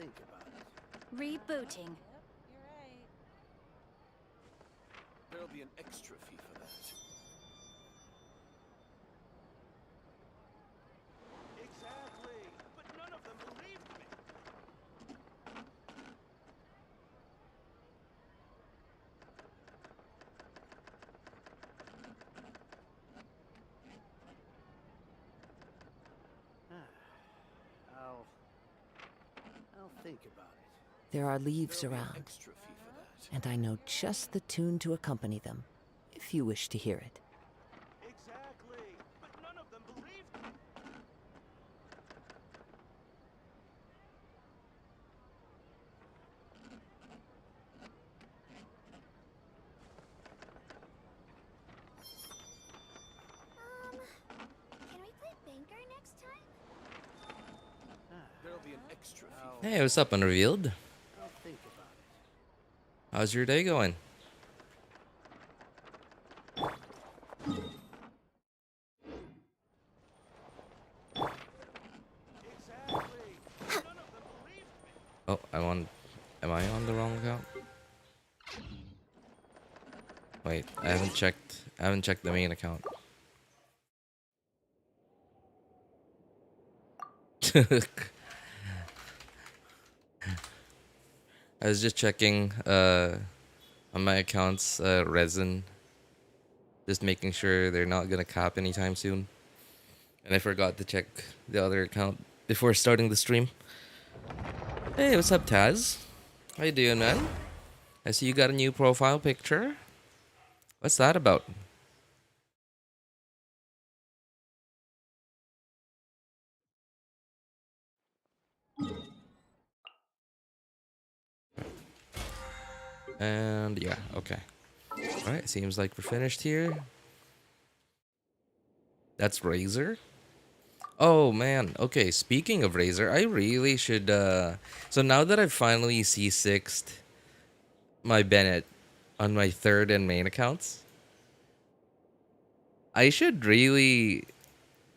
think about it. Rebooting. You're right. There'll be an extra fee for that. Exactly, but none of them believed me. I'll think about it. There are leaves There'll be an around, extra fee for that. and I know just the tune to accompany them, if you wish to hear it. Exactly, but none of them believed me. Can we play Banker next time? There'll be an extra fee. Hey, what's up, Unrevealed? I'll think about it. How's your day going? Exactly, but none of them believed me. Oh, am I on the wrong account? Wait, I haven't checked the main account. I was just checking on my accounts resin, just making sure they're not gonna cap anytime soon. And I forgot to check the other account before starting the stream. Hey, what's up, Taz? How you doing, man? I see you got a new profile picture. What's that about? And yeah, okay. Alright, seems like we're finished here. That's Razor. Oh man, okay, speaking of Razor, I really should so now that I've finally C6'd my Bennett on my third and main accounts, I should really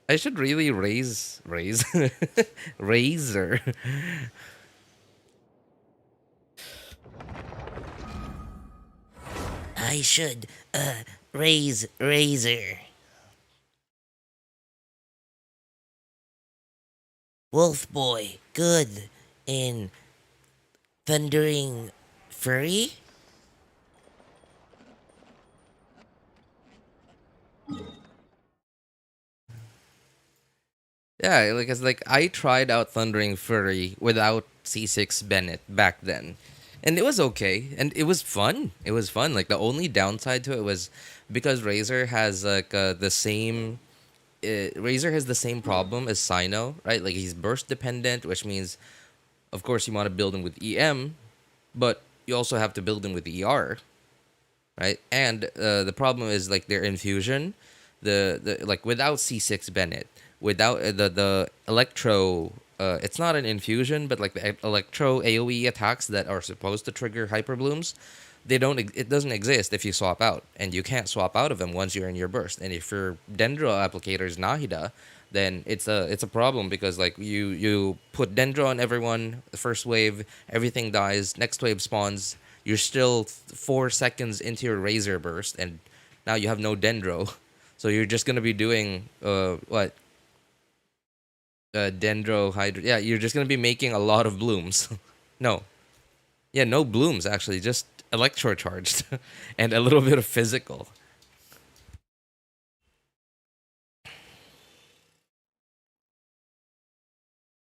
raise Razor. I should, raise Razor. Wolf Boy, good in Thundering Fury? Yeah, like it's like I tried out Thundering Fury without C6 Bennett back then. And it was okay. And it was fun. It was fun. Like the only downside to it was because Razor has like the same Razor has the same problem as Sino, right? Like he's burst dependent, which means of course you want to build him with EM, but you also have to build him with ER, right? And the problem is like their infusion, the like without C6 Bennett, without the electro, it's not an infusion, but like the electro AOE attacks that are supposed to trigger hyper blooms, it doesn't exist if you swap out, and you can't swap out of them once you're in your burst. And if your Dendro applicator is Nahida, then it's a problem because like you put Dendro on everyone, the first wave, everything dies, next wave spawns, you're still 4 seconds into your Razor burst, and now you have no Dendro. So you're just gonna be doing Dendro Hydra. Yeah, you're just gonna be making a lot of blooms. No, yeah, no blooms actually, just electro charged and a little bit of physical.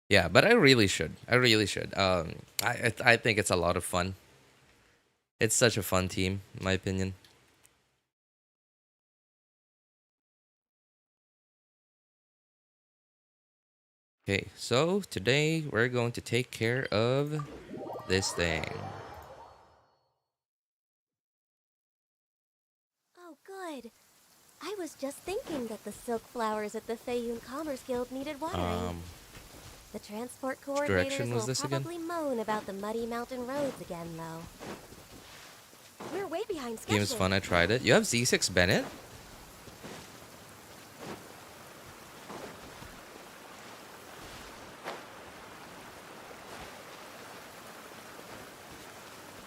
Yeah, but I really should. I really should. I think it's a lot of fun. It's such a fun team, in my opinion. Okay, so today we're going to take care of this thing. Oh, good. I was just thinking that the silk flowers at the Feiyun Commerce Guild needed watering. The transport direction coordinators was will this again? probably moan about the muddy mountain roads again, though. We're way behind schedule. Game is fun, I tried it. You have Z6 Bennett?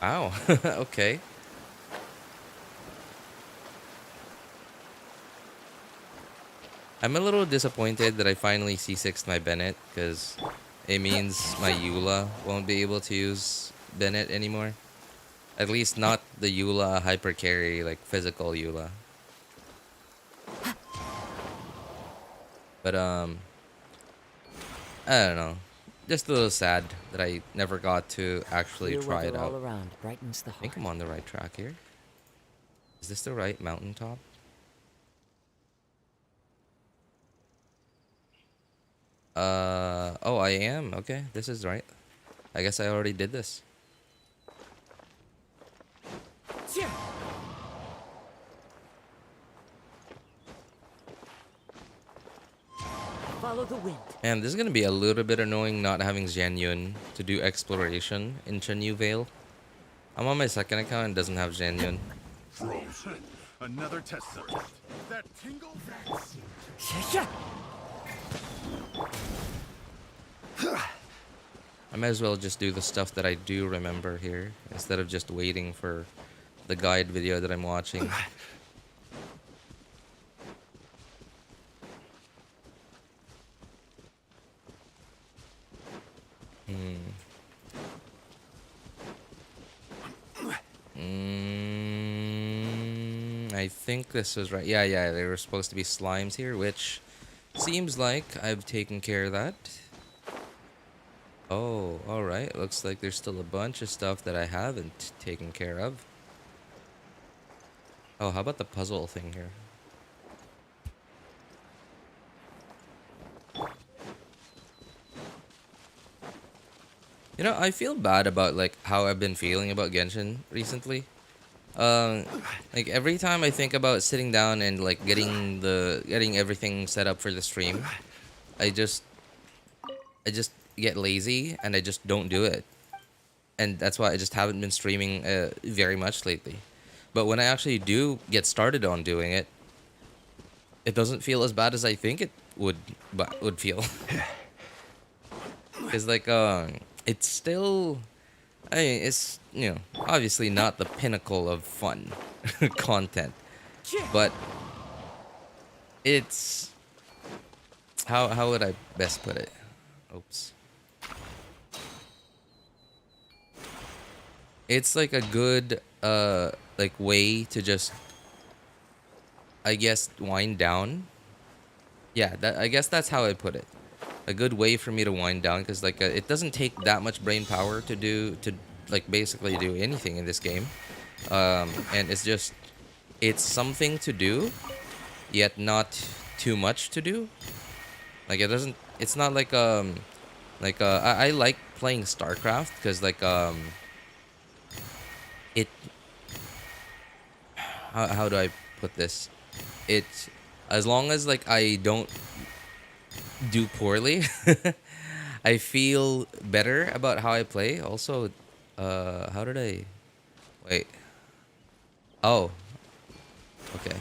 Wow. Okay. I'm a little disappointed that I finally C6'd my Bennett, because it means my Eula won't be able to use Bennett anymore. At least not the Eula hyper carry, like physical Eula. But I don't know. Just a little sad that I never got to actually Clear try it weather all out. around brightens the I think heart. I'm on the right track here. Is this the right mountaintop? Oh, I am. Okay, this is right. I guess I already did this. Follow the wind. Man, this is gonna be a little bit annoying not having Zhanyun to do exploration in Chenyu Vale. I'm on my second account and doesn't have Zhanyun. Frozen. Another test subject. That tingle vaccine. I might as well just do the stuff that I do remember here instead of just waiting for the guide video that I'm watching. I think this was right. Yeah, there were supposed to be slimes here, which seems like I've taken care of that. Oh, alright. Looks like there's still a bunch of stuff that I haven't taken care of. Oh, how about the puzzle thing here? You know, I feel bad about like how I've been feeling about Genshin recently. Like every time I think about sitting down and like getting everything set up for the stream, I just get lazy and I just don't do it. And that's why I just haven't been streaming very much lately. But when I actually do get started on doing it, it doesn't feel as bad as I think it would feel. It's like it's still, I mean, it's, you know, obviously not the pinnacle of fun content, but it's, how would I best put it? Oops. It's like a good like way to just, I guess, wind down. Yeah, I guess that's how I put it. A good way for me to wind down, because like it doesn't take that much brain power to like basically do anything in this game, and it's something to do, yet not too much to do. Like it's not like I like playing StarCraft because like it, how do I put this? It, as long as like I don't do poorly, I feel better about how I play. Also, how did I wait? Oh, okay.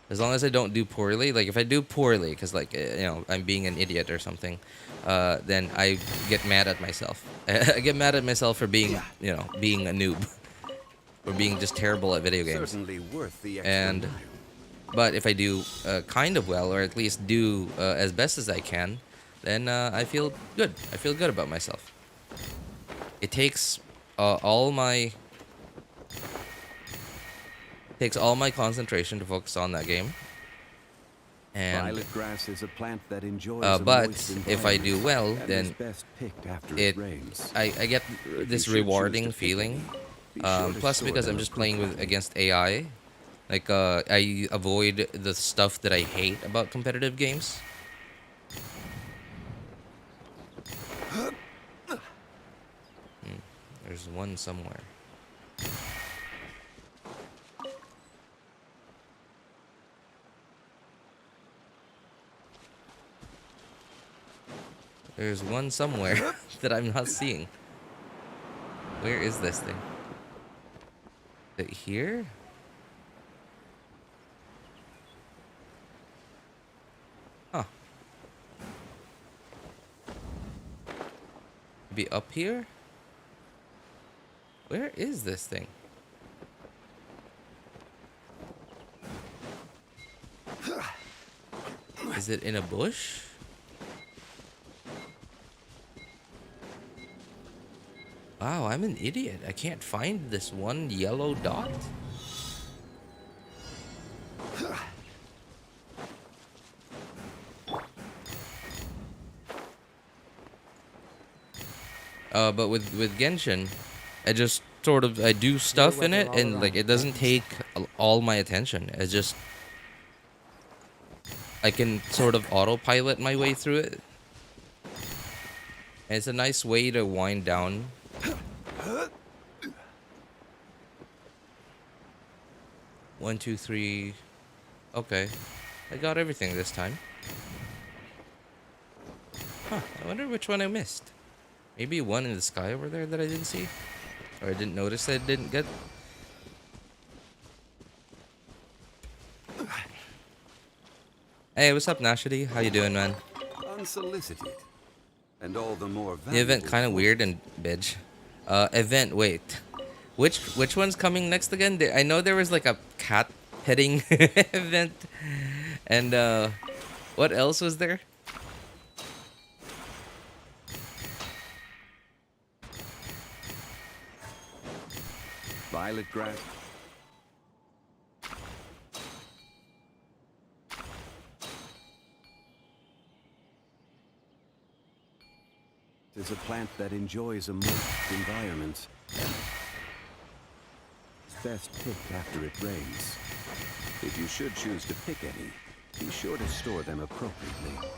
As long as I don't do poorly, like if I do poorly, because like you know I'm being an idiot or something, then I get mad at myself. I get mad at myself for being, you know, being a noob, or being just terrible at video games. Certainly worth the extra And mile. but if I do kind of well, or at least do as best as I can, then I feel good. I feel good about myself. It takes all my concentration to focus on that game. And Violet grass is a plant that enjoys a but moist if I do environment well, and then is best picked after it rains. I get this should choose rewarding to pick feeling. Be sure to Plus, store because them I'm just playing appropriately. against AI, like I avoid the stuff that I hate about competitive games. There's one somewhere. There's one somewhere that I'm not seeing. Where is this thing? Is it here? Huh. Maybe up here? Where is this thing? Is it in a bush? Wow, I'm an idiot. I can't find this one yellow dot. But with Genshin, I just sort of I do stuff in it, and like it doesn't take all my attention. It's just I can sort of autopilot my way through it. And it's a nice way to wind down. One, two, three. Okay, I got everything this time. Huh, I wonder which one I missed. Maybe one in the sky over there that I didn't see? Or I didn't notice I didn't get? Hey, what's up, Nashidi? How you doing, man? Unsolicited. And all the more The event kind of valuable weird and bitch. Event, wait. Which one's coming next again? I know there was like a cat petting event. And what else was there? Violet grass. It is a plant that enjoys a moist environment. It's best picked after it rains. If you should choose to pick any, be sure to store them appropriately.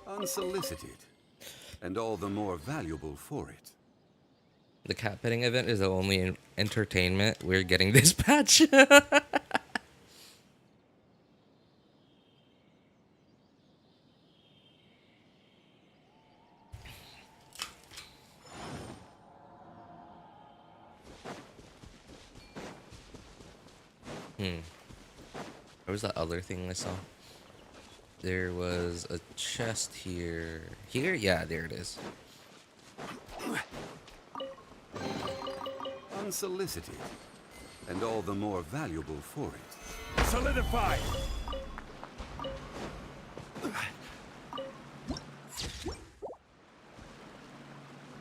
Unsolicited, and all the more valuable for it. The cat petting event is the only entertainment we're getting this patch. Where was that other thing I saw? There was a chest here. Here? Yeah, there it is. Unsolicited, and all the more valuable for it. Solidify!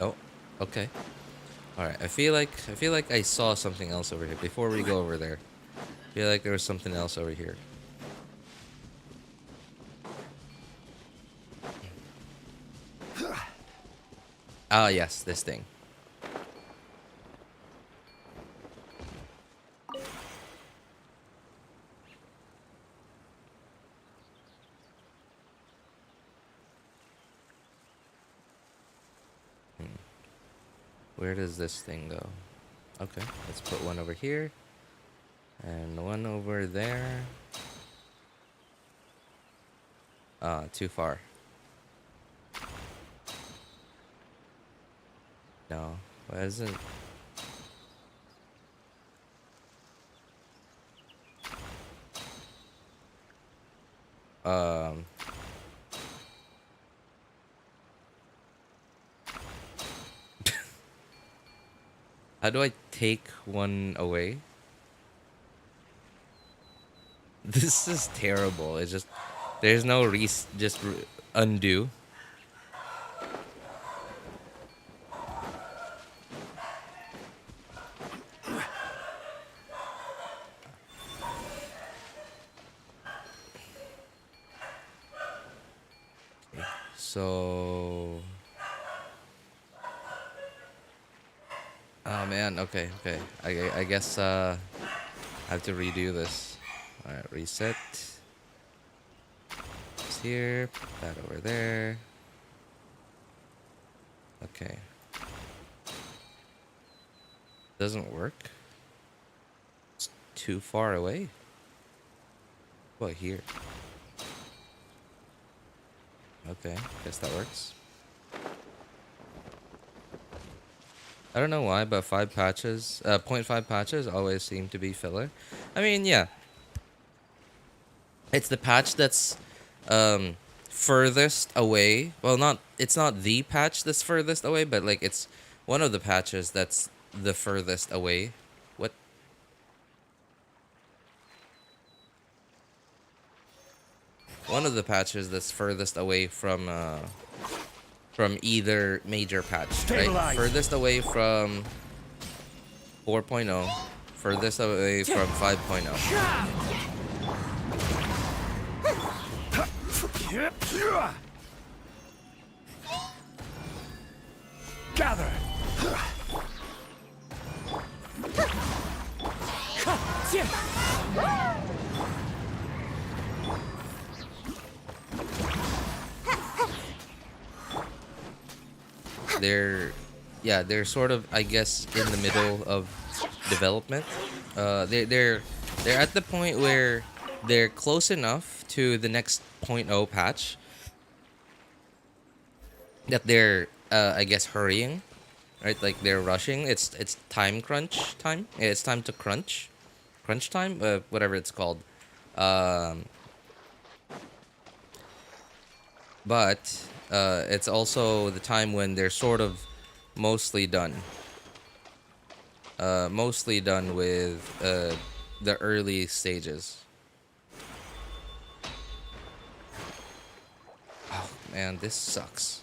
Oh, okay. All right. I feel like I saw something else over here before we go over there. I feel like there was something else over here. Ah, yes, this thing. Where does this thing go? Okay, let's put one over here. And one over there. Ah, too far. No, why isn't... How do I take one away? This is terrible. It's just... There's no undo. Okay, so... Oh man, okay. I guess I have to redo this. Alright, reset. It's here, put that over there. Okay. Doesn't work. It's too far away. What, here? Okay, guess that works. I don't know why, but 0.5 patches always seem to be filler. I mean, yeah. It's the patch that's furthest away. Well, it's not the patch that's furthest away, but like it's one of the patches that's the furthest away. What? One of the patches that's furthest away from either major patch, right? Furthest away from 4.0, furthest away from 5.0. Gather. They're sort of, I guess, in the middle of development. They're at the point where they're close enough to the next .0 patch that they're I guess hurrying, right? Like they're rushing. It's time crunch time. Yeah, it's time to crunch time, whatever it's called. But it's also the time when they're sort of mostly done. Mostly done with the early stages. Oh man, this sucks.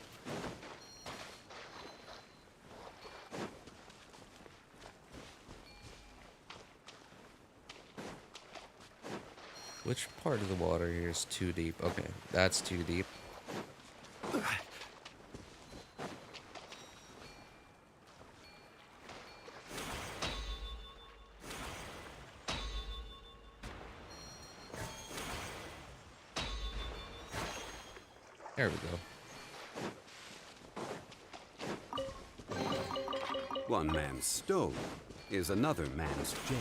Which part of the water here is too deep? Okay, that's too deep. There we go. One man's stone is another man's gem.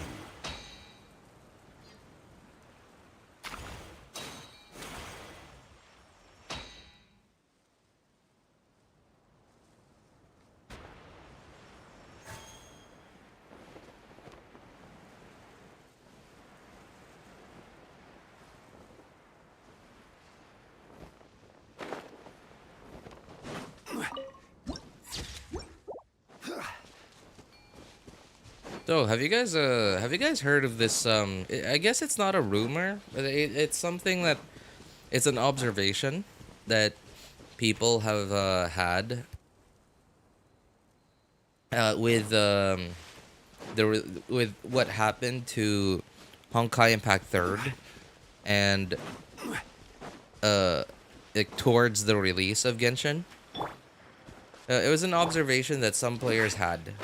So, have you guys heard of this? I guess it's not a rumor, but it's something that it's an observation that people have had with with what happened to Honkai Impact Third and like towards the release of Genshin. It was an observation that some players had.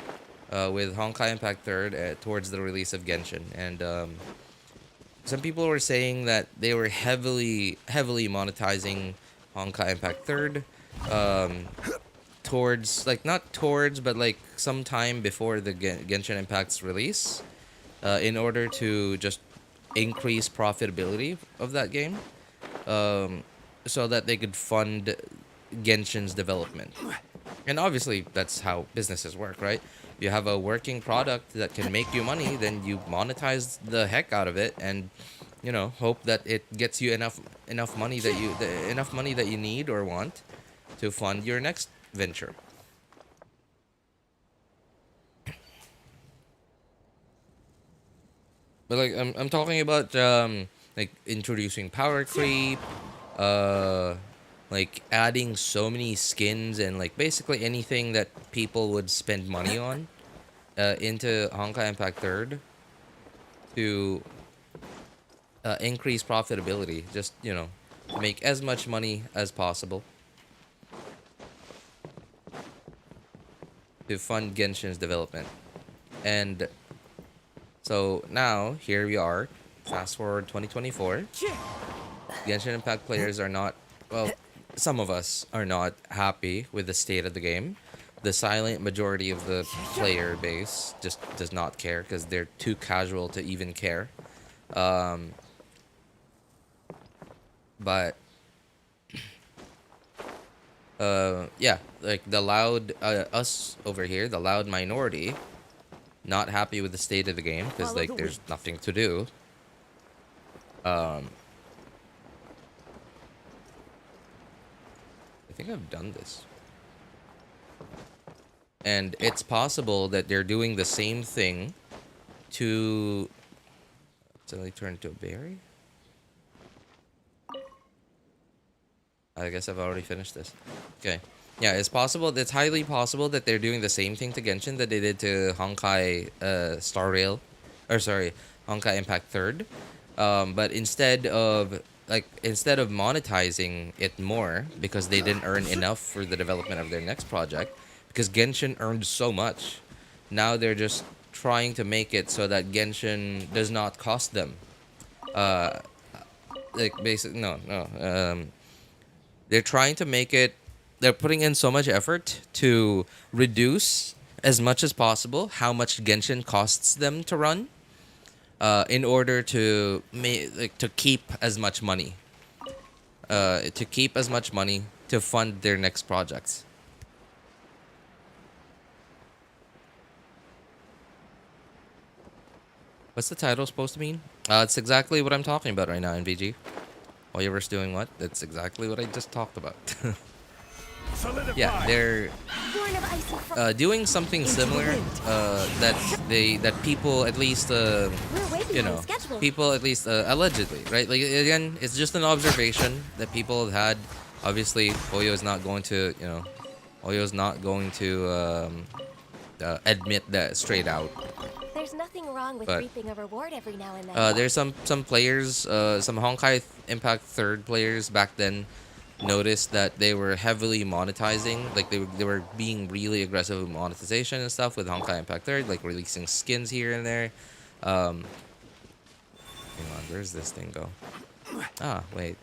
With Honkai Impact Third towards the release of Genshin, and some people were saying that they were heavily monetizing Honkai Impact Third, towards not towards, but like sometime before the Genshin Impact's release, in order to just increase profitability of that game, so that they could fund Genshin's development. And obviously, that's how businesses work, right? You have a working product that can make you money, then you monetize the heck out of it, and hope that it gets you enough money that you need or want to fund your next venture. But like I'm talking about like introducing power creep, like adding so many skins and like basically anything that people would spend money on into Honkai Impact Third to increase profitability, just make as much money as possible to fund Genshin's development. And so now here we are, fast forward 2024. Genshin Impact players are not, well, some of us are not happy with the state of the game. The silent majority of the player base just does not care because they're too casual to even care. But yeah, like the loud us over here, the loud minority, not happy with the state of the game because like there's nothing to do. I think I've done this. And it's possible that they're doing the same thing to... Did they turn into a berry? I guess I've already finished this. Okay. Yeah, it's possible. It's highly possible that they're doing the same thing to Genshin that they did to Honkai Star Rail. Or sorry, Honkai Impact 3rd. But instead of monetizing it more because they didn't earn enough for the development of their next project, because Genshin earned so much, now they're just trying to make it so that Genshin does not cost them. They're trying to make it. They're putting in so much effort to reduce as much as possible how much Genshin costs them to run, in order to keep as much money. To fund their next projects. What's the title supposed to mean? It's exactly what I'm talking about right now in VG. Hoyoverse doing what? That's exactly what I just talked about. Yeah, they're doing something similar that people at least allegedly, right? Like, again, it's just an observation that people have had. Obviously, Hoyo is not going to admit that straight out. There's nothing wrong with reaping a reward every now and then. There's some players, some Honkai Impact 3rd players back then noticed that they were heavily monetizing, like they were being really aggressive with monetization and stuff with Honkai Impact 3rd, like releasing skins here and there. Hang on, where's this thing go? Ah, wait.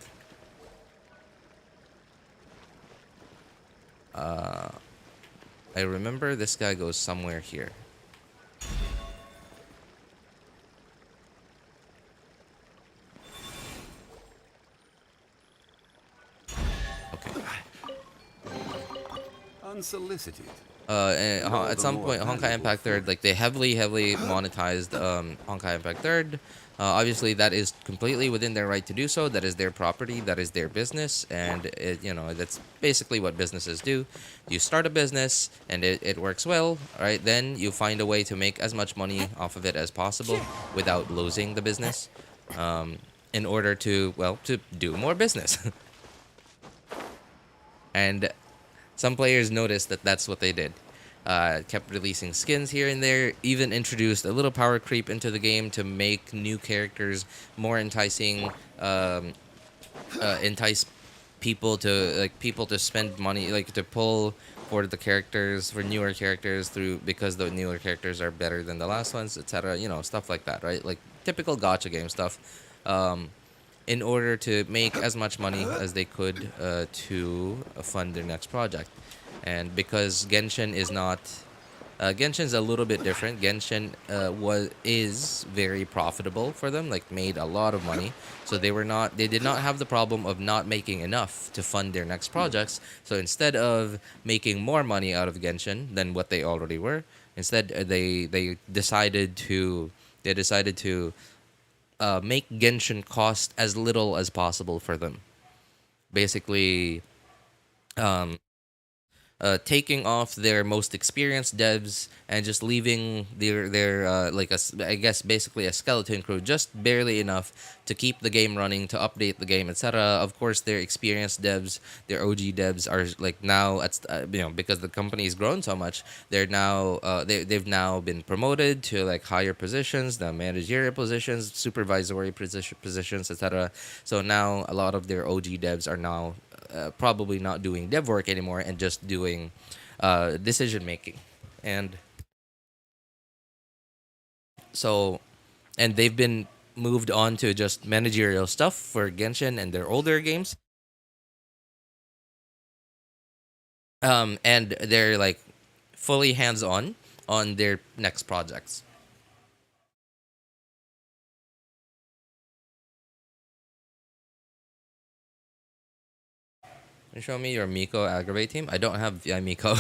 I remember this guy goes somewhere here. Unsolicited. At some point, Honkai Impact 3rd, like they heavily monetized Honkai Impact 3rd. Obviously, that is completely within their right to do so. That is their property. That is their business, and that's basically what businesses do. You start a business, and it works well, right? Then you find a way to make as much money off of it as possible without losing the business, in order to do more business. And some players noticed that that's what they did. Kept releasing skins here and there, even introduced a little power creep into the game to make new characters more enticing, entice people to spend money, to pull for the characters, for newer characters because the newer characters are better than the last ones, etc. Stuff like that, right? Like typical gacha game stuff. In order to make as much money as they could to fund their next project. And because Genshin is not... Genshin's a little bit different. Genshin is very profitable for them, made a lot of money. So they did not have the problem of not making enough to fund their next projects. So instead of making more money out of Genshin than what they already were, instead they decided to make Genshin cost as little as possible for them. Basically, taking off their most experienced devs and just leaving their basically a skeleton crew, just barely enough to keep the game running, to update the game, etc. Of course, their experienced devs, their OG devs are now at because the company has grown so much, they've now been promoted to higher positions, the managerial positions, supervisory positions, etc. So now a lot of their OG devs are now probably not doing dev work anymore and just doing decision making. And they've been moved on to just managerial stuff for Genshin and their older games. And they're fully hands-on on their next projects. Show me your Miko aggravate team. I don't have Yaimiko.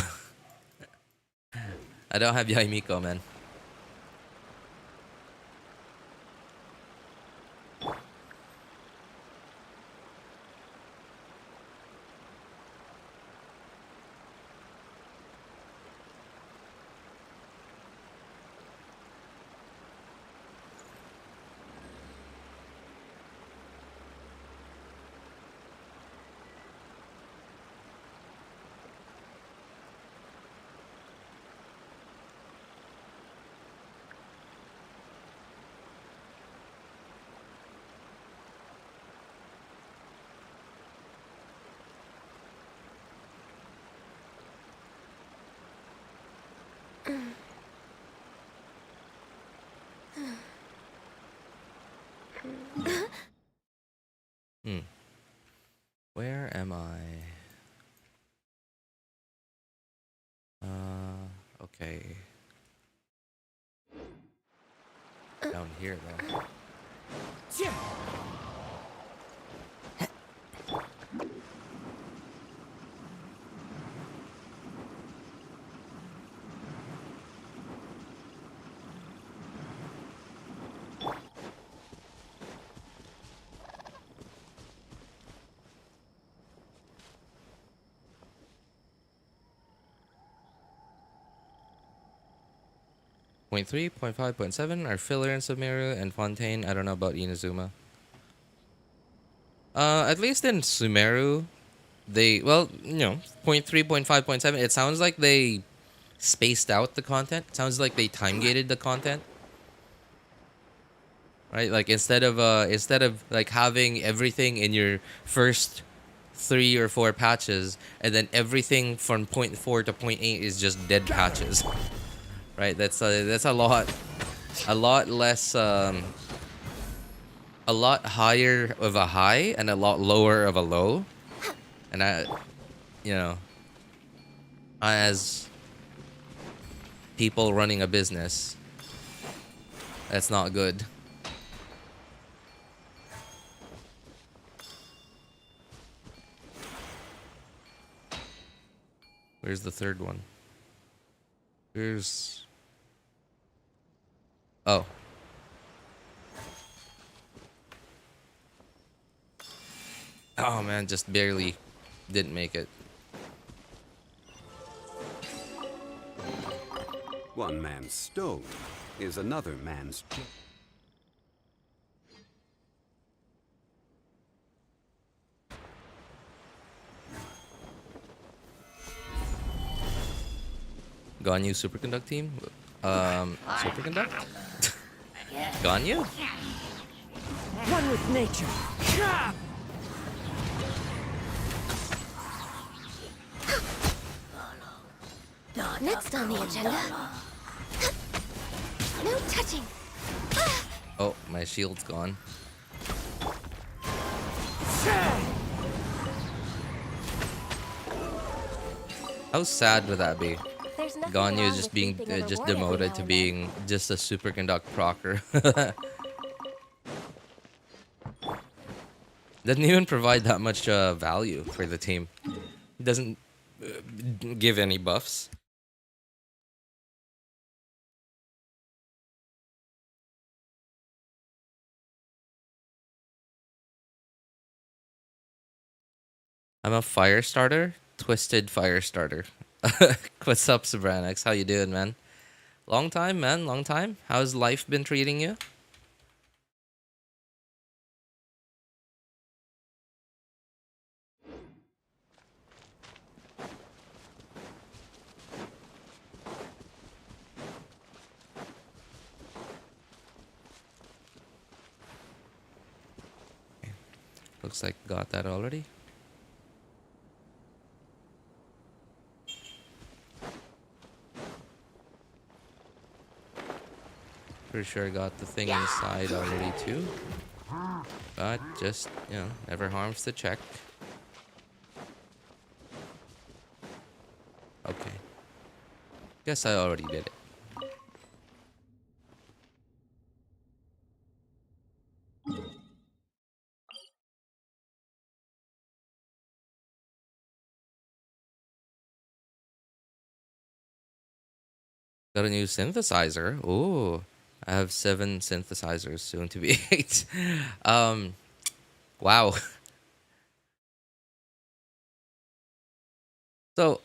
I don't have Yaimiko, man. Where am I? Okay. Down here though. 0.3, 0.5, 0.7 are filler in Sumeru and Fontaine. I don't know about Inazuma. At least in Sumeru, they, well, you know, 0.3, 0.5, 0.7, it sounds like they spaced out the content. It sounds like they time gated the content. Right? Like instead of like having everything in your first 3 or 4 patches and then everything from 0.4 to 0.8 is just dead patches. Right? That's a lot less a lot higher of a high and a lot lower of a low. And you know, as people running a business, that's not good. Where's the third one? Here's... Oh. Oh man, just barely didn't make it. One man's stone is another man's... Ganyu Superconduct team? Superconduct? Ganyu? One with nature. Next on the agenda. No touching. Oh, my shield's gone. How sad would that be? There's nothing Ganyu wrong is just with being keeping a just reward every demoted now to and being just a superconduct procker. Doesn't even provide that much value for the team. Doesn't give any buffs. I'm a fire starter, twisted fire starter. What's up, Sobranix? How you doing, man? Long time, man. Long time. How's life been treating you? Okay. Looks like got that already. Pretty sure I got the thing inside already too. But just, you know, never harms to check. Okay. Guess I already did it. Got a new synthesizer. Ooh. I have 7 synthesizers, soon to be 8. Wow. So,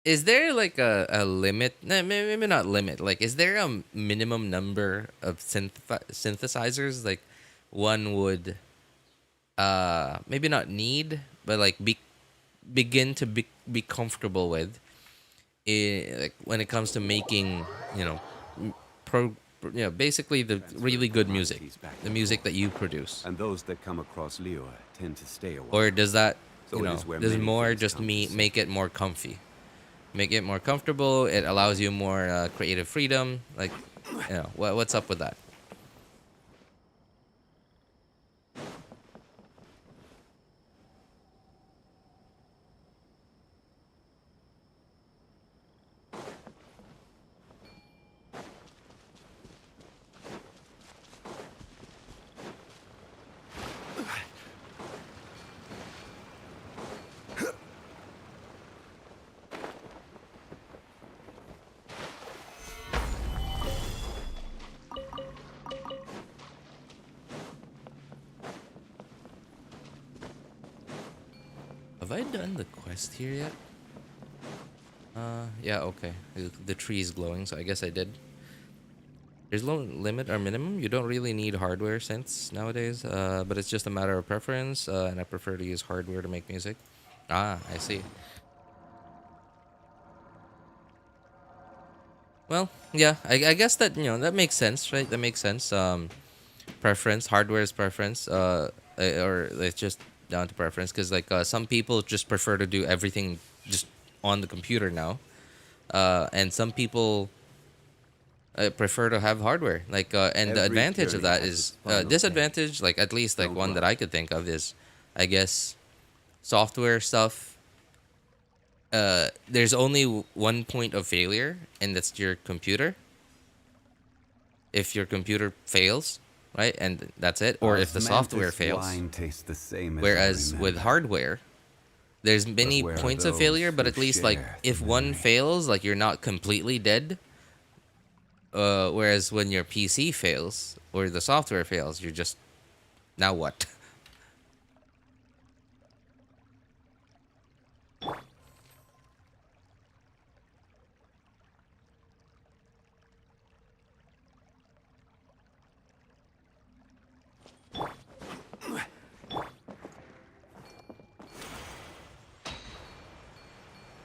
is there like a limit? Nah, maybe not limit. Like, is there a minimum number of synthesizers like one would maybe not need, but like begin to be comfortable with, like when it comes to making, you know, basically the really good music, the music that you produce. And those that come across Liyue tend to stay a while. Or does that, So you it know, is where does many more things just come to set. make it more comfy? make it more comfortable. It allows you more creative freedom. Like, what's up with that? Have I done the quest here yet? Yeah, okay. The tree is glowing, so I guess I did. There's no limit or minimum. You don't really need hardware synths nowadays, but it's just a matter of preference, and I prefer to use hardware to make music. Ah, I see. Well, yeah, I guess that, that makes sense, right? That makes sense. Preference, hardware is preference, or it's just down to preference, because like some people just prefer to do everything just on the computer now, and some people prefer to have hardware. Like, and the Every advantage of period that has is its final disadvantage. Like at least like Don't one that rush. I could think of is, I guess, software stuff. There's only one point of failure, and that's your computer. If your computer fails, right, and that's it, or if the software Osmanthus fails. wine tastes the same as I Whereas with remember. hardware, there's many where are points of those failure, but who at least like share if the one memory? fails, like you're not completely dead. Whereas when your PC fails or the software fails, you're just, now what?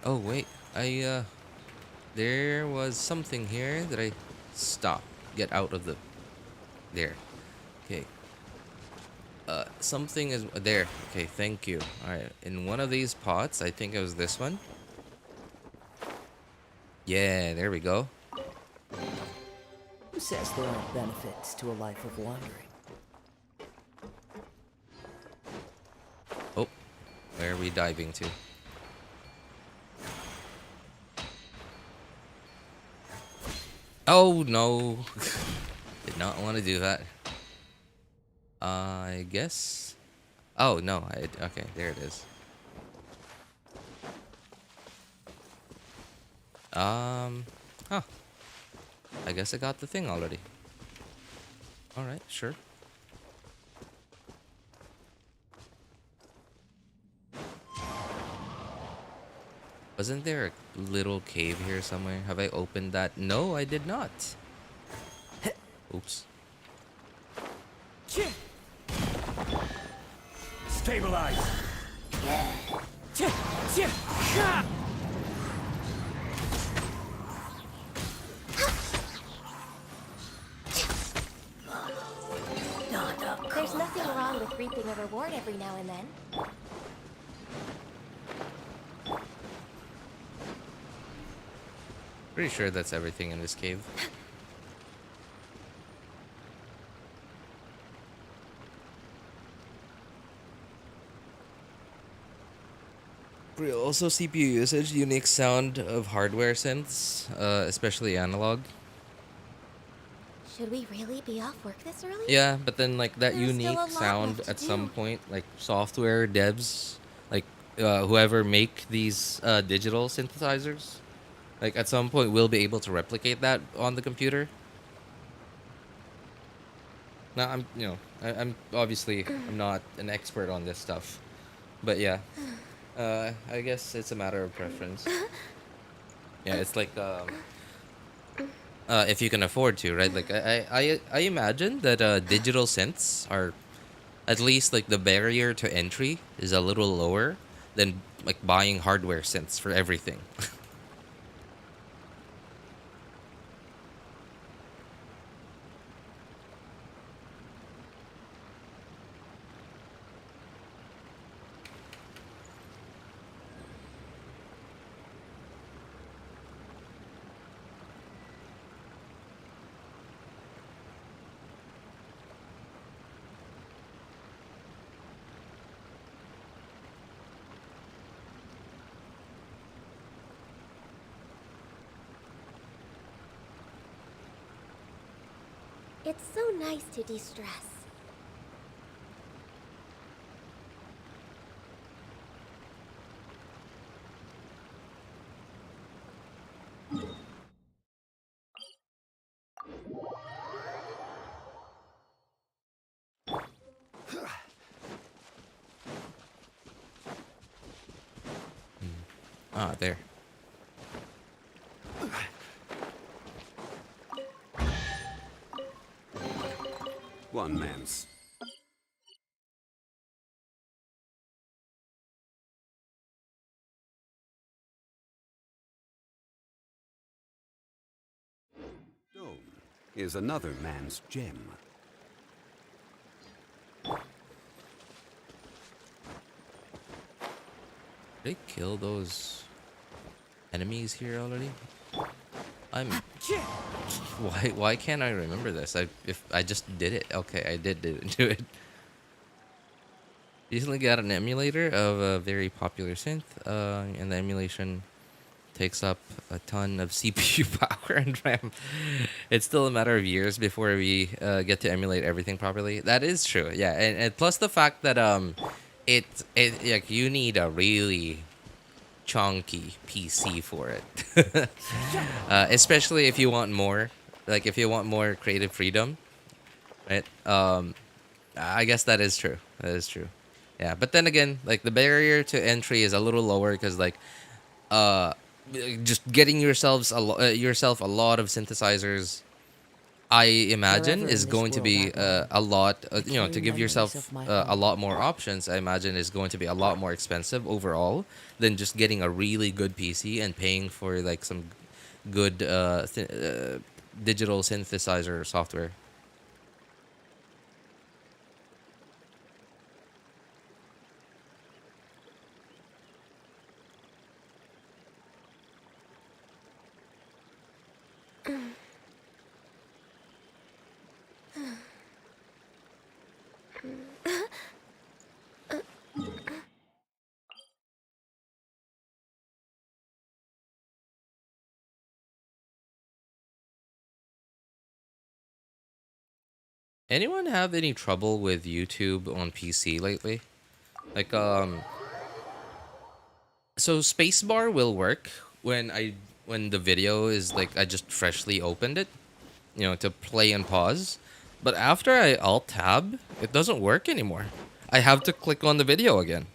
Oh wait, there was something here that I stop. Get out of the there. Okay. Something is there. Okay, thank you. All right, in one of these pots, I think it was this one. Yeah, there we go. Who says there aren't benefits to a life of wandering? Oh, where are we diving to? Oh no. Did not want to do that. I guess. Oh no, okay, there it is. Huh. I guess I got the thing already. Alright, sure. Wasn't there a little cave here somewhere? Have I opened that? No, I did not. Oops. Stabilize. There's nothing wrong with reaping a reward every now and then. Pretty sure that's everything in this cave. Also, CPU usage, unique sound of hardware synths, especially analog. Should we really be off work this early? Yeah, but then like that There's still unique a lot sound left to at some do. point, like software devs, like whoever make these digital synthesizers, like at some point we'll be able to replicate that on the computer. Now I'm obviously I'm not an expert on this stuff, but yeah, I guess it's a matter of preference. Yeah, it's like if you can afford to, right? Like I imagine that digital synths are at least like the barrier to entry is a little lower than like buying hardware synths for everything. It's so nice to de-stress. Ah, there. One man's. Stone is another man's gem. Did they kill those enemies here already? Why can't I remember this? If I just did it. Okay, I did do it. Recently got an emulator of a very popular synth, and the emulation takes up a ton of CPU power and RAM. It's still a matter of years before we get to emulate everything properly. That is true, yeah, and plus the fact that it like you need a really chunky PC for it, especially if you want more, like if you want more creative freedom, right? I guess that is true. That is true. Yeah, but then again, like the barrier to entry is a little lower because like just getting yourself a lot of synthesizers, I imagine, Wherever is in this going to world be I roam, a lot, to carry give memories yourself of my a home. lot more options. I imagine is going to be a lot more expensive overall than just getting a really good PC and paying for like some good digital synthesizer software. Anyone have any trouble with YouTube on PC lately? Like so spacebar will work when the video is like I just freshly opened it, to play and pause. But after I alt tab, it doesn't work anymore. I have to click on the video again.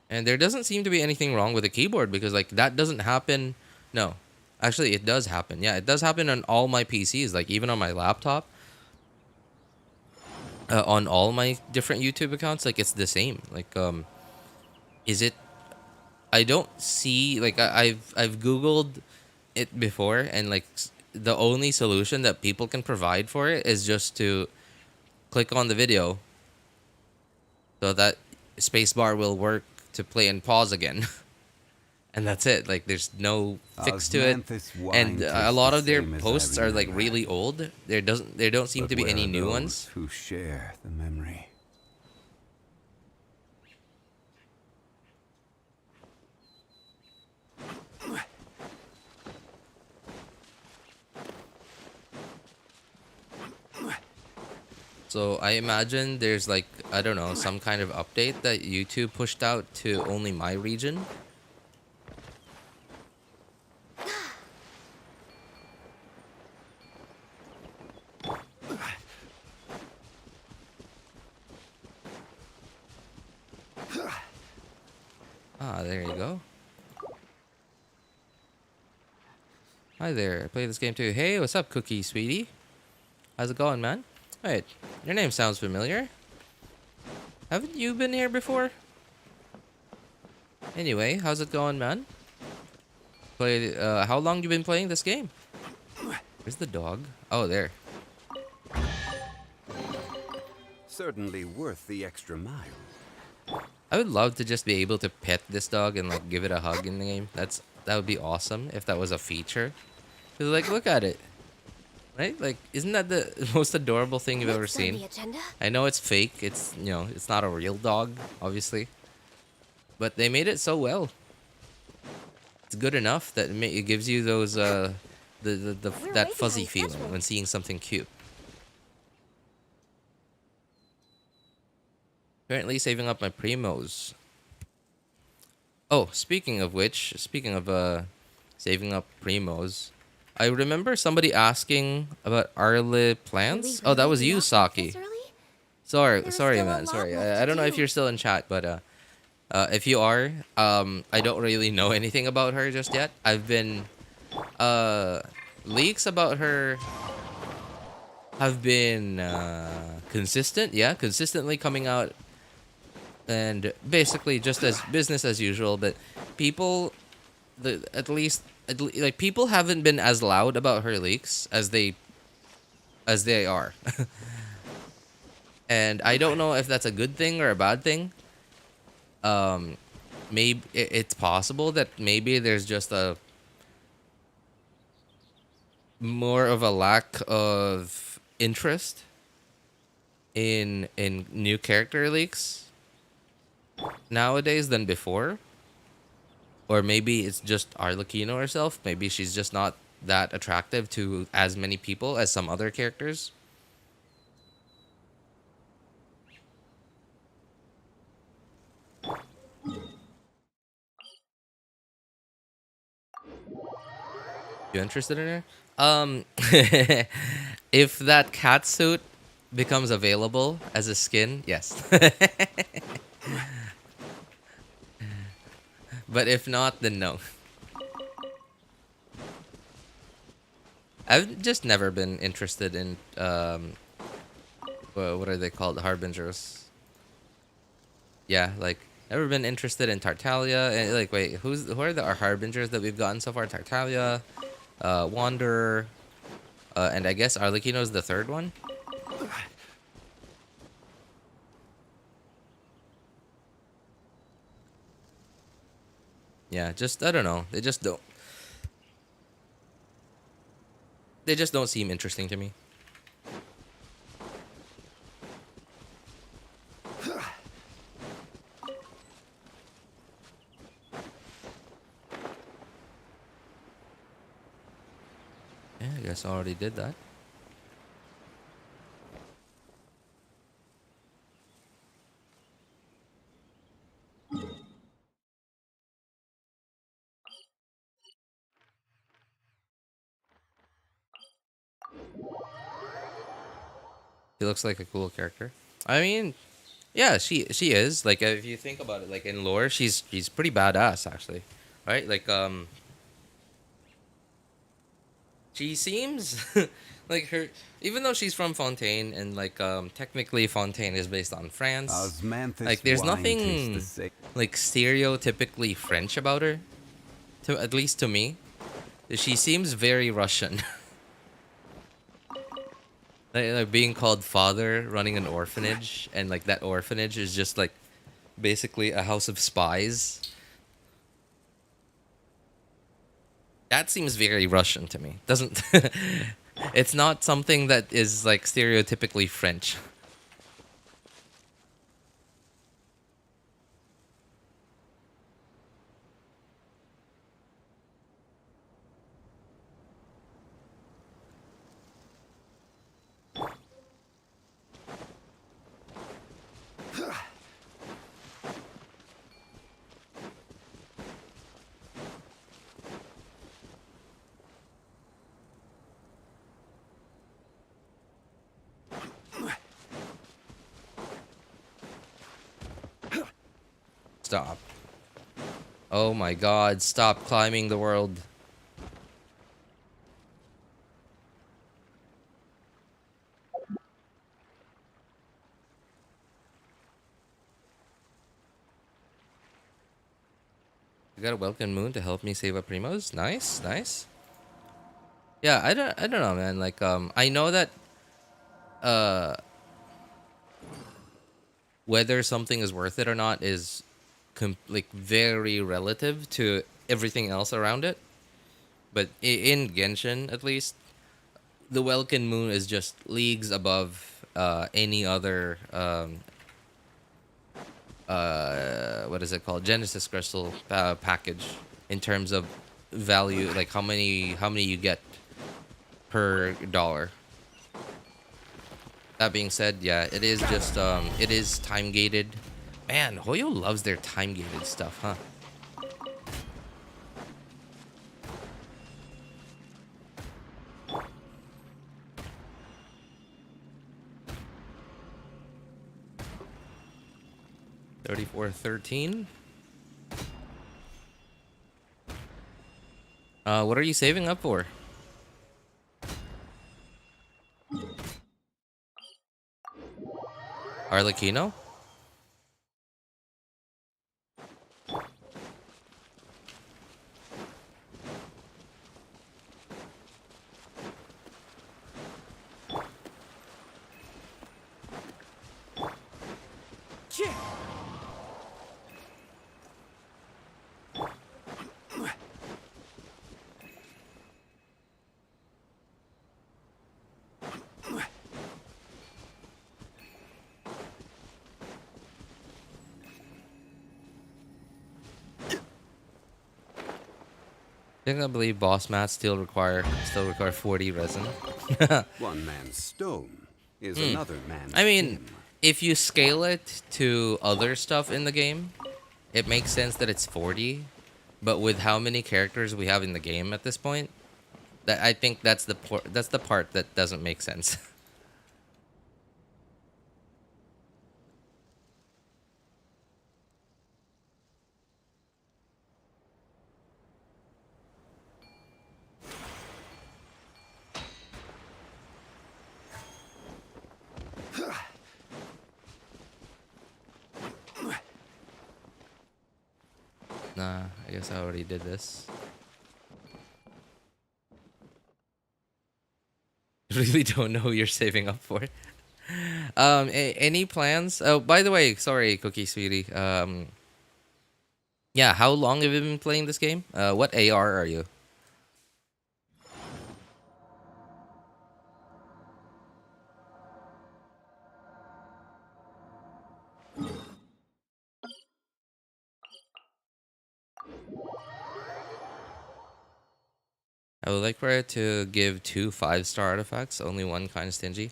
And there doesn't seem to be anything wrong with the keyboard because like that doesn't happen. No. Actually, it does happen. Yeah, it does happen on all my PCs, like even on my laptop. On all my different YouTube accounts, like it's the same. Like is it I don't see like I've googled it before and like the only solution that people can provide for it is just to click on the video so that spacebar will work to play and pause again. And that's it. Like there's no fix to it. And a lot of their posts are like really old. There don't seem to be any new ones. Who share the memory. So I imagine there's like, I don't know, some kind of update that YouTube pushed out to only my region. Ah, there you go. Hi there, I play this game too. Hey, what's up, Cookie Sweetie? How's it going, man? Wait, your name sounds familiar. Haven't you been here before? Anyway, how's it going, man? How long you been playing this game? Where's the dog? Oh, there. Certainly worth the extra mile. I would love to just be able to pet this dog and like give it a hug in the game. That would be awesome if that was a feature. 'Cause like, look at it. Right? Like, isn't that the most adorable thing you've ever Next on seen? the agenda? I know it's fake. It's, it's not a real dog, obviously. But they made it so well. It's good enough that it gives you those that fuzzy feeling when seeing something cute. Currently saving up my primos. Oh, speaking of which, speaking of saving up primos, I remember somebody asking about Arle plants. Oh, that was you, Saki. Sorry, man. Sorry. I don't know if you're still in chat, but if you are, I don't really know anything about her just yet. I've been leaks about her have been consistent, yeah, consistently coming out, and basically just as business as usual. But people, at least like people haven't been as loud about her leaks as they are. And I don't know if that's a good thing or a bad thing. Maybe it's possible that maybe there's just a more of a lack of interest in new character leaks nowadays than before. Or maybe it's just Arlecchino herself. Maybe she's just not that attractive to as many people as some other characters. You interested in her? If that cat suit becomes available as a skin, yes. But if not, then no. I've just never been interested in what are they called? Harbingers. Yeah, like never been interested in Tartaglia. And like, wait, who are the harbingers that we've gotten so far? Tartaglia, Wanderer, and I guess Arlecchino's the third one. Yeah, just I don't know. They just don't seem interesting to me. Yeah, I guess I already did that. She looks like a cool character. I mean, yeah, she is. Like if you think about it, like in lore, she's pretty badass actually, right? Like she seems like her, even though she's from Fontaine and like technically Fontaine is based on France. Like there's nothing like stereotypically French about her, to at least to me. She seems very Russian. Like being called father, running an orphanage, and like that orphanage is just like basically a house of spies. That seems very Russian to me. Doesn't it's not something that is like stereotypically French. Stop. Oh my god, stop climbing the world. You got a Welcome Moon to help me save up primos? Nice, nice. Yeah, I don't know, man. Like I know that whether something is worth it or not is like very relative to everything else around it. But in Genshin, at least, the Welkin Moon is just leagues above any other what is it called, Genesis Crystal package in terms of value, like how many you get per dollar. That being said, yeah, it is just it is time gated. Man, Hoyo loves their time gated stuff, huh? $34.13. What are you saving up for? Arlecchino? I believe boss mats still require 40 resin. One man's stone is another man's I mean, gem. if you scale it to other stuff in the game, it makes sense that it's 40. But with how many characters we have in the game at this point, that I think that's the part that doesn't make sense. Nah, I guess I already did this. Really don't know who you're saving up for. Any plans? Oh, by the way, sorry, Cookie Sweetie. Yeah, how long have you been playing this game? What AR are you? I would like for it to give 2 5-star artifacts, only one kind of stingy.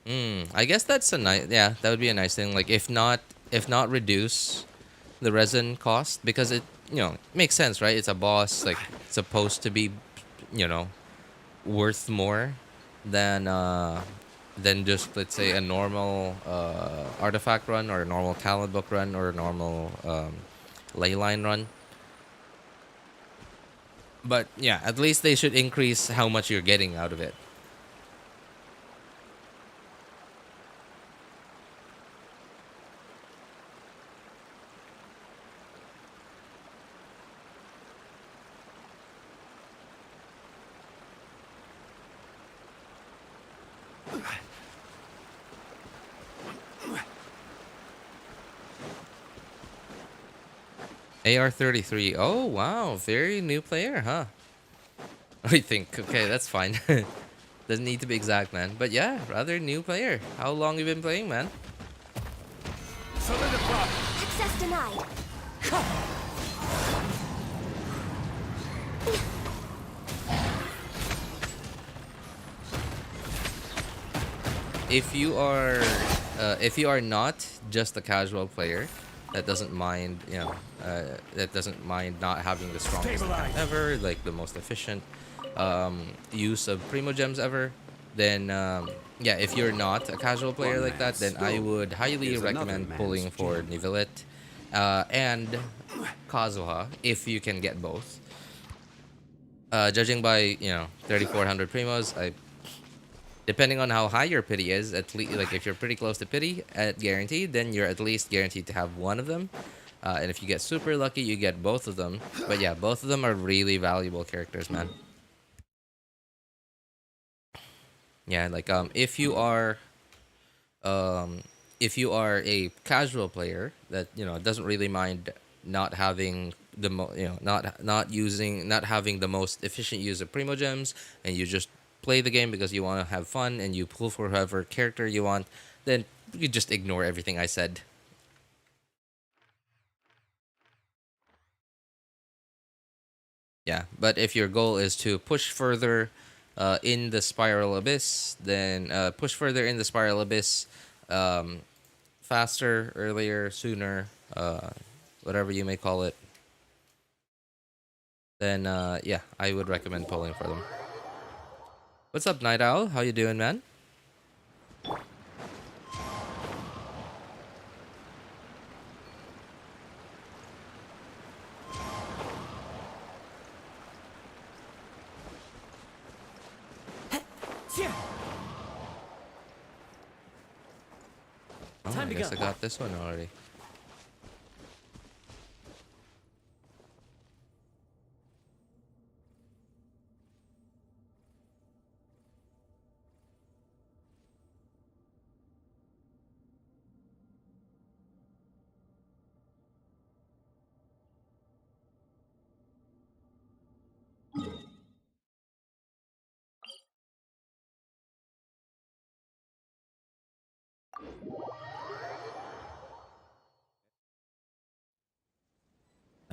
I guess that's a nice, yeah, that would be a nice thing. Like if not reduce the resin cost, because it, makes sense, right? It's a boss, like it's supposed to be, worth more than just, let's say, a normal artifact run or a normal talent book run or a normal leyline run. But yeah, at least they should increase how much you're getting out of it. AR-33. Oh, wow. Very new player, huh? I think. Okay, that's fine. Doesn't need to be exact, man. But yeah, rather new player. How long you been playing, man? Solidify. Access denied. If you are not just a casual player that doesn't mind, that doesn't mind not having the strongest account ever, like the most efficient use of primo gems ever, then yeah, if you're not a casual player like that, then I would highly recommend pulling for Neuvillette and Kazuha if you can get both. Judging by 3,400 primos, depending on how high your pity is, at least, like if you're pretty close to pity at guaranteed, then you're at least guaranteed to have one of them. And if you get super lucky, you get both of them. But yeah, both of them are really valuable characters, man. Yeah, like if you are a casual player that doesn't really mind not having the not having the most efficient use of primo gems, and you just play the game because you want to have fun and you pull for whoever character you want, then you just ignore everything I said. Yeah, but if your goal is to push further in the spiral abyss, then push further in the spiral abyss, faster, earlier, sooner, whatever you may call it. Then yeah, I would recommend pulling for them. What's up, Night Owl? How you doing, man? Oh, I guess I got this one already.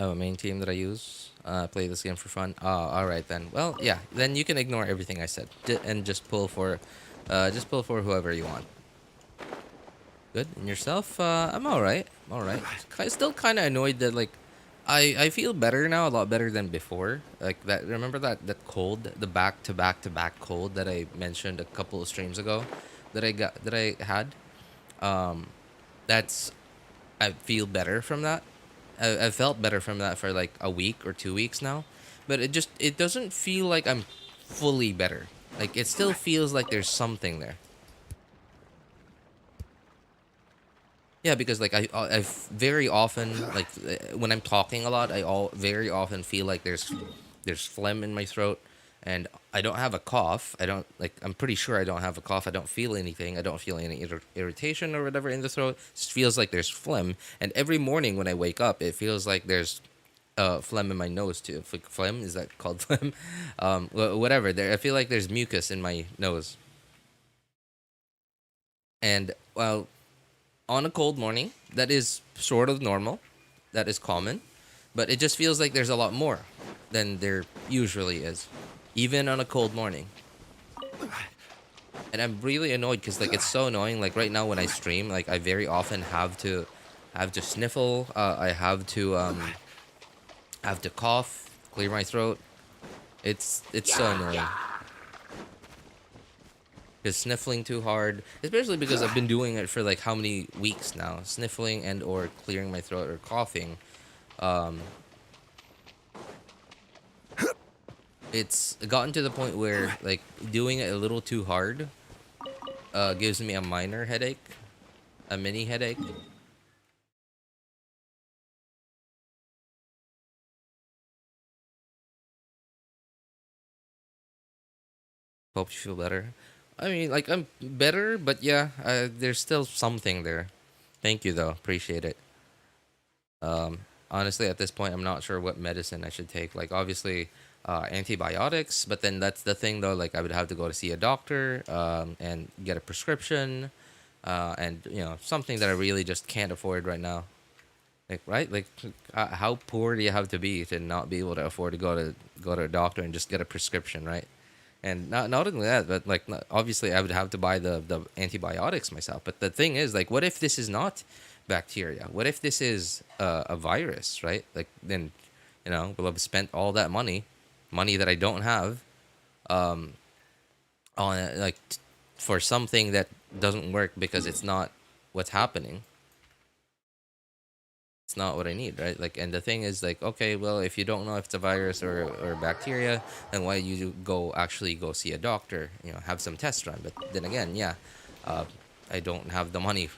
Oh, main team that I use. Play this game for fun. Oh, all right then. Well, yeah. Then you can ignore everything I said and just pull for whoever you want. Good. And yourself? I'm all right. I'm all right. Still kind of annoyed that like, I feel better now, a lot better than before. Like that. Remember that cold, the back to back to back cold that I mentioned a couple of streams ago, that I had. That's I feel better from that. I've felt better from that for like a week or 2 weeks now, but it doesn't feel like I'm fully better. Like it still feels like there's something there. Yeah, because like I very often like when I'm talking a lot, very often feel like there's phlegm in my throat, and I don't have a cough. I don't like. I'm pretty sure I don't have a cough. I don't feel anything. I don't feel any irritation or whatever in the throat. It just feels like there's phlegm. And every morning when I wake up, it feels like there's phlegm in my nose too. Phlegm, is that called phlegm? Whatever. There, I feel like there's mucus in my nose. And well, on a cold morning, that is sort of normal. That is common. But it just feels like there's a lot more than there usually is, even on a cold morning. And I'm really annoyed because like it's so annoying. Like right now when I stream, like I very often have to sniffle. I have to cough, clear my throat. It's so annoying. Because sniffling too hard, especially because I've been doing it for like how many weeks now, sniffling and or clearing my throat or coughing. It's gotten to the point where like doing it a little too hard gives me a minor headache, a mini headache. Hope you feel better. I mean, like I'm better, but yeah, there's still something there. Thank you though, appreciate it. Honestly, at this point, I'm not sure what medicine I should take. Like obviously, antibiotics, but then that's the thing though. Like I would have to go to see a doctor and get a prescription, and you know something that I really just can't afford right now. Like right, like how poor do you have to be to not be able to afford to go to a doctor and just get a prescription, right? And not only that, but like obviously I would have to buy the antibiotics myself. But the thing is, like, what if this is not bacteria? What if this is a virus, right? Like then, you know, we'll have spent all that money that I don't have, on like for something that doesn't work because it's not what's happening. It's not what I need, right? Like, and the thing is, like, okay, well, if you don't know if it's a virus or bacteria, then why you actually go see a doctor? You know, have some tests run. But then again, yeah, I don't have the money.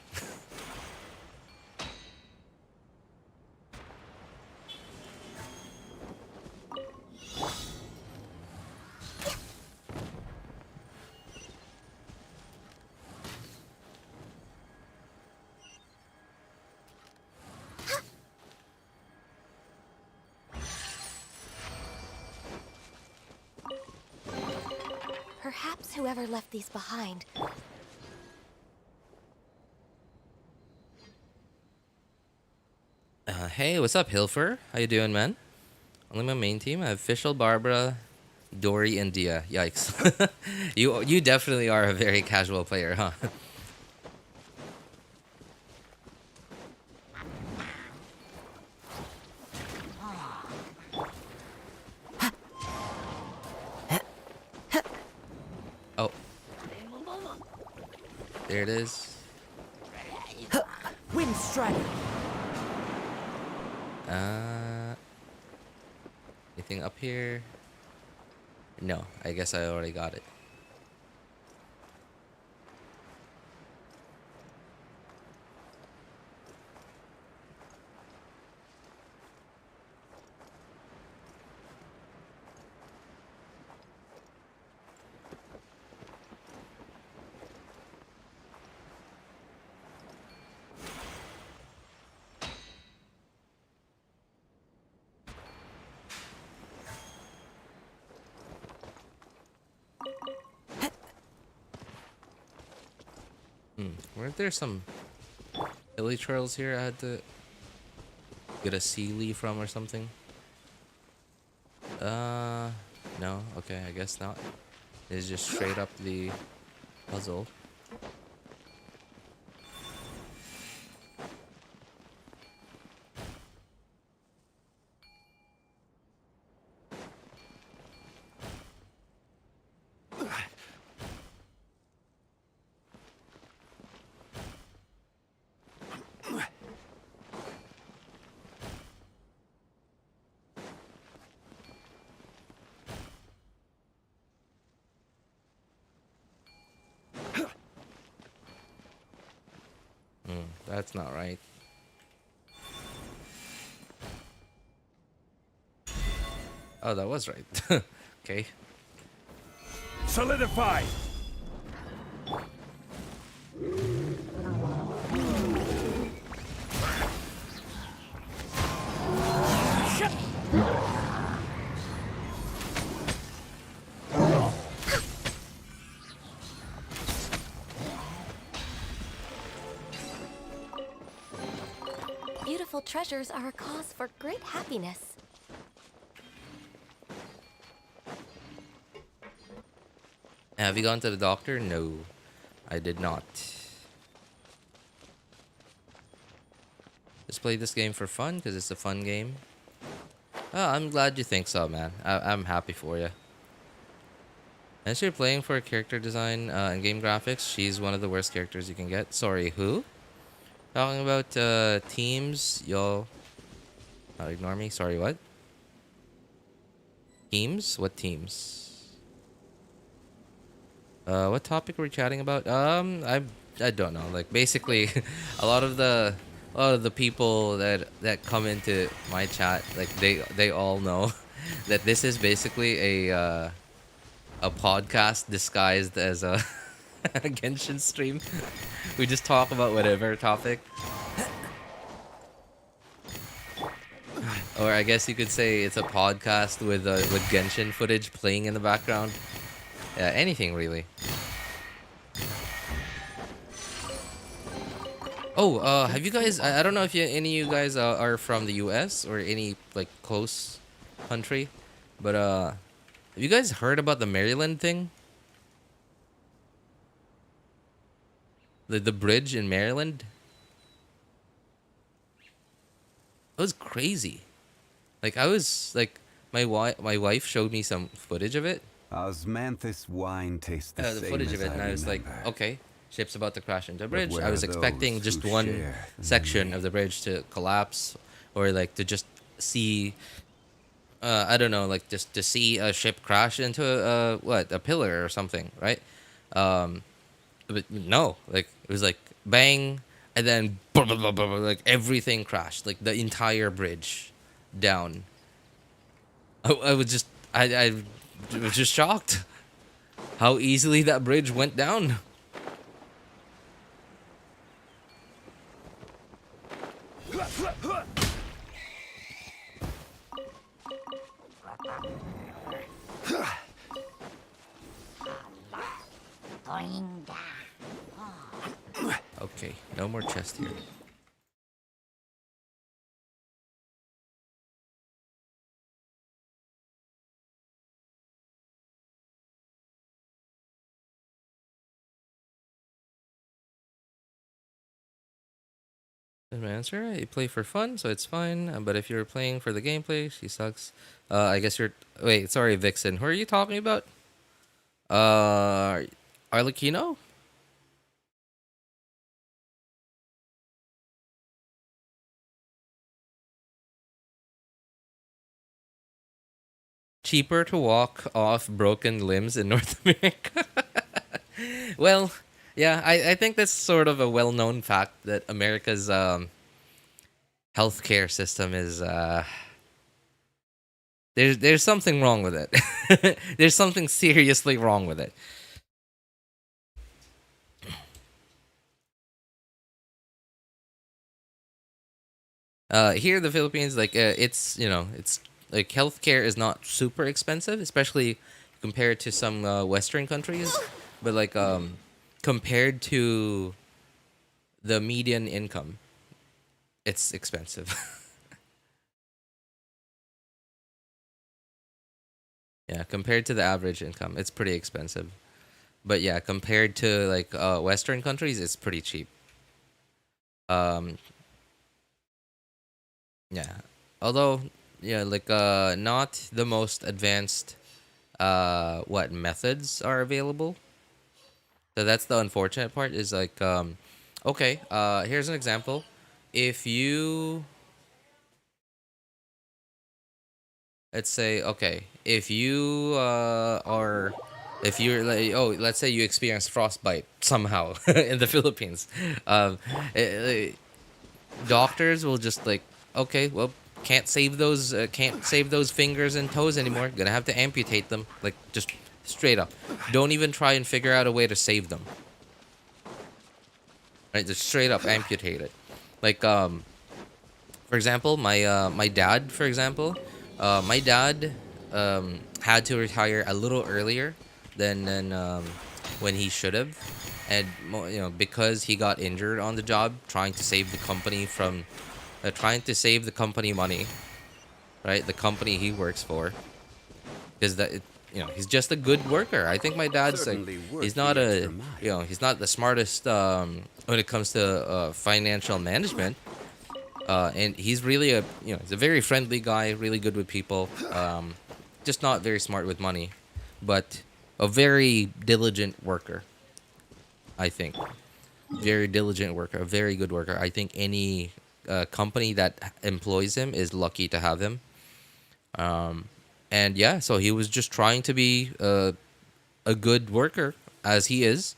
Perhaps whoever left these behind. Hey, what's up, Hilfer? How you doing, man? Only my main team. I have Official, Barbara, Dory and Dia. Yikes. You definitely are a very casual player, huh? Oh. There it is. Wind Strider. Anything up here? No, I guess I already got it. Weren't there some hilly trails here I had to get a sea leaf from or something? No. Okay, I guess not. It's just straight up the puzzle. That's not right. Oh, that was right. Okay. Solidify! Beautiful treasures are a cause for great happiness. Have you gone to the doctor? No, I did not. Just play this game for fun because it's a fun game. Oh, I'm glad you think so, man. I'm happy for you. As you're playing for character design and game graphics, she's one of the worst characters you can get. Sorry, who? Talking about teams, y'all. Ignore me. Sorry, what? Teams? What teams? What topic are we chatting about? I don't know. Like basically, a lot of the people that come into my chat, like they all know that this is basically a podcast disguised as a Genshin stream. We just talk about whatever topic. Or I guess you could say it's a podcast with Genshin footage playing in the background. Yeah, anything really. Oh, have you guys? I don't know if any of you guys are from the U.S. or any like close country, but have you guys heard about the Maryland thing? The bridge in Maryland? It was crazy. Like I was like my wife showed me some footage of it. Osmanthus wine tastes the same Footage as of it, and I was like, remember. okay, ship's about to crash into a But bridge. where I was are expecting those just who one share section of the bridge to collapse, or like to just see, I don't know, like just to see a ship crash into a pillar or something, right? But no, like it was like bang, and then like everything crashed, like the entire bridge down. I was just I was just shocked how easily that bridge went down. Okay, no more chest here. Good answer. You play for fun, so it's fine. But if you're playing for the gameplay, she sucks. I guess you're. Wait, sorry, Vixen. Who are you talking about? Arlecchino? Cheaper to walk off broken limbs in North America. Well, yeah, I think that's sort of a well-known fact that America's healthcare system is there's something wrong with it. There's something seriously wrong with it. Here in the Philippines, like it's it's like healthcare is not super expensive, especially compared to some Western countries. But like compared to the median income, it's expensive. Yeah, compared to the average income, it's pretty expensive. But yeah, compared to like Western countries, it's pretty cheap. Um, yeah. Although, yeah, like not the most advanced what methods are available. So that's the unfortunate part is like okay, here's an example. If you let's say okay, if you are if you're like oh let's say you experience frostbite somehow in the Philippines, um, eh, doctors will just like okay well can't save those fingers and toes anymore, gonna have to amputate them, like just straight up, don't even try and figure out a way to save them, right, just straight up amputate it. Like for example my dad, for example, my dad had to retire a little earlier than when he should have, and because he got injured on the job trying to save the company from trying to save the company money, right? The company he works for, because he's just a good worker. I think my dad's like he's not a he's not the smartest when it comes to financial management. And he's really he's a very friendly guy, really good with people. Just not very smart with money, but a very diligent worker. I think very diligent worker, a very good worker. I think any company that employs him is lucky to have him. And yeah, so he was just trying to be a good worker as he is,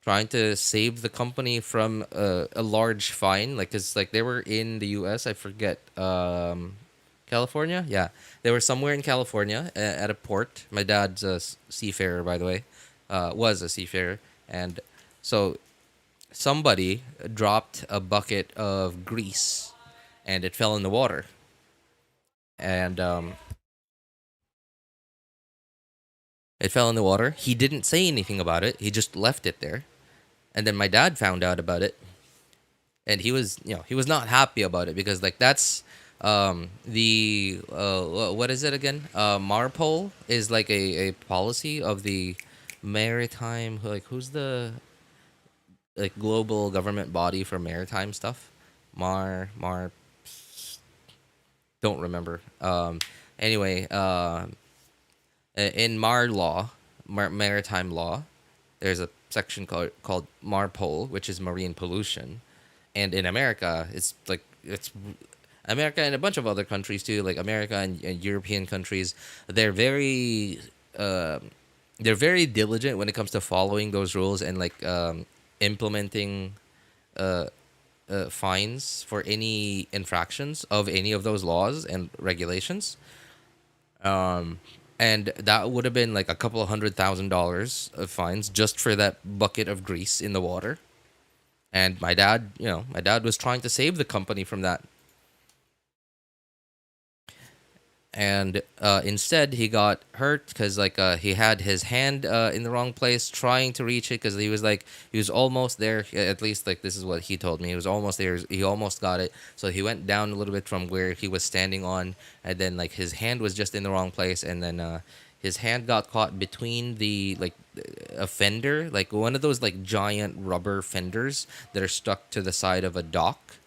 trying to save the company from a large fine, like cause like they were in the U.S. I forget, California. Yeah, they were somewhere in California at a port. My dad's a seafarer, by the way, was a seafarer, and so somebody dropped a bucket of grease, and it fell in the water, and it fell in the water. He didn't say anything about it. He just left it there. And then my dad found out about it, and he was he was not happy about it because like that's the what is it again? Marpol is like a policy of the maritime, like who's the like global government body for maritime stuff? Mar don't remember. Anyway, in maritime law, there's a section called MARPOL, which is marine pollution, and in America, it's America and a bunch of other countries too, like America and European countries. They're very diligent when it comes to following those rules and like implementing fines for any infractions of any of those laws and regulations. And that would have been like a couple of $100,000 of fines just for that bucket of grease in the water. And my dad was trying to save the company from that. And instead, he got hurt because like he had his hand in the wrong place trying to reach it, because he was almost there. At least like this is what he told me. He was almost there. He almost got it. So he went down a little bit from where he was standing on, and then like his hand was just in the wrong place, and then his hand got caught between the like a fender, like one of those like giant rubber fenders that are stuck to the side of a dock.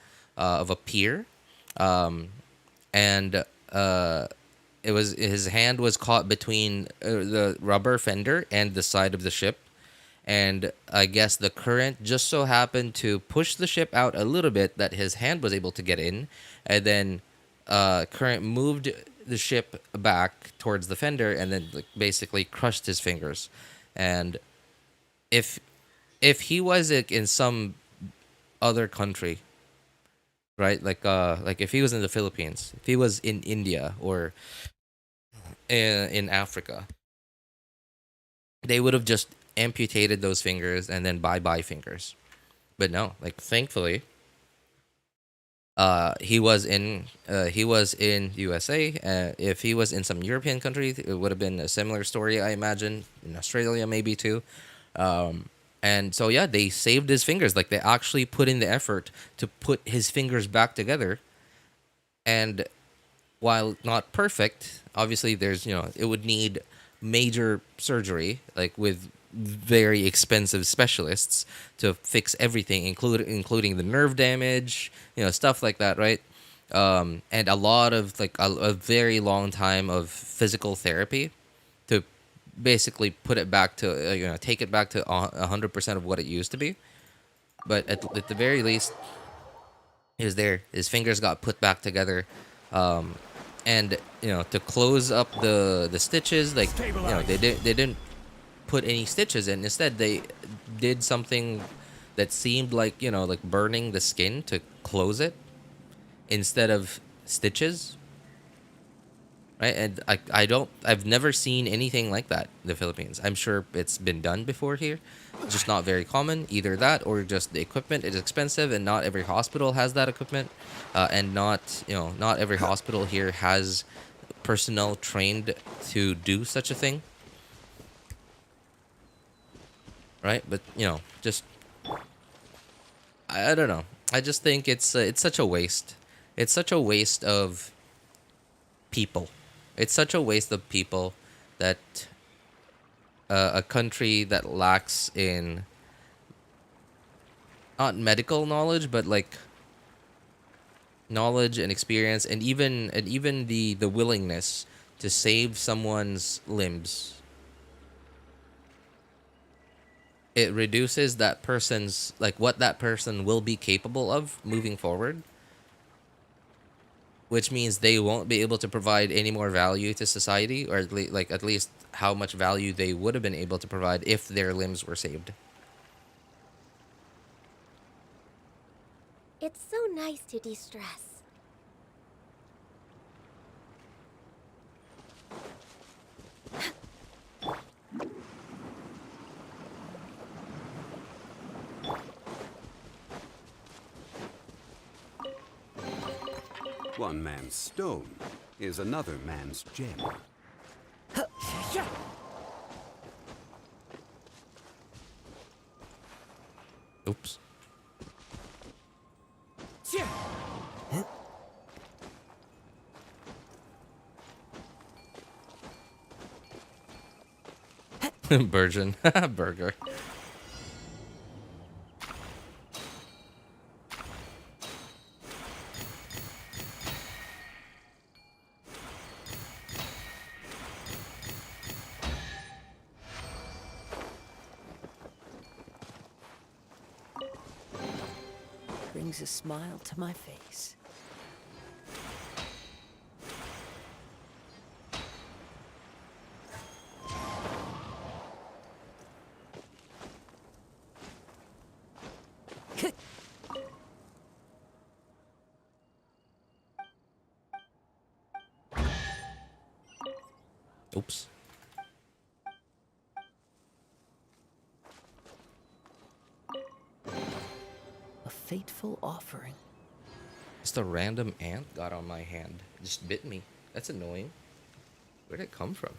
of a pier, and it was his hand was caught between the rubber fender and the side of the ship, and I guess the current just so happened to push the ship out a little bit that his hand was able to get in, and then current moved the ship back towards the fender and then like, basically crushed his fingers. And if he was like, in some other country, right, like if he was in the Philippines, if he was in India or in Africa, they would have just amputated those fingers and then bye fingers. But no, like thankfully he was in USA. If he was in some European country, it would have been a similar story, I imagine. In Australia, maybe too. And so yeah, they saved his fingers. Like they actually put in the effort to put his fingers back together. And while not perfect, obviously there's it would need major surgery, like with very expensive specialists to fix everything, including the nerve damage, stuff like that, right? And a lot of like a very long time of physical therapy to basically put it back to take it back to 100% of what it used to be. But at the very least, his fingers got put back together, and to close up the stitches, like they didn't put any stitches in. Instead, they did something that seemed like like burning the skin to close it instead of stitches, right? And I've never seen anything like that in the Philippines. I'm sure it's been done before here, just not very common. Either that or just the equipment is expensive and not every hospital has that equipment, and not every hospital here has personnel trained to do such a thing. Right, but just I don't know. I just think it's such a waste. It's such a waste of people. It's such a waste of people that a country that lacks in not medical knowledge, but like knowledge and experience, and even the willingness to save someone's limbs. It reduces that person's, like, what that person will be capable of moving forward, which means they won't be able to provide any more value to society, or at least how much value they would have been able to provide if their limbs were saved. It's so nice to de-stress. One man's stone is another man's gem. Oops. Burgeon. Burger. Brings a smile to my face. Oops. A fateful offering. Just a random ant got on my hand. Just bit me. That's annoying. Where'd it come from?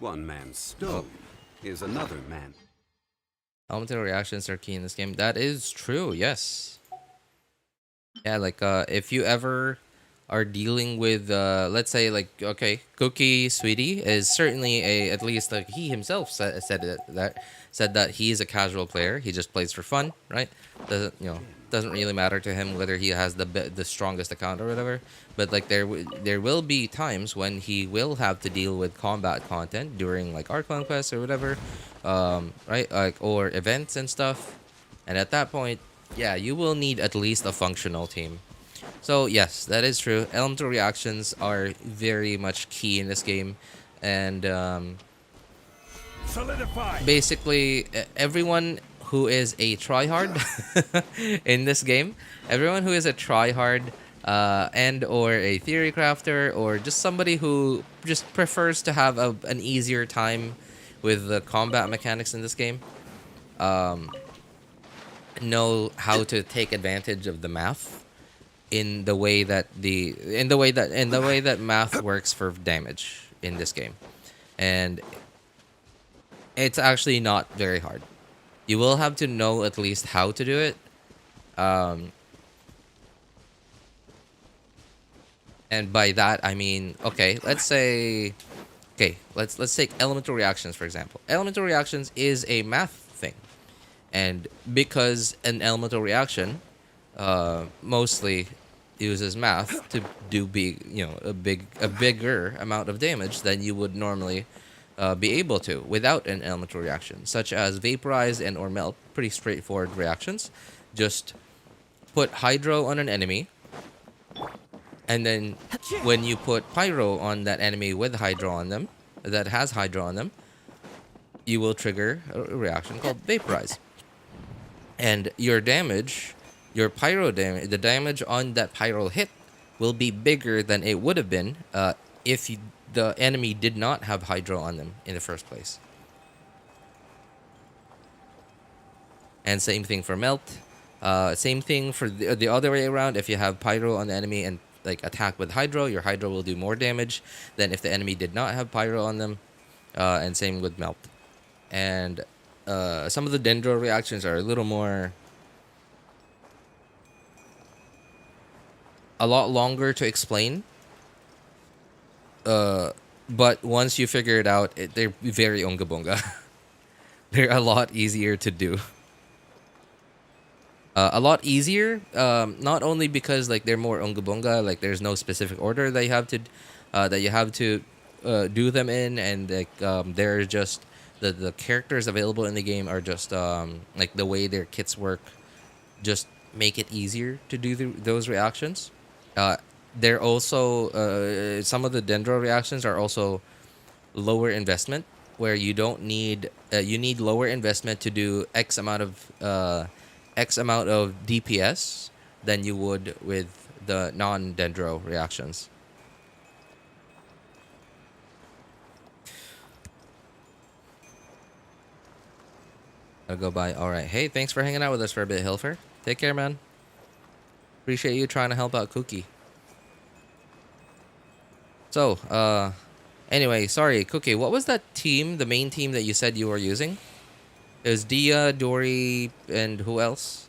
One man's stone is another man. Elemental reactions are key in this game. That is true, yes. Yeah, like if you ever are dealing with let's say like okay, Cookie Sweetie is certainly a at least like he himself said that he is a casual player. He just plays for fun, right? Doesn't really matter to him whether he has the strongest account or whatever. But like there will be times when he will have to deal with combat content during like Art Conquest or whatever, right? Like or events and stuff. And at that point, yeah, you will need at least a functional team. So yes, that is true. Elemental reactions are very much key in this game, and Solidify. basically everyone who is a tryhard in this game, everyone who is a tryhard and or a theory crafter or just somebody who just prefers to have an easier time with the combat mechanics in this game, know how to take advantage of the math in the way that math works for damage in this game. And it's actually not very hard. You will have to know at least how to do it. And by that I mean, okay, let's take elemental reactions for example. Elemental reactions is a math thing. And because an elemental reaction mostly uses math to do a bigger amount of damage than you would normally be able to without an elemental reaction, such as vaporize and or melt. Pretty straightforward reactions. Just put hydro on an enemy, and then when you put pyro on that enemy with hydro on them, that has hydro on them, you will trigger a reaction called vaporize. And your damage, your pyro damage, the damage on that pyro hit will be bigger than it would have been if the enemy did not have hydro on them in the first place. And same thing for melt. Same thing for the other way around. If you have pyro on the enemy and like attack with hydro, your hydro will do more damage than if the enemy did not have pyro on them. And same with melt. And some of the dendro reactions are a lot longer to explain. But once you figure it out, they're very unga bunga. They're a lot easier to do. A lot easier, not only because like they're more unga bunga, like there's no specific order that you have to do them in, and like they're just the characters available in the game are just like the way their kits work, just make it easier to do those reactions. They're also some of the dendro reactions are also lower investment, where you don't need you need lower investment to do X amount of DPS than you would with the non-dendro reactions. I'll go by. All right. Hey, thanks for hanging out with us for a bit, Hilfer. Take care, man. Appreciate you trying to help out Cookie. So, anyway, sorry, Cookie. What was that team, the main team that you said you were using? It was Dia, Dory, and who else?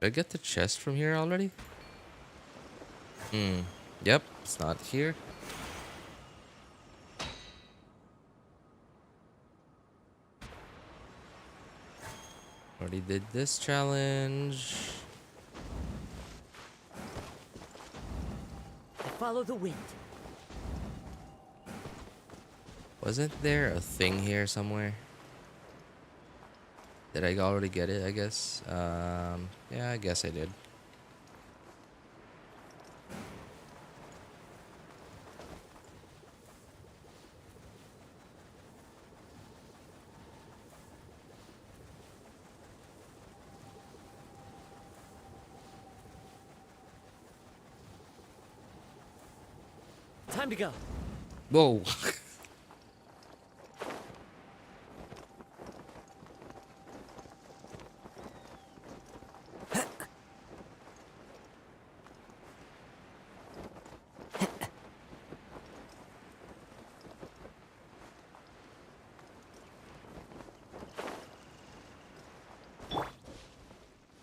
Did I get the chest from here already? Yep, it's not here. Already did this challenge. Follow the wind. Wasn't there a thing here somewhere? Did I already get it, I guess? Yeah, I guess I did. Time to go. Whoa.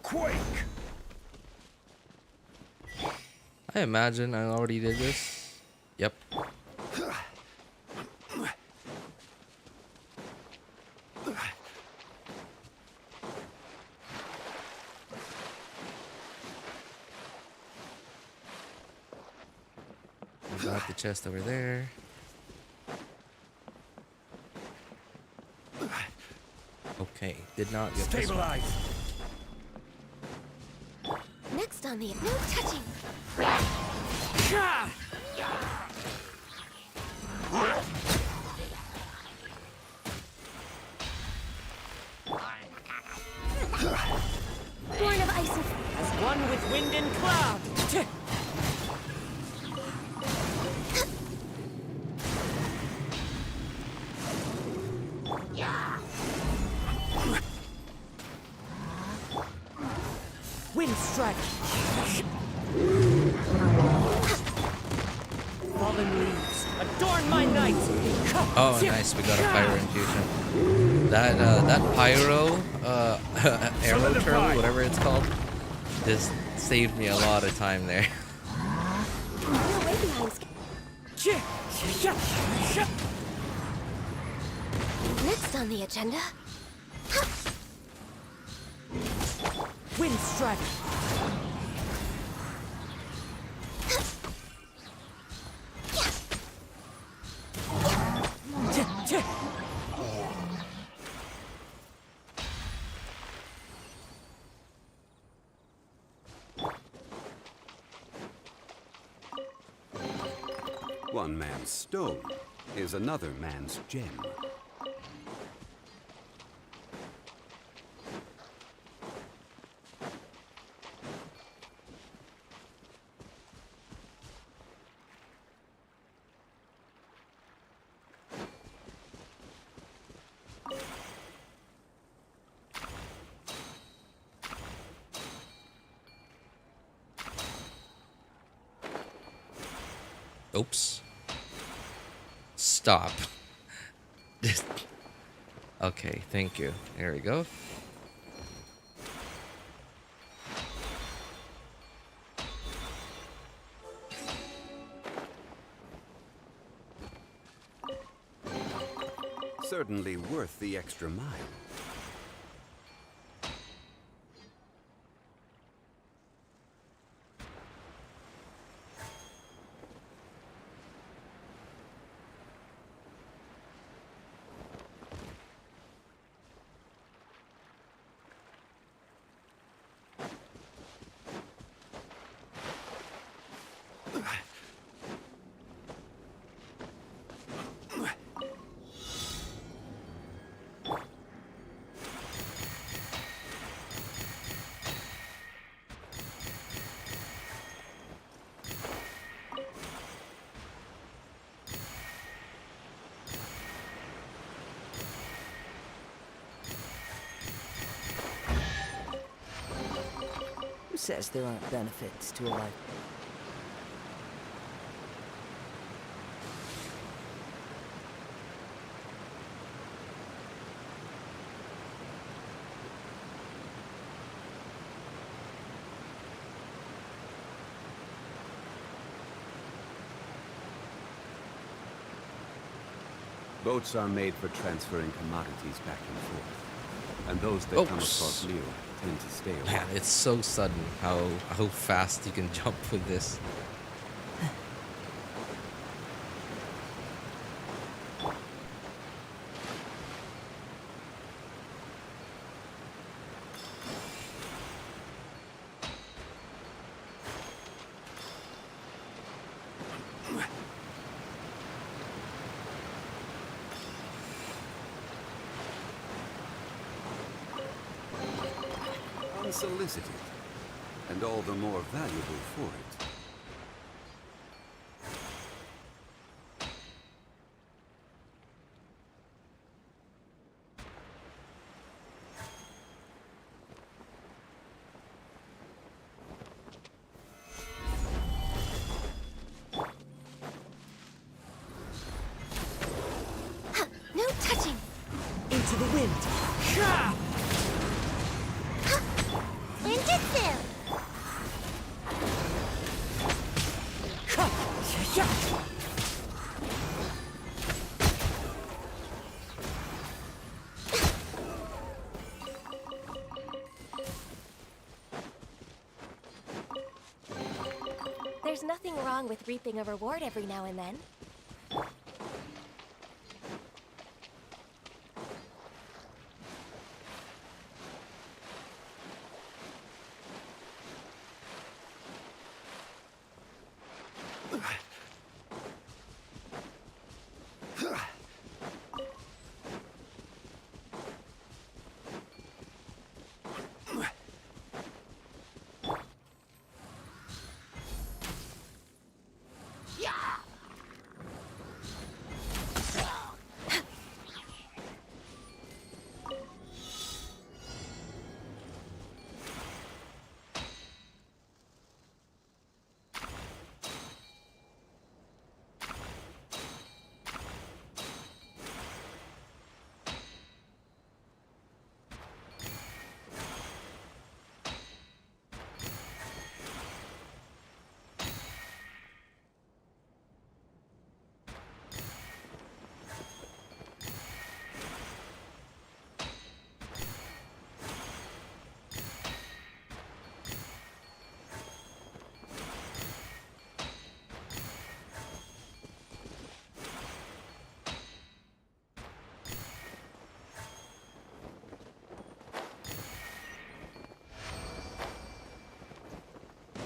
Quake! I imagine I already did this. Yep. We got the chest over there. Okay, did not get this one. Stabilize! Next on the no touching. Born of ice and As one with wind and cloud. Wind strike. Fallen leaves, adorn my night. Oh, nice. We got a pyro infusion. That pyro, arrow turtle, whatever it's called, just saved me a lot of time there. no way behind. Next on the agenda. Wind strike. One man's stone is another man's gem. Oops. Stop. Okay, thank you. There we go. Certainly worth the extra mile. Who says there aren't benefits to a life? Boats are made for transferring commodities back and forth, and those that come across Leo tend to stay away. Man, it's so sudden how fast you can jump with this. Unsolicited, and all the more valuable for it. wind. Ka! Ninjutsu! Ka! Ya! There's nothing wrong with reaping a reward every now and then.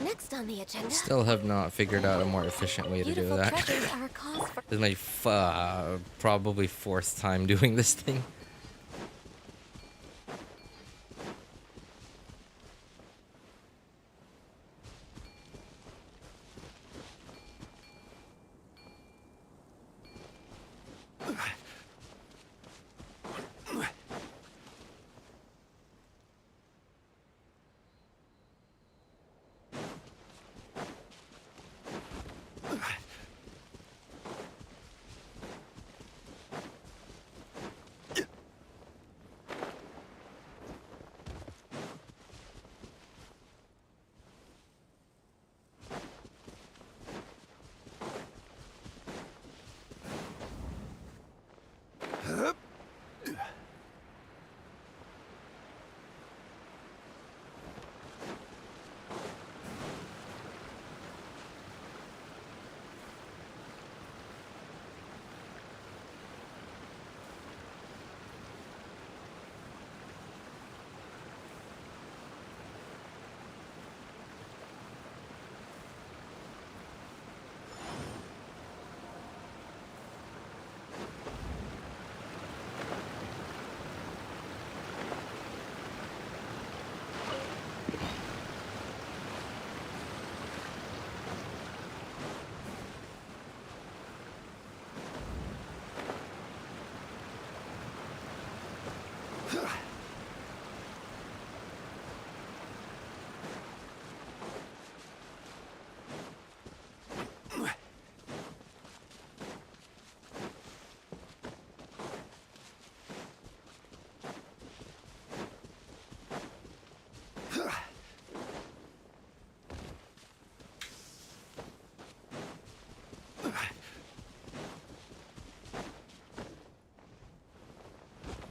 Next on the agenda, Still have not figured out a more efficient way to do beautiful that. treasures are a cause for... This is my probably 4th time doing this thing.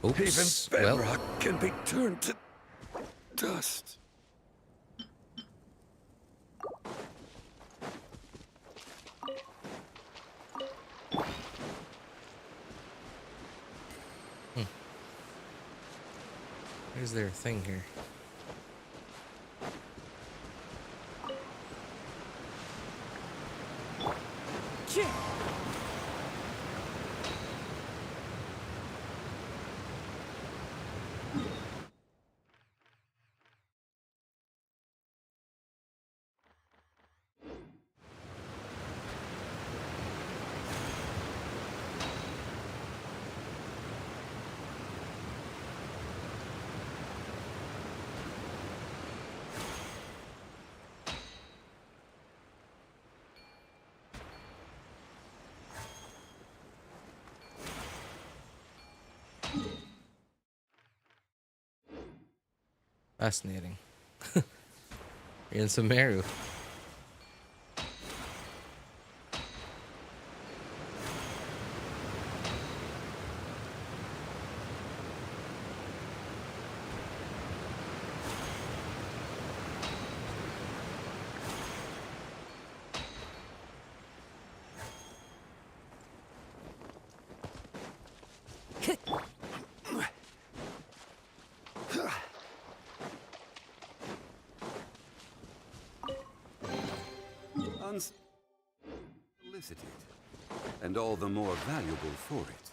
Even Oops. bedrock can be turned to dust. Is there a thing here? Ki! Fascinating. You're in Sumeru. Unsolicited, and all the more valuable for it.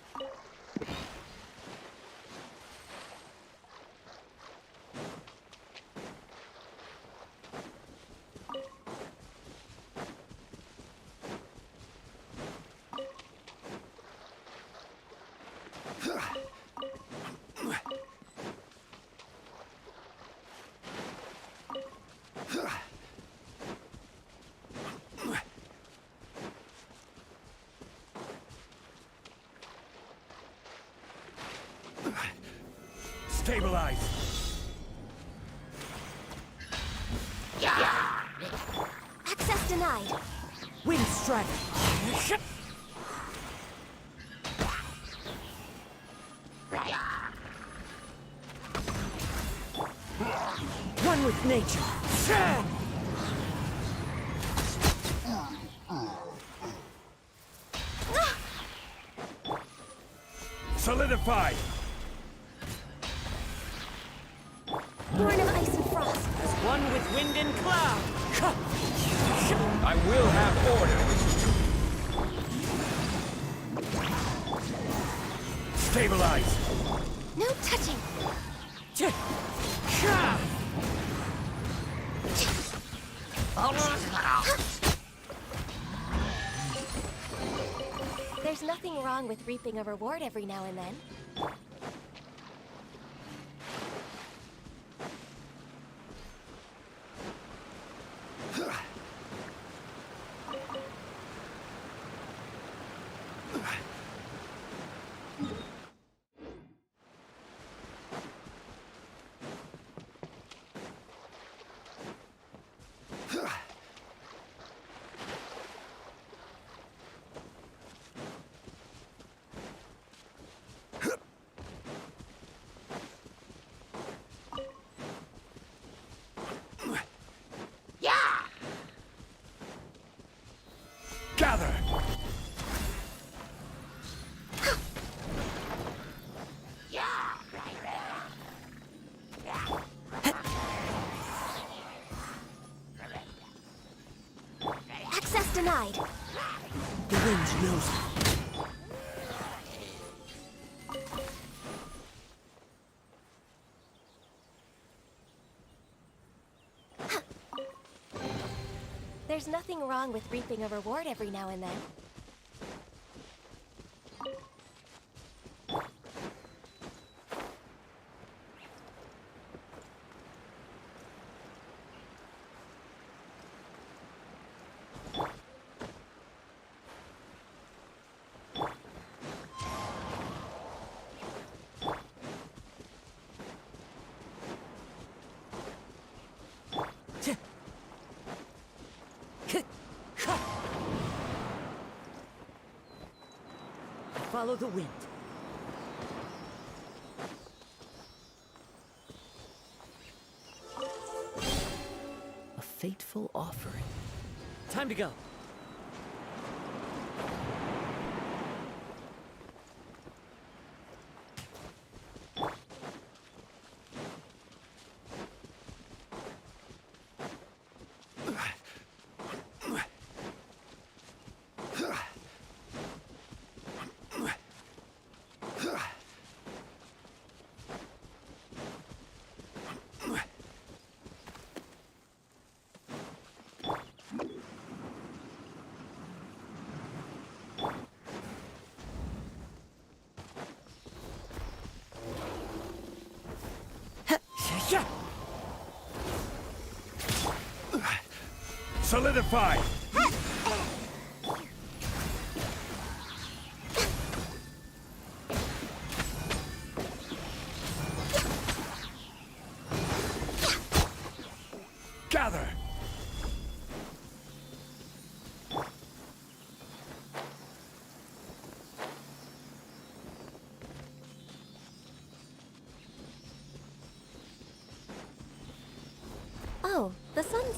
Stabilize! Access denied. Wind strike. One with nature. Solidify! Born of ice and frost. One with wind and cloud. I will have order! Stabilize! No touching. There's nothing wrong with reaping a reward every now and then. Gather! Access denied. The wind knows it. There's nothing wrong with reaping a reward every now and then. Follow the wind. A fateful offering. Time to go. Solidify!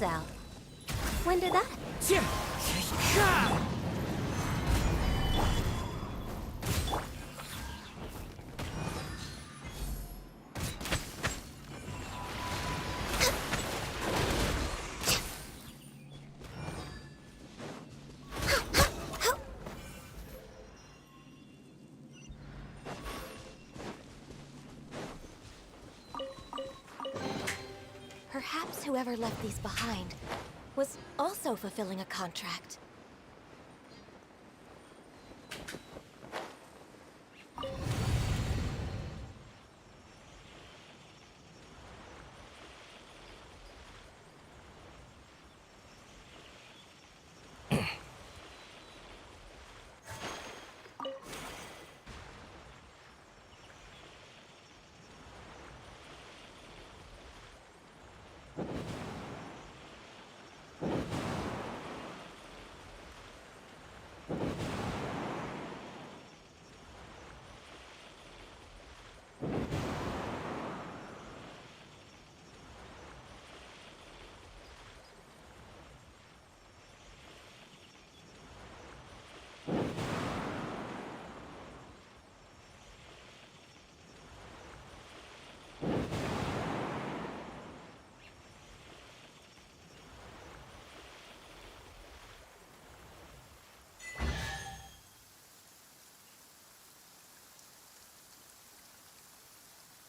sun's out. When did that? Perhaps whoever left these behind was also fulfilling a contract.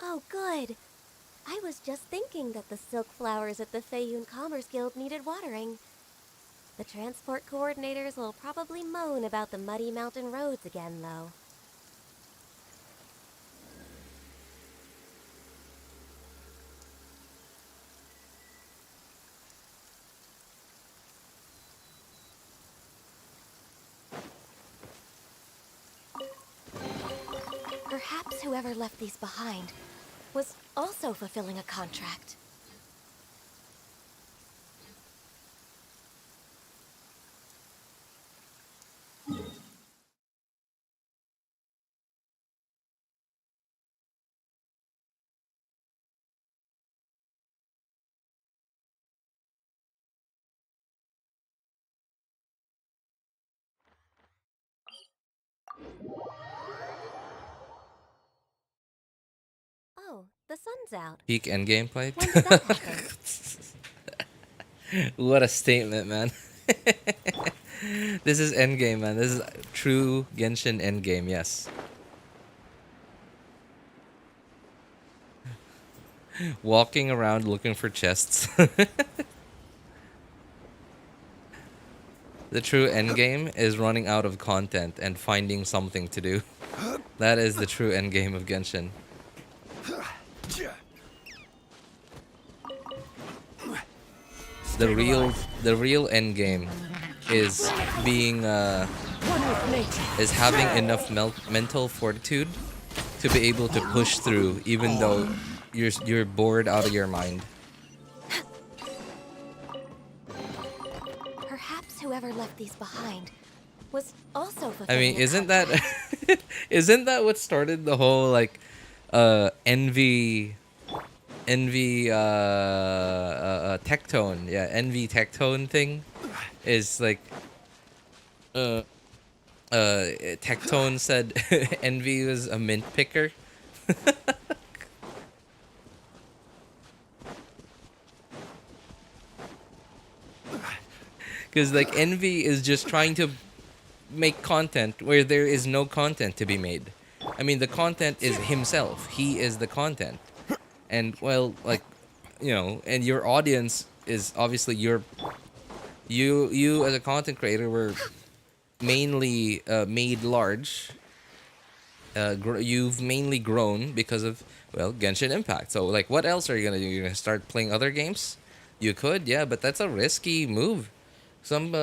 Oh, good. I was just thinking that the silk flowers at the Feiyun Commerce Guild needed watering. The transport coordinators will probably moan about the muddy mountain roads again, though. Perhaps whoever left these behind was also fulfilling a contract. Oh, the sun's out. Peak Endgame fight. When did that happen? What a statement, man. This is Endgame, man. This is true Genshin Endgame, yes. Walking around looking for chests. The true endgame is running out of content and finding something to do. That is the true endgame of Genshin. The real endgame is being is having enough mental fortitude to be able to push through even though you're bored out of your mind. Perhaps whoever left these behind was also fulfilling I mean, a isn't that contract. isn't that what started the whole like envy tectone? Yeah, envy tectone thing is like tectone said envy was a mint picker. Because like envy is just trying to make content where there is no content to be made. I mean, the content is himself. He is the content. And well, like, you know, and your audience is obviously you as a content creator were mainly made large. You've mainly grown because of, well, Genshin Impact. So like, what else are you gonna do? You're gonna start playing other games? You could, yeah, but that's a risky move. Some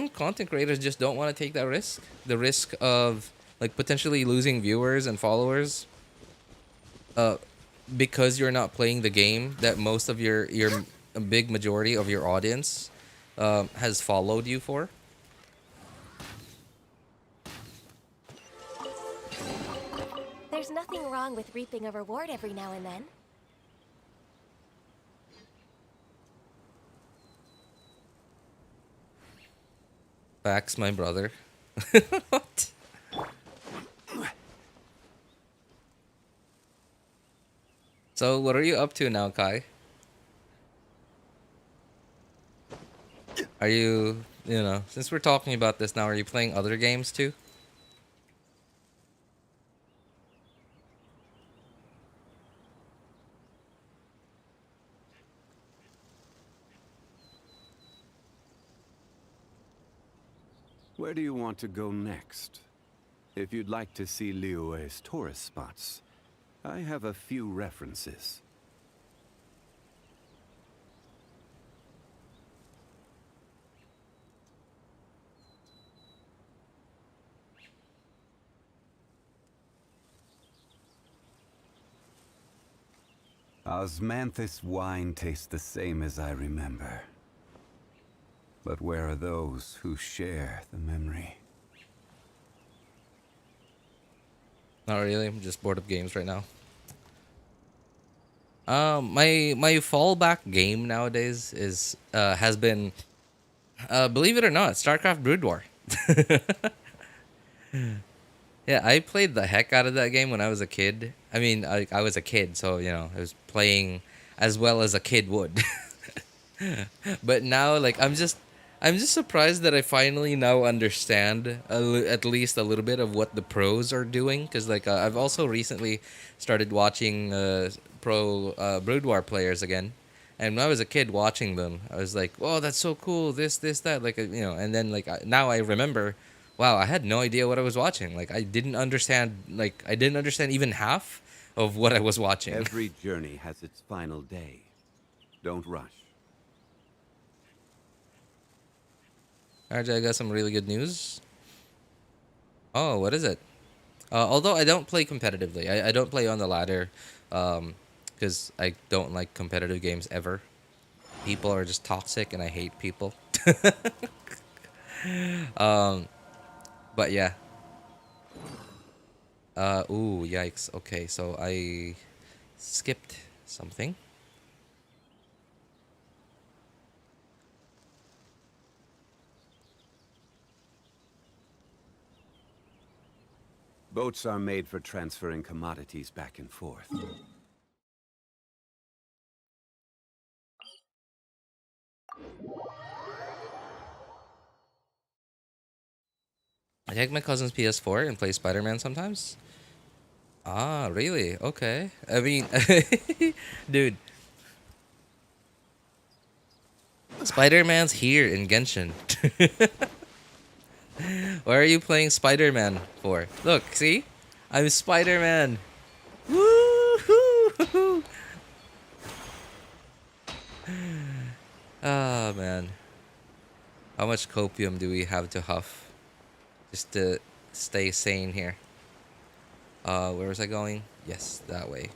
content creators just don't want to take that risk. The risk of like potentially losing viewers and followers because you're not playing the game that most of your a big majority of your audience has followed you for. There's nothing wrong with reaping a reward every now and then. Facts, my brother. What? So, what are you up to now, Kai? Are you, since we're talking about this now, are you playing other games too? Where do you want to go next? If you'd like to see Liyue's tourist spots, I have a few references. Osmanthus wine tastes the same as I remember. But where are those who share the memory? Not really. I'm just bored of games right now. My fallback game nowadays is has been, believe it or not, StarCraft Brood War. Yeah, I played the heck out of that game when I was a kid. I mean, I was a kid, so I was playing as well as a kid would. But now, like, I'm just surprised that I finally now understand at least a little bit of what the pros are doing. Because, like, I've also recently started watching pro Brood War players again. And when I was a kid watching them, I was like, "Whoa, that's so cool! This, that, like, And then, like, now I remember, wow, I had no idea what I was watching. Like, I didn't understand even half of what I was watching. Every journey has its final day. Don't rush. Alright, I got some really good news. Oh, what is it? Although I don't play competitively. I don't play on the ladder. Because I don't like competitive games ever. People are just toxic and I hate people. But yeah. Ooh, yikes. Okay, so I skipped something. Boats are made for transferring commodities back and forth. I take my cousin's PS4 and play Spider-Man sometimes. Ah, really? Okay. I mean, dude. Spider-Man's here in Genshin. Why are you playing Spider-Man for? Look, see? I'm Spider-Man. Woo-hoo! Ah, man. How much copium do we have to huff? Just to stay sane here. Where was I going? Yes, that way.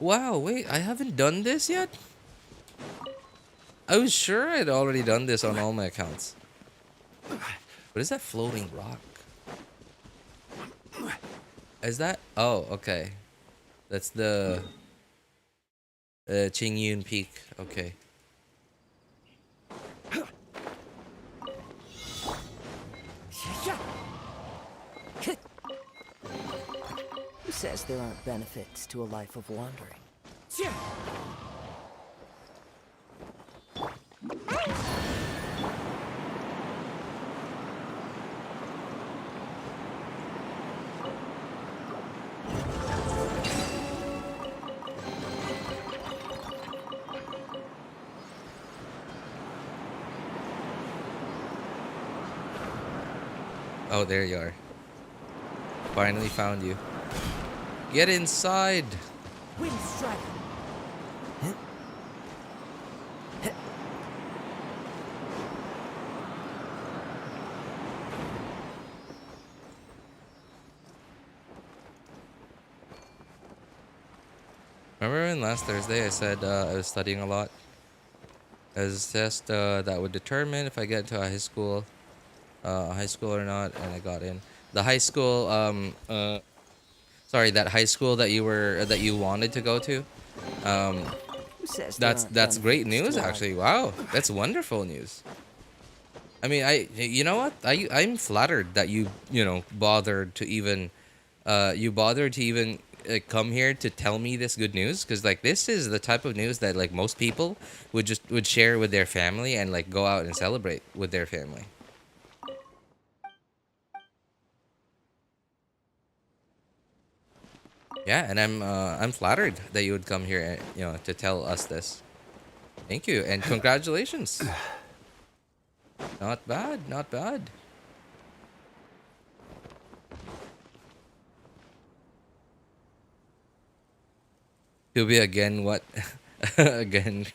Wow, wait, I haven't done this yet? I was sure I'd already done this on all my accounts. What is that floating rock? Is that? Oh, okay. That's the Qingyun Peak. Okay. Who says there aren't benefits to a life of wandering? Oh, there you are. Finally found you. Get inside! Wind strike. Remember when last Thursday I said I was studying a lot? It was just that would determine if I get into a high school or not, and I got in. The high school, sorry, that high school that you wanted to go to. Who says there aren't That's great benefits news, to a actually. life? Wow, that's wonderful news. I mean, you know what? I'm flattered that you know bothered to even come here to tell me this good news, because like this is the type of news that like most people would share with their family and like go out and celebrate with their family. Yeah, and I'm flattered that you would come here, you know, to tell us this. Thank you and congratulations. Not bad, not bad. He'll be again what? Again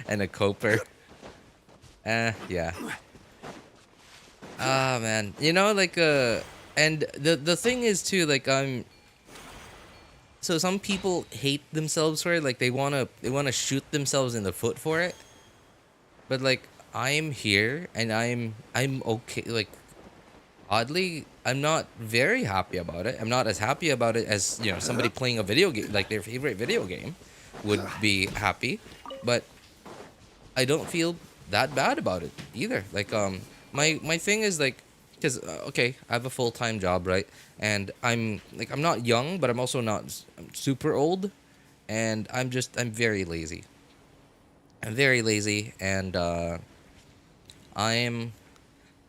and a coper. Yeah. Ah man. You know like and the thing is too like so some people hate themselves for it, like they wanna shoot themselves in the foot for it. But like I'm here and I'm okay, like oddly, I'm not very happy about it. I'm not as happy about it as, you know, somebody playing a video game, like their favorite video game, would be happy. But I don't feel that bad about it either. Like, my thing is like, because okay, I have a full-time job, right? And I'm not young, but I'm also not super old, and I'm very lazy. I'm very lazy, and I'm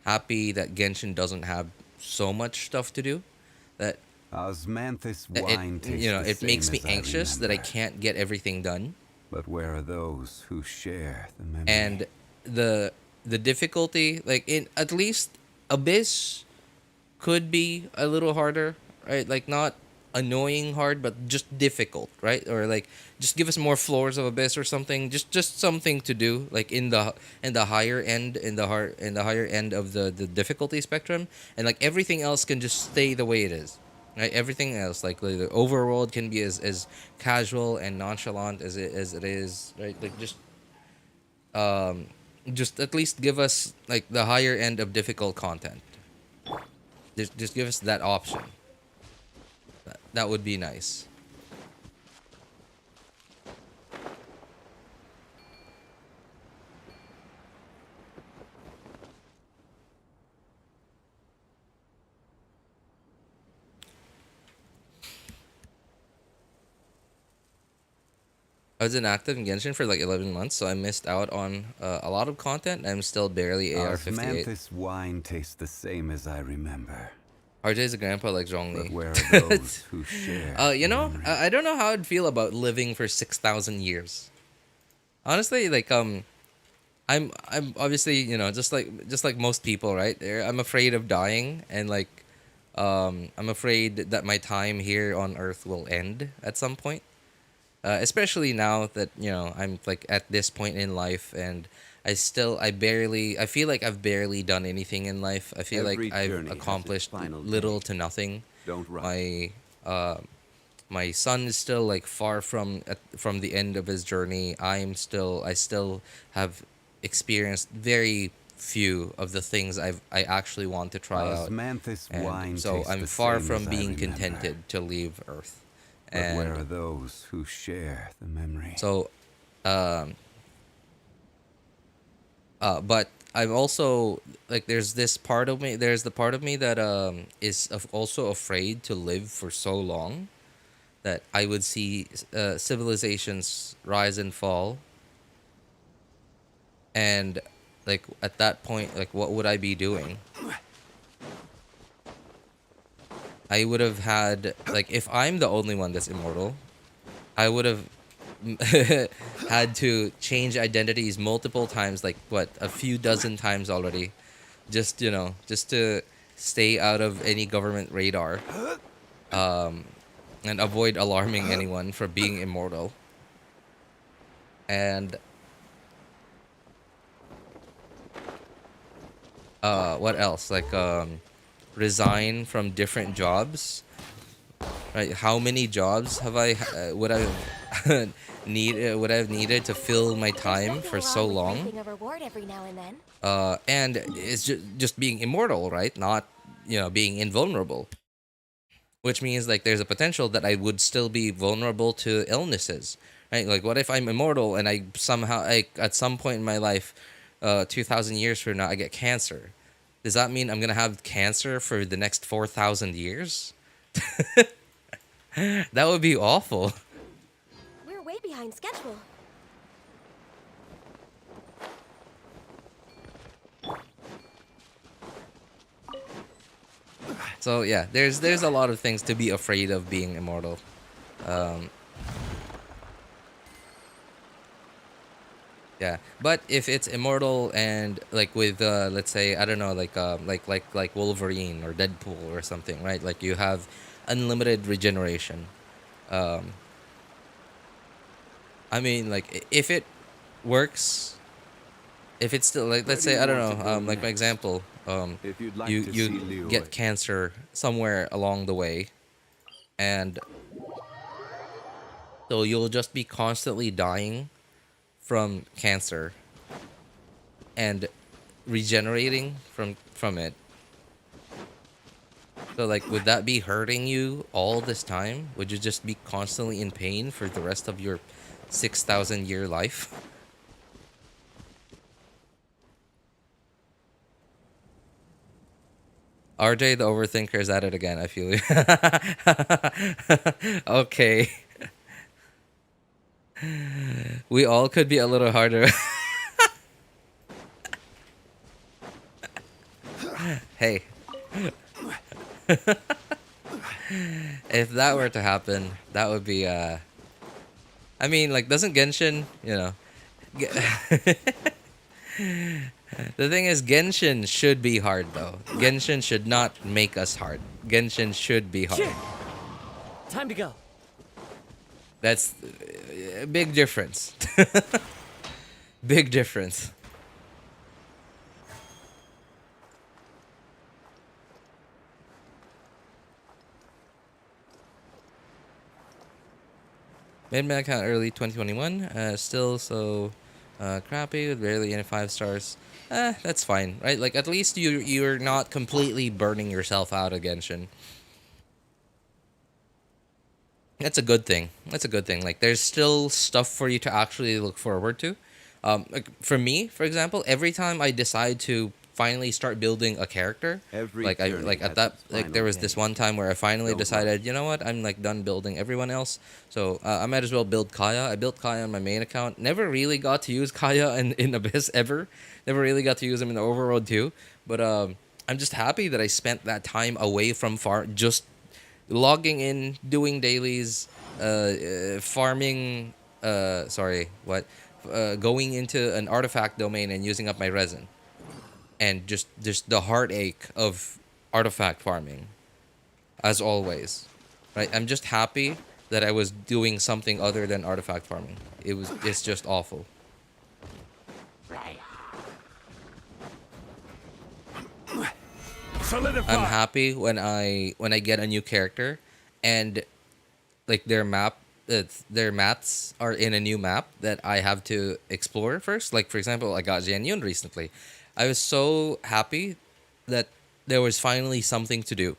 happy that Genshin doesn't have so much stuff to do that Osmanthus it, wine tastes you know, the it makes same me as I anxious that I remember. can't get everything done. But where are those who share the memory? And the difficulty, like in at least Abyss could be a little harder, right? Like not annoying hard, but just difficult, right? Or like just give us more floors of Abyss or something. Just something to do, like in the higher end, in the higher end of the difficulty spectrum, and like everything else can just stay the way it is. Right, everything else like the overworld can be as casual and nonchalant as it is, right? Like just at least give us like the higher end of difficult content. Just give us that option. That would be nice. I was inactive in Genshin for like 11 months, so I missed out on a lot of content. I'm still barely AR58. Osmanthus wine tastes the same as I remember. RJ's a grandpa like But Zhongli. where are those who share? You know, memory? I don't know how I'd feel about living for 6,000 years. Honestly, like I'm obviously, you know, just like most people, right? I'm afraid of dying, and like I'm afraid that my time here on Earth will end at some point. Especially now that, you know, I'm like at this point in life, and I feel like I've barely done anything in life. I feel Every like I've journey has its accomplished final little day. to nothing. Don't rush. My son is still like far from the end of his journey. I still have experienced very few of the things I actually want to try out. Osmanthus And wine so tastes I'm the far same from as I being remember. contented to leave Earth. But where And are those who share the memory? so but I'm also like there's the part of me that is also afraid to live for so long, that I would see civilizations rise and fall, and like at that point, like what would I be doing? I would have had, like, if I'm the only one that's immortal, I would have had to change identities multiple times, like what, a few dozen times already, just, you know, just to stay out of any government radar, and avoid alarming anyone for being immortal. And what else? Like resign from different jobs. Right? How many jobs have I would I have needed to fill my time for so long? A reward every now and then. And it's just being immortal, right? Not, you know, being invulnerable. Which means like there's a potential that I would still be vulnerable to illnesses, right? Like what if I'm immortal and I somehow, like at some point in my life, 2,000 years from now I get cancer. Does that mean I'm gonna have cancer for the next 4,000 years? That would be awful. We're way behind schedule. So yeah, there's a lot of things to be afraid of being immortal. Yeah, but if it's immortal and like with let's say I don't know like Wolverine or Deadpool or something, right? Like you have unlimited regeneration. I mean, like if it works, if it's still like let's say I don't know like my example, If you'd like you to see you Liyue. get cancer somewhere along the way, and so you'll just be constantly dying from cancer and regenerating from it. So like would that be hurting you all this time? Would you just be constantly in pain for the rest of your 6,000 year life? RJ the overthinker is at it again, I feel you. Okay. We all could be a little harder. Hey. If that were to happen, that would be I mean, like doesn't Genshin, you know, the thing is Genshin should be hard though. Genshin should not make us hard. Genshin should be hard. Time to go. That's a big difference. Big difference. Made my account early 2021. Still so crappy with barely any 5 stars. That's fine, right? Like at least you're not completely burning yourself out of Genshin. That's a good thing. That's a good thing. Like there's still stuff for you to actually look forward to. Like for me, for example, every time I decide to finally start building a character, Every like I journey like has at that its like final there was day. this one time where I finally Don't decided, you know what, I'm like done building everyone else, so I might as well build Kaya. I built Kaya on my main account. Never really got to use Kaya in Abyss ever. Never really got to use him in the Overworld too. But I'm just happy that I spent that time away from just logging in, doing dailies, farming. Going into an artifact domain and using up my resin, and just the heartache of artifact farming, as always, right? I'm just happy that I was doing something other than artifact farming. It's just awful. Solidify. I'm happy when I get a new character, and like their maps are in a new map that I have to explore first. Like for example, I got Jianyun recently. I was so happy that there was finally something to do.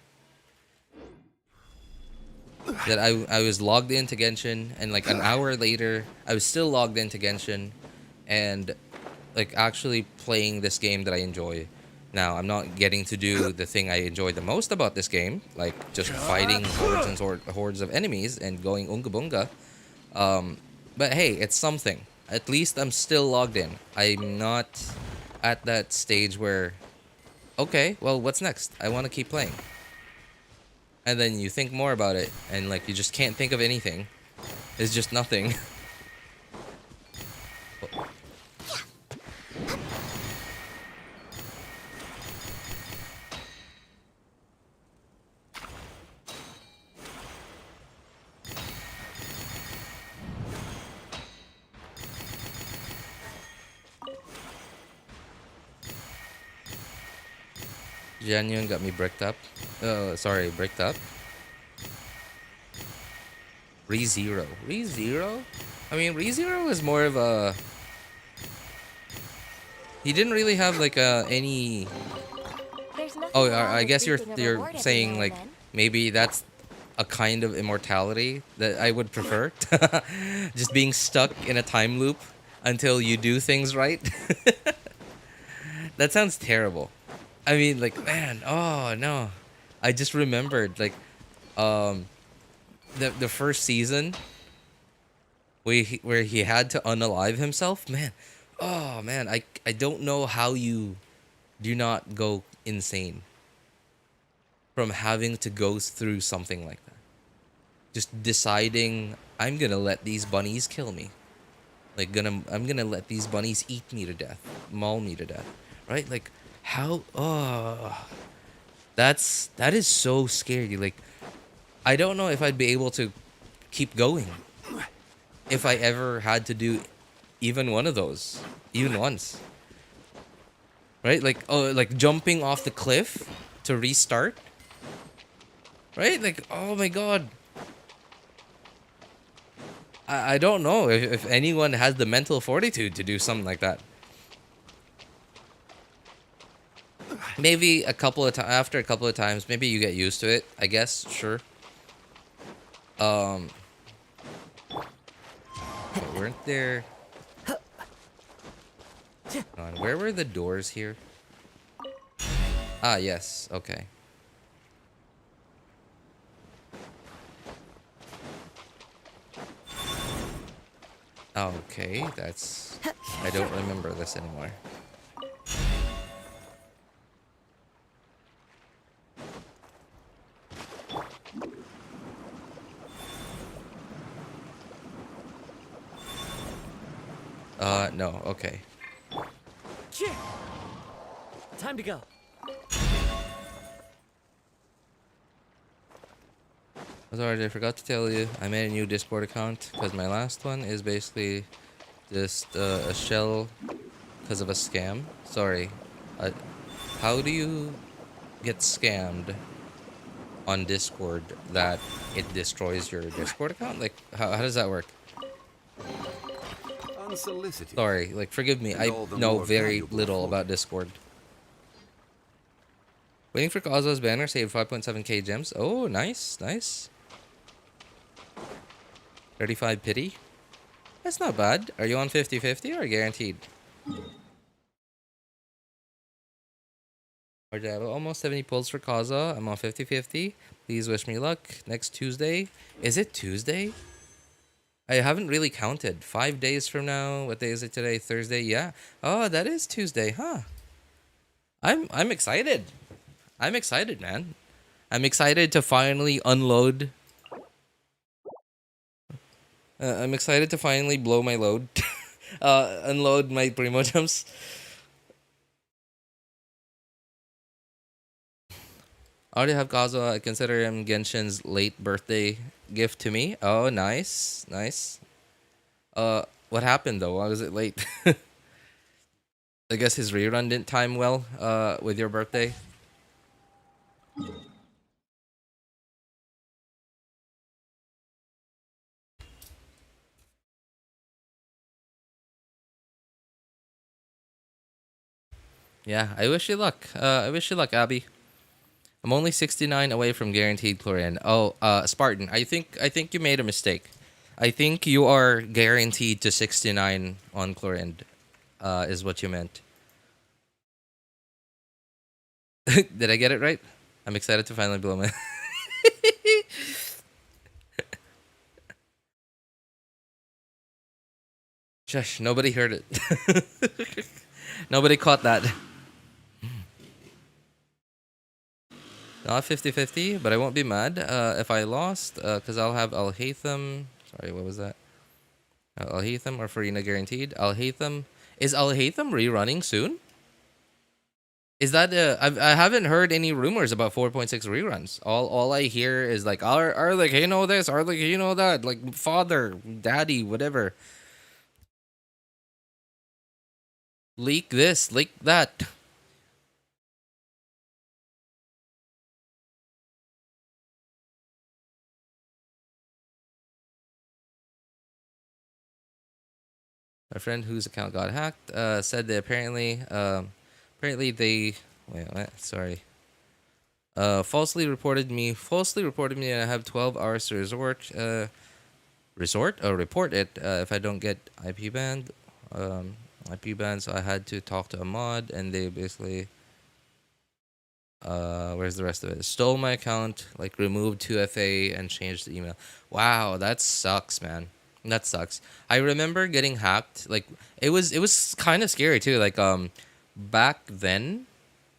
That I was logged into Genshin, and like an hour later, I was still logged into Genshin, and like actually playing this game that I enjoy. Now, I'm not getting to do the thing I enjoy the most about this game, like just fighting hordes and hordes of enemies and going unga bunga. But hey, it's something. At least I'm still logged in. I'm not at that stage where, okay, well, what's next? I want to keep playing. And then you think more about it, and like you just can't think of anything. It's just nothing. Jianyun got me bricked up. Bricked up. ReZero. ReZero? I mean, ReZero is more of a... He didn't really have like any... There's nothing Oh, wrong I with guess reaping a you're reward every saying now like and then. maybe that's a kind of immortality that I would prefer. Just being stuck in a time loop until you do things right. That sounds terrible. I mean, like, man, oh no. I just remembered, like, um, the first season where he had to unalive himself. Man, oh man, I don't know how you do not go insane from having to go through something like that. Just deciding I'm gonna let these bunnies kill me. Like I'm gonna let these bunnies eat me to death, maul me to death, right? Like how? Oh, that is so scary. Like I don't know if I'd be able to keep going if I ever had to do even one of those, even once. Right? Like oh, like jumping off the cliff to restart. Right? Like oh my god. I don't know if anyone has the mental fortitude to do something like that. Maybe after a couple of times, maybe you get used to it. I guess, sure. Okay, weren't there? Hold on, where were the doors here? Ah, yes. Okay. Okay, that's... I don't remember this anymore. No, okay. Time to go. Sorry, I forgot to tell you, I made a new Discord account because my last one is basically just a shell because of a scam. Sorry. How do you get scammed on Discord that it destroys your Discord account? Like, how does that work? Unsolicited. Sorry, like, forgive me. I know very little about Discord. Waiting for Kazuha's banner, save 5.7k gems. Oh, nice, nice. 35 pity. That's not bad. Are you on 50-50 or guaranteed? I have almost 70 pulls for Kazuha. I'm on 50-50. Please wish me luck. Next Tuesday. Is it Tuesday? I haven't really counted. 5 days from now. What day is it today? Thursday? Yeah. Oh, that is Tuesday, huh? I'm excited. I'm excited, man. I'm excited to finally unload. I'm excited to finally blow my load. Unload my Primogems. I already have Kazuha. I consider him Genshin's late birthday gift to me. Oh, nice. Nice. What happened though? Why was it late? I guess his rerun didn't time well, with your birthday. Yeah, I wish you luck. I wish you luck, Abby. I'm only 69 away from guaranteed Chlorine. Oh, Spartan, I think you made a mistake. I think you are guaranteed to 69 on Chlorine, is what you meant. Did I get it right? I'm excited to finally blow my... Shush, nobody heard it. Nobody caught that. Not 50-50, but I won't be mad if I lost, because I'll have Alhaitham. Sorry, what was that? Alhaitham or Farina guaranteed. Alhaitham. Is Alhaitham rerunning soon? Is that I haven't heard any rumors about 4.6 reruns. All I hear is like Arlecchino this, Arlecchino that, like father, daddy, whatever. Leak this, leak that. My friend whose account got hacked said that apparently they wait what? Sorry. Falsely reported me and I have 12 hours to report it if I don't get IP banned. IP ban, so I had to talk to a mod, and they basically where's the rest of it? Stole my account, like removed 2FA and changed the email. Wow, that sucks, man. That sucks. I remember getting hacked. Like it was kind of scary too. Like back then,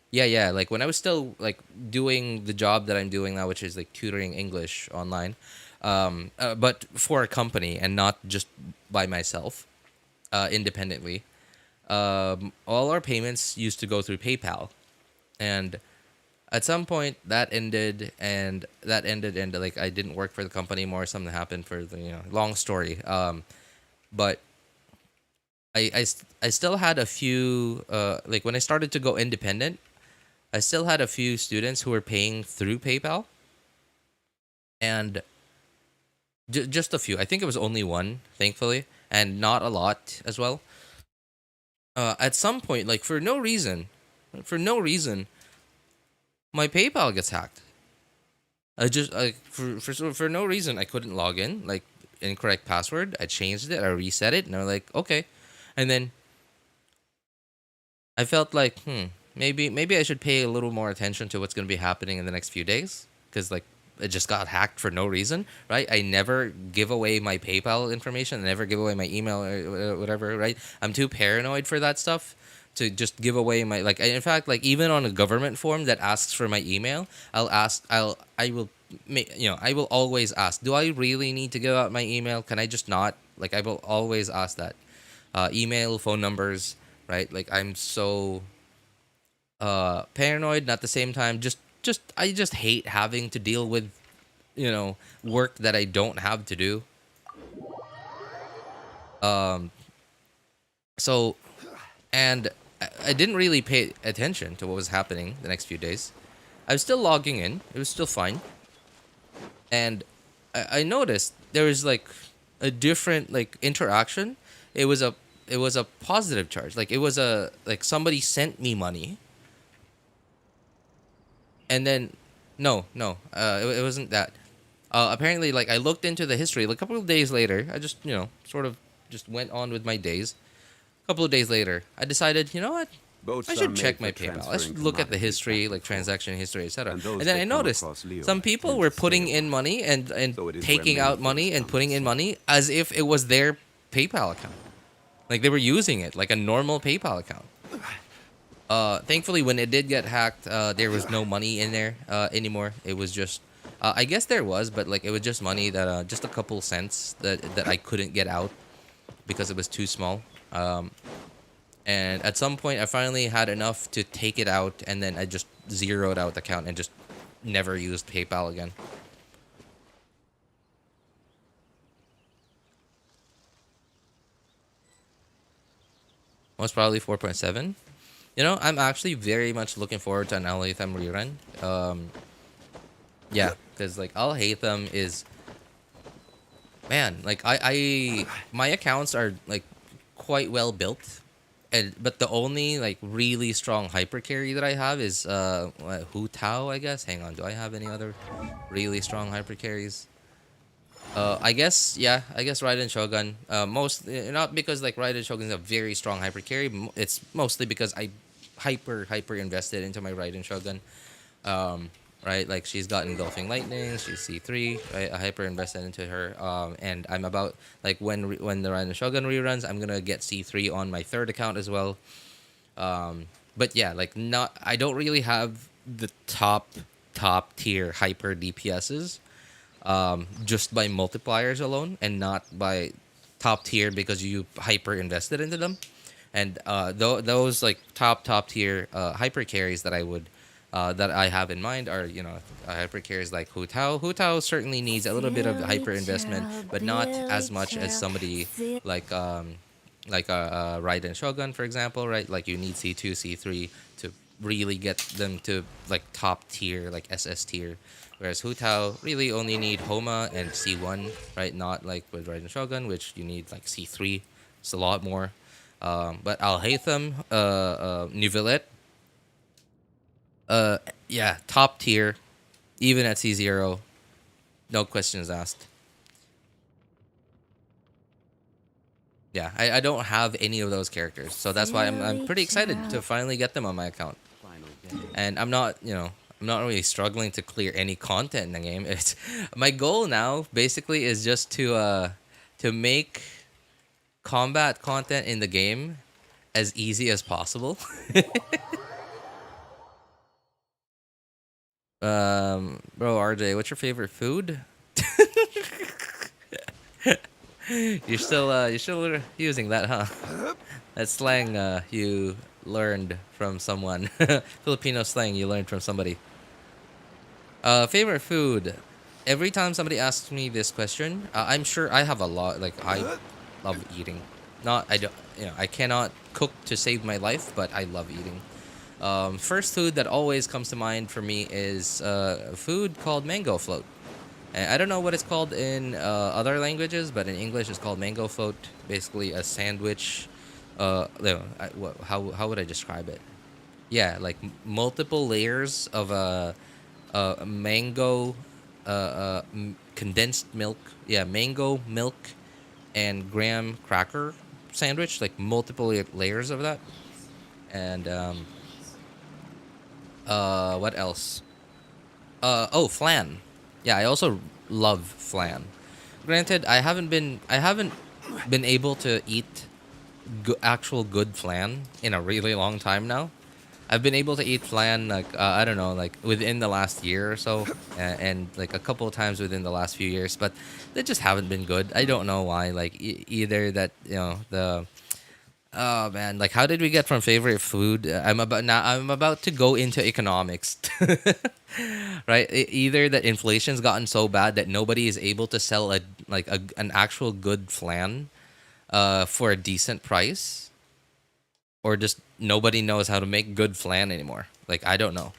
yeah. Like when I was still like doing the job that I'm doing now, which is like tutoring English online, but for a company and not just by myself, independently. All our payments used to go through PayPal, and at some point that ended, and like I didn't work for the company anymore. Something happened for the long story. But I still had a few like when I started to go independent, I still had a few students who were paying through PayPal, and just a few. I think it was only one, thankfully, and not a lot as well. At some point, like for no reason, my PayPal gets hacked. I just like for no reason I couldn't log in. Like incorrect password. I changed it. I reset it, and I'm like okay, and then I felt like maybe I should pay a little more attention to what's gonna be happening in the next few days, because like it just got hacked for no reason, right? I never give away my PayPal information. I never give away my email or whatever, right? I'm too paranoid for that stuff to just give away my like. In fact, like even on a government form that asks for my email, I will I will always ask, do I really need to give out my email? Can I just not? Like I will always ask that. Email, phone numbers, right? Like I'm so paranoid, and at the same time just I just hate having to deal with work that I don't have to do. So and I didn't really pay attention to what was happening the next few days. I was still logging in. It was still fine. And I noticed there was like a different like interaction. It was a positive charge. Like it was a like somebody sent me money. And then it wasn't that. Apparently like I looked into the history like a couple of days later. I just sort of just went on with my days. A couple of days later, I decided, you know what? Boats I are should made check for my PayPal. I transferring should look at the commodities history, back like and forth. transaction history, etc. And And those then that I come noticed across Leo some people tend were to stay putting a in while. money and So it is taking where out many money things and come putting this in way. money as if it was their PayPal account. Like they were using it like a normal PayPal account. Thankfully, when it did get hacked, there was no money in there anymore. It was just, I guess there was, but like it was just money that just a couple cents that I couldn't get out because it was too small. And at some point, I finally had enough to take it out, and then I just zeroed out the account and just never used PayPal again. Most probably 4.7. I'm actually very much looking forward to an Alhaitham rerun. Yeah, because like Alhaitham is, man, like my accounts are like quite well built, but the only like really strong hyper carry that I have is Hu Tao, I guess. Hang on, do I have any other really strong hyper carries? I guess yeah. I guess Raiden Shogun. Most not because like Raiden Shogun is a very strong hyper carry. It's mostly because I hyper invested into my Raiden Shogun. Right, like she's got engulfing lightning. She's C3. Right, I hyper invested into her. And I'm about like when the Raiden Shogun reruns, I'm gonna get C3 on my third account as well. But yeah, like not. I don't really have the top tier hyper DPSs. Just by multipliers alone and not by top tier because you hyper invested into them. And those like top tier hyper carries that I have in mind are hyper carries like Hu Tao. Hu Tao certainly needs a little bit of hyper investment, but not as much as somebody like Raiden Shogun, for example, right? Like you need C2, C3 to really get them to like top tier, like SS tier. Whereas Hu Tao really only need Homa and C1, right? Not like with Raiden Shogun, which you need like C3. It's a lot more. But Alhaitham, Neuvillette, yeah, top tier, even at C0, no questions asked. Yeah, I don't have any of those characters, so that's why I'm Silly pretty excited to child. finally get them on my account. And I'm not, I'm not really struggling to clear any content in the game. It's my goal now basically is just to make combat content in the game as easy as possible. Bro, RJ, what's your favorite food? You're still using that, huh? That slang you learned from someone. Filipino slang you learned from somebody. Favorite food. Every time somebody asks me this question, I'm sure I have a lot. Like I love eating. Not I don't. I cannot cook to save my life, but I love eating. First food that always comes to mind for me is a food called mango float. And I don't know what it's called in other languages, but in English it's called mango float. Basically a sandwich. How would I describe it? Yeah, like multiple layers of mango, condensed milk. Yeah, mango milk and graham cracker sandwich. Like multiple layers of that. And what else? Oh, flan. Yeah, I also love flan. Granted, I haven't been able to eat actual good flan in a really long time now. I've been able to eat flan like I don't know, like within the last year or so, and like a couple of times within the last few years, but they just haven't been good. I don't know why. Like either that the oh man, like how did we get from favorite food? I'm about to go into economics. Right? Either that inflation's gotten so bad that nobody is able to sell an actual good flan for a decent price, or just nobody knows how to make good flan anymore. Like I don't know.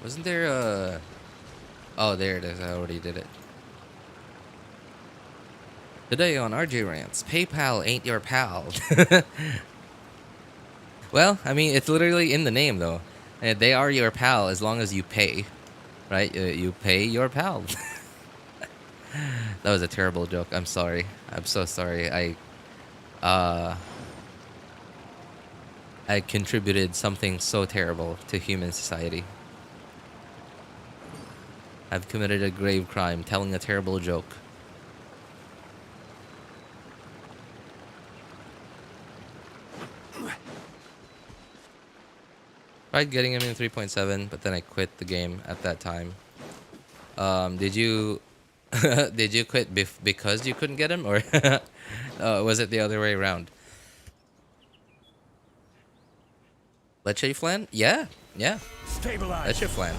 Wasn't there a... Oh, there it is. I already did it. Today on RJ Rants, PayPal ain't your pal. Well, I mean, it's literally in the name, though. And they are your pal as long as you pay. Right? You pay your pal. That was a terrible joke. I'm sorry. I'm so sorry. I contributed something so terrible to human society. I've committed a grave crime telling a terrible joke. Tried getting him in 3.7, but then I quit the game at that time. Did you did you quit because you couldn't get him, or was it the other way around? Leche flan? Yeah. Leche flan.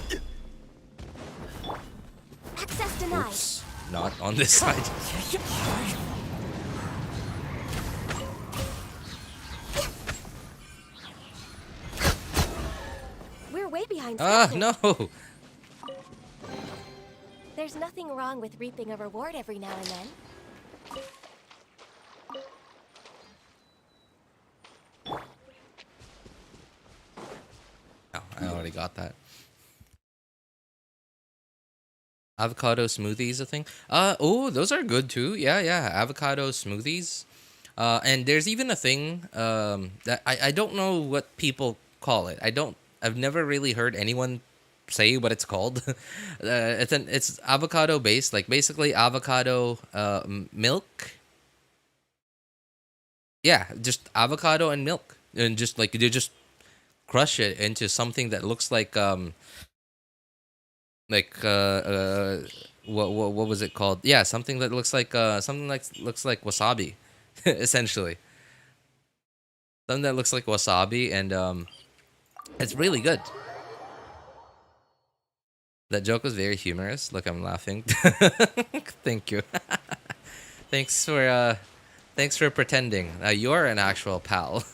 Access denied. Oops, not on this side. We're way behind Ah, schedule. no. There's nothing wrong with reaping a reward every now and then. Oh, I already got that. Avocado smoothies, a thing. Oh, those are good too. Yeah, avocado smoothies. And there's even a thing that I don't know what people call it. I've never really heard anyone say what it's called. It's avocado based, like basically avocado milk. Yeah, just avocado and milk, and just like you just crush it into something that looks like what was it called? Yeah, something that looks like looks like wasabi, essentially. Something that looks like wasabi, and it's really good. That joke was very humorous. Look, I'm laughing. Thank you. Thanks for pretending. You're an actual pal,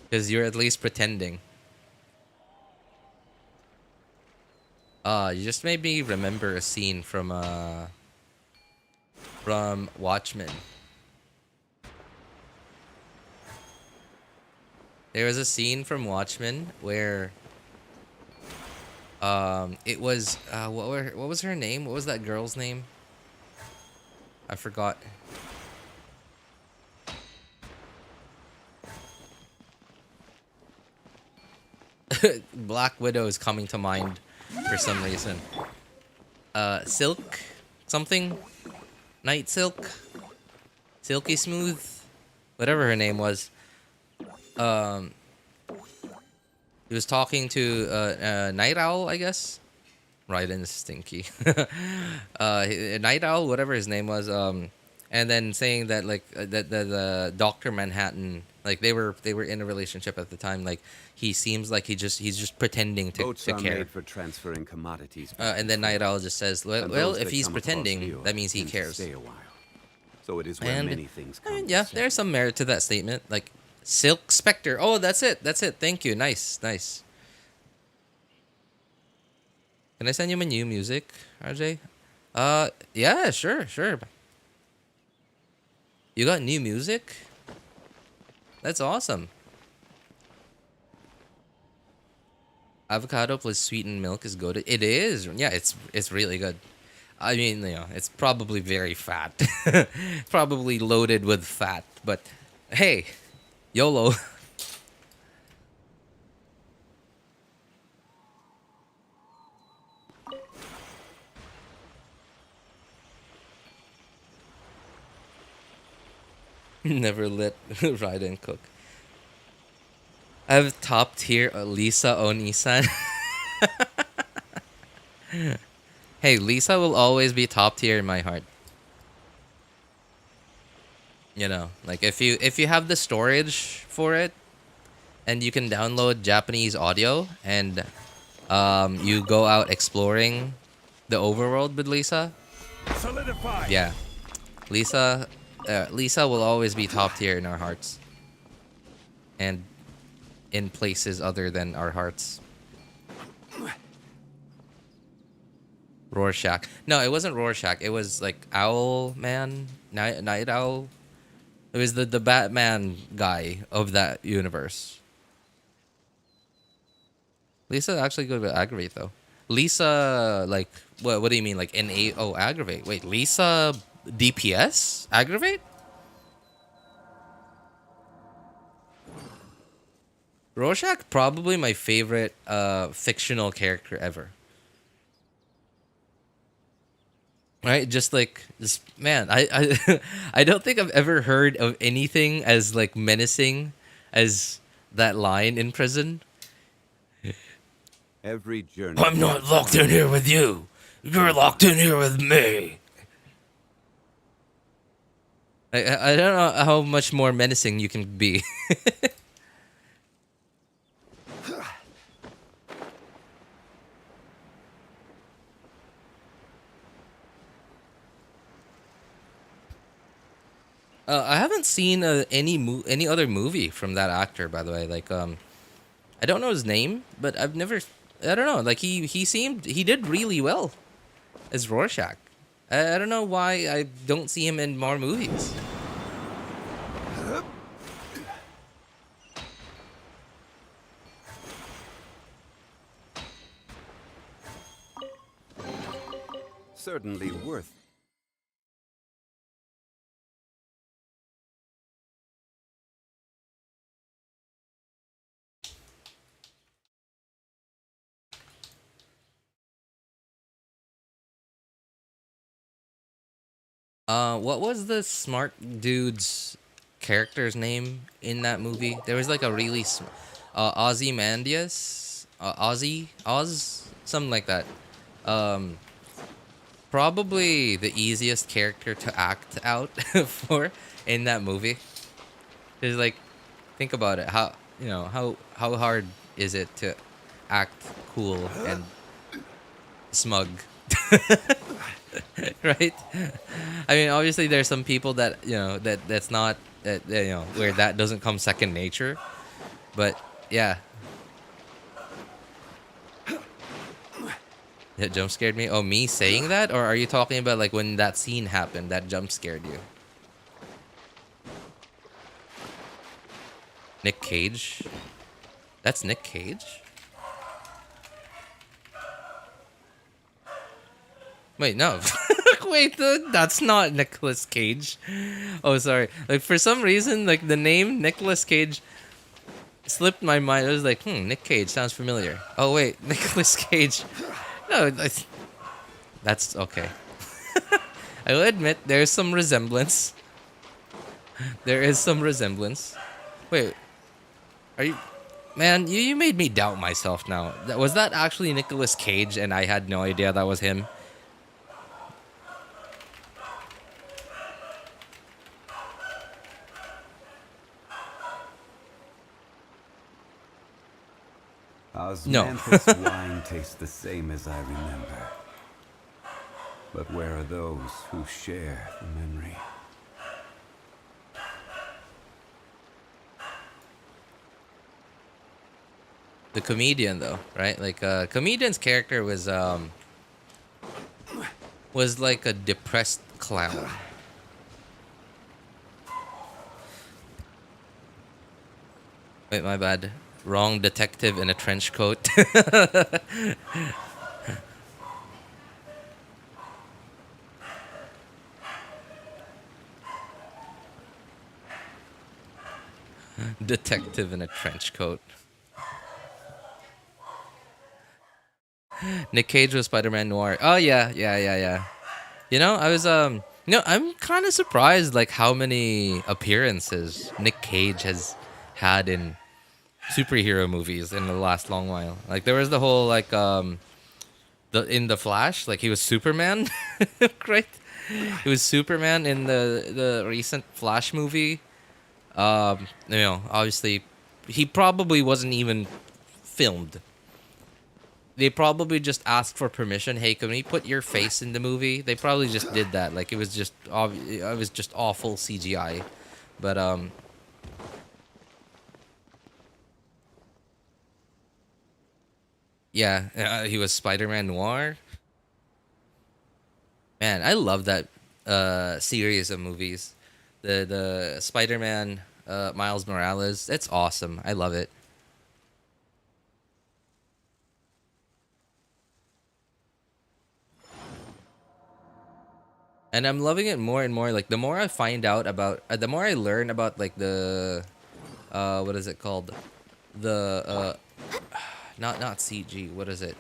because you're at least pretending. You just made me remember a scene from from Watchmen. There was a scene from Watchmen where it was what was her name? What was that girl's name? I forgot. Black Widow is coming to mind for some reason. Silk something? Night Silk? Silky Smooth? Whatever her name was. He was talking to Night Owl, I guess. Right in Stinky. Night Owl, whatever his name was. And then saying that like that the Dr. Manhattan, like they were in a relationship at the time. Like he seems like he's just pretending to Boats are care. made for transferring commodities. And then Night Owl just says, well, if he's pretending, that means he tend to cares. stay a while. So it is where And many things come. I mean, yeah, there's some merit to that statement. Like Silk Spectre. Oh, that's it. Thank you. Nice. Can I send you my new music, RJ? Yeah, sure. You got new music? That's awesome. Avocado plus sweetened milk is good. It is. Yeah, it's really good. I mean, you know, it's probably very fat. Probably loaded with fat, but hey, YOLO. Never let ride and cook. I have top tier Lisa Onisan. Hey, Lisa will always be top tier in my heart. You know, like if you have the storage for it, and you can download Japanese audio, and you go out exploring the overworld with Lisa. Solidify. Yeah, Lisa will always be top tier in our hearts, and in places other than our hearts. Rorschach. No, it wasn't Rorschach. It was like Owl Man, Night Owl. It was the Batman guy of that universe. Lisa actually good with aggravate though. Lisa, like what do you mean, like NA? Oh, aggravate. Wait, Lisa DPS aggravate? Rorschach probably my favorite fictional character ever. Right, just man, I I don't think I've ever heard of anything as like menacing as that line in prison. Every journey. I'm not locked in here with you. You're locked in here with me. I don't know how much more menacing you can be. I haven't seen any other movie from that actor, by the way. Like, I don't know his name, but I don't know. Like, he did really well as Rorschach. I don't know why I don't see him in more movies. Certainly worth. What was the smart dude's character's name in that movie? There was like a really Ozymandias, Oz, something like that. Probably the easiest character to act out for in that movie. Cause like, think about it. How hard is it to act cool and smug? Right? I mean, obviously there's some people that, that's not, where that doesn't come second nature. But yeah. That jump scared me. Oh, me saying that, or are you talking about like when that scene happened that jump scared you? Nick Cage. That's Nick Cage. Wait, no. Wait, that's not Nicolas Cage. Oh, sorry. Like for some reason, like the name Nicolas Cage slipped my mind. I was like, Nick Cage sounds familiar. Oh wait, Nicolas Cage. No, that's okay. I will admit there's some resemblance. There is some resemblance. Wait, are you? Man, you made me doubt myself now. Was that actually Nicolas Cage and I had no idea that was him? No. Osmanthus wine tastes the same as I remember. But where are those who share the memory? The comedian though, right? Like comedian's character was like a depressed clown. Wait, my bad. Wrong detective in a trench coat. Detective in a trench coat. Nick Cage was Spider-Man Noir. Oh yeah. You know, I was I'm kind of surprised like how many appearances Nick Cage has had in superhero movies in the last long while. Like there was the whole like in the Flash, like he was Superman, right? He was Superman in the recent Flash movie. You know, obviously he probably wasn't even filmed. They probably just asked for permission. Hey, can we put your face in the movie? They probably just did that. Like it was just awful CGI. But yeah, he was Spider-Man Noir. Man, I love that series of movies. The Spider-Man Miles Morales. It's awesome. I love it. And I'm loving it more and more. Like the more I find out about, the more I learn about like the, what is it called? The not CG. What is it?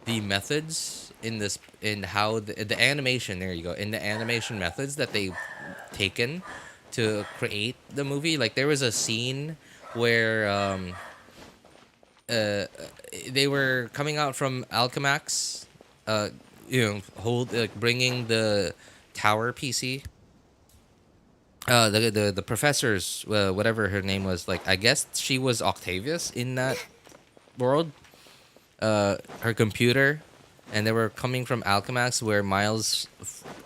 The methods in this, in how the animation. There you go. In the animation methods that they've taken to create the movie. Like there was a scene where they were coming out from Alchemax, bringing the tower PC. The professor's whatever her name was, like I guess she was Octavius in that world. Her computer, and they were coming from Alchemax, where Miles.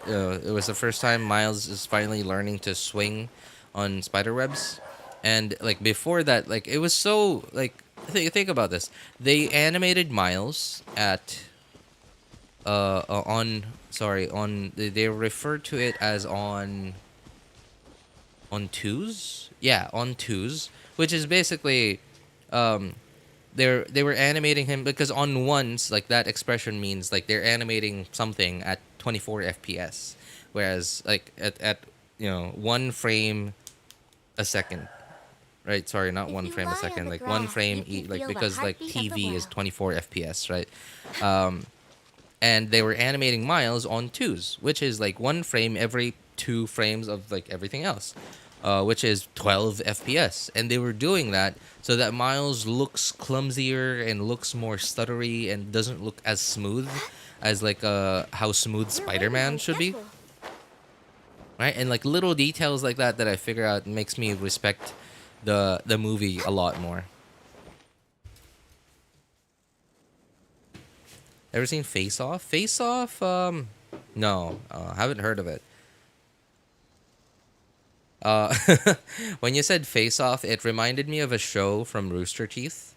It was the first time Miles is finally learning to swing on spider webs, and like before that, like it was so like think about this. They animated Miles at they refer to it as on twos. Yeah, on twos, which is basically they were animating him because on ones, like that expression means like they're animating something at 24 FPS, whereas like at 1 frame a second. Right, sorry, not 1 frame a second, like 1 frame like because like TV is 24 FPS, right? And they were animating Miles on twos, which is like 1 frame every 2 frames of like everything else, which is 12 FPS. And they were doing that so that Miles looks clumsier and looks more stuttery and doesn't look as smooth as like how smooth Spider-Man should be. Right, and like little details like that I figure out makes me respect the movie a lot more. Ever seen Face Off? Face Off? No, haven't heard of it. When you said Face Off, it reminded me of a show from Rooster Teeth.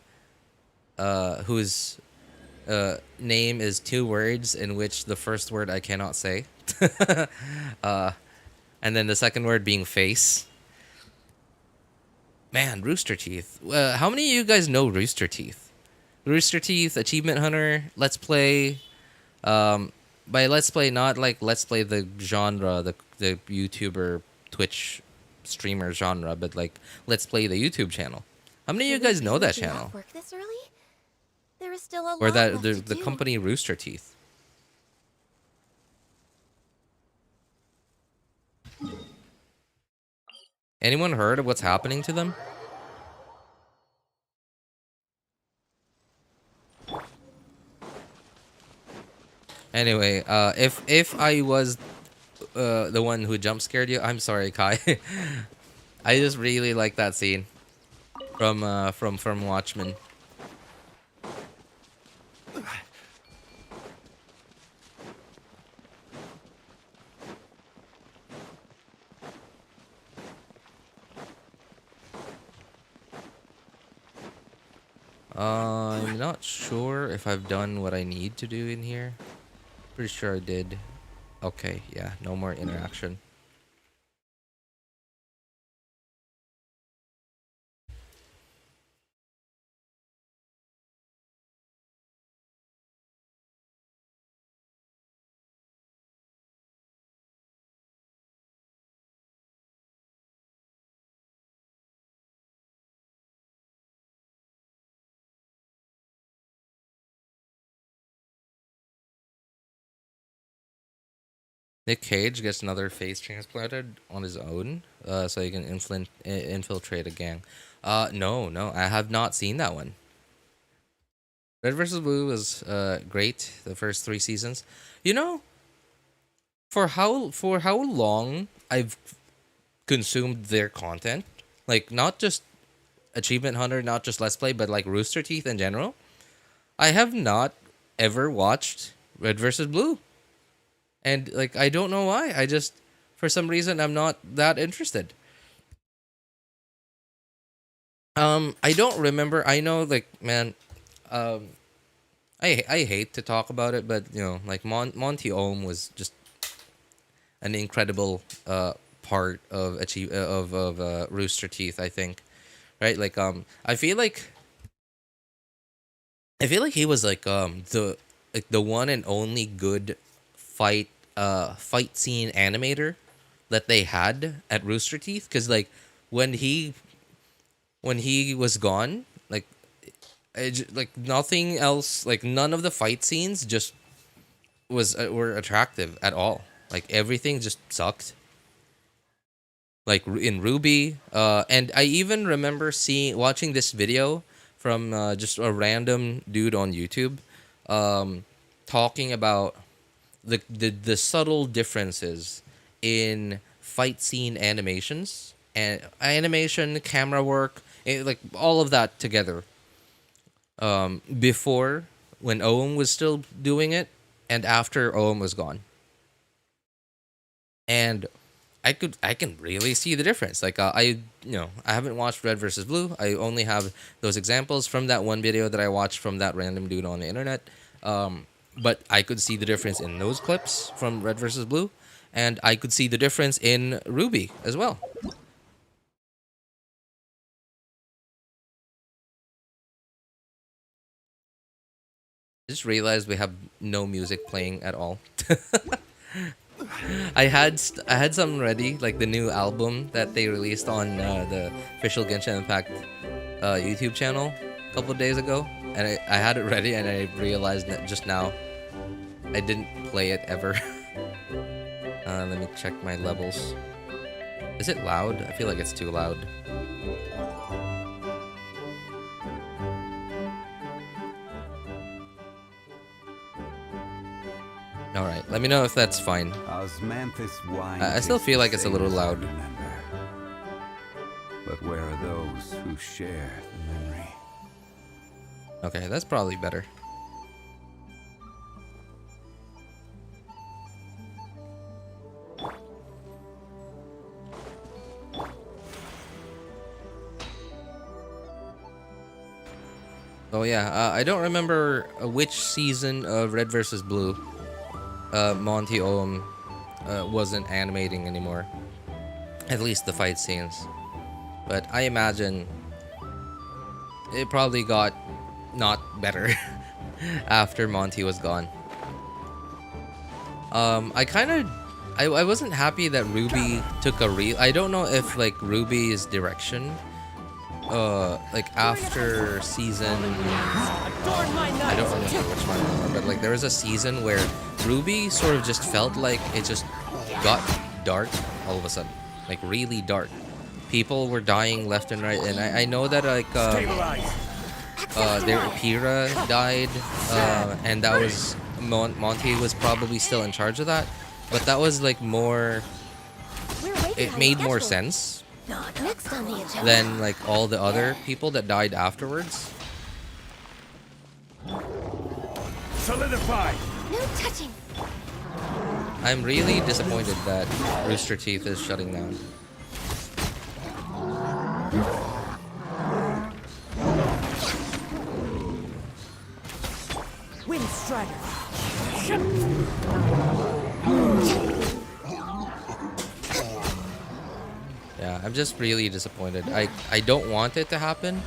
Who's name is 2 words in which the first word I cannot say. And then the second word being face. Man, Rooster Teeth. How many of you guys know Rooster Teeth? Rooster Teeth, Achievement Hunter, Let's Play. By Let's Play, not like Let's Play the genre, the YouTuber, Twitch streamer genre, but like Let's Play the YouTube channel. How many of you guys know that channel? Work this early? There is still a Or lot that left the to do. company Rooster Teeth. Anyone heard of what's happening to them? Anyway, if I was the one who jump scared you, I'm sorry, Kai. I just really like that scene from Watchmen. I'm not sure if I've done what I need to do in here. Pretty sure I did. Okay, yeah, no more interaction. Nick Cage gets another face transplanted on his own, so he can infiltrate a gang. No, I have not seen that one. Red vs. Blue was great the first 3 seasons. You know, for how long I've consumed their content, like not just Achievement Hunter, not just Let's Play, but like Rooster Teeth in general, I have not ever watched Red vs. Blue. And like I don't know why. I just for some reason I'm not that interested. I don't remember. I know like man, I hate to talk about it, but you know, like Monty Ohm was just an incredible part of Rooster Teeth, I think. Right? Like I feel like he was like the one and only good fight scene animator that they had at Rooster Teeth, because like when he was gone, like like nothing else, like none of the fight scenes just were attractive at all. Like everything just sucked. Like in Ruby, and I even remember watching this video from just a random dude on YouTube, talking about the subtle differences in fight scene animations and animation, camera work, like all of that together. Before, when Owen was still doing it, and after Owen was gone, and I can really see the difference. Like I haven't watched Red vs. Blue. I only have those examples from that one video that I watched from that random dude on the internet. But I could see the difference in those clips from Red vs. Blue, and I could see the difference in Ruby as well. I just realized we have no music playing at all. I had some ready, like the new album that they released on the official Genshin Impact YouTube channel a couple of days ago, and I had it ready, and I realized that just now I didn't play it ever. Let me check my levels. Is it loud? I feel like it's too loud. Alright, let me know if that's fine. I still feel like it's a little loud. But where are those who share the memory? Okay, that's probably better. Oh yeah, I don't remember which season of Red versus Blue Monty Oum wasn't animating anymore. At least the fight scenes. But I imagine it probably got not better after Monty was gone. I wasn't happy that Ruby took a I don't know if like Ruby's direction like after season I don't remember which one anymore, but like there was a season where Ruby sort of just felt like it just got dark all of a sudden, like really dark. People were dying left and right, and I know that like their Pira died, and that was Monty was probably still in charge of that, but that was like more. It made more sense Next on the agenda. than like all the other people that died afterwards. Solidify! No touching. I'm really disappointed that Rooster Teeth is shutting down. Wind Strider. Yeah, I'm just really disappointed. I don't want it to happen,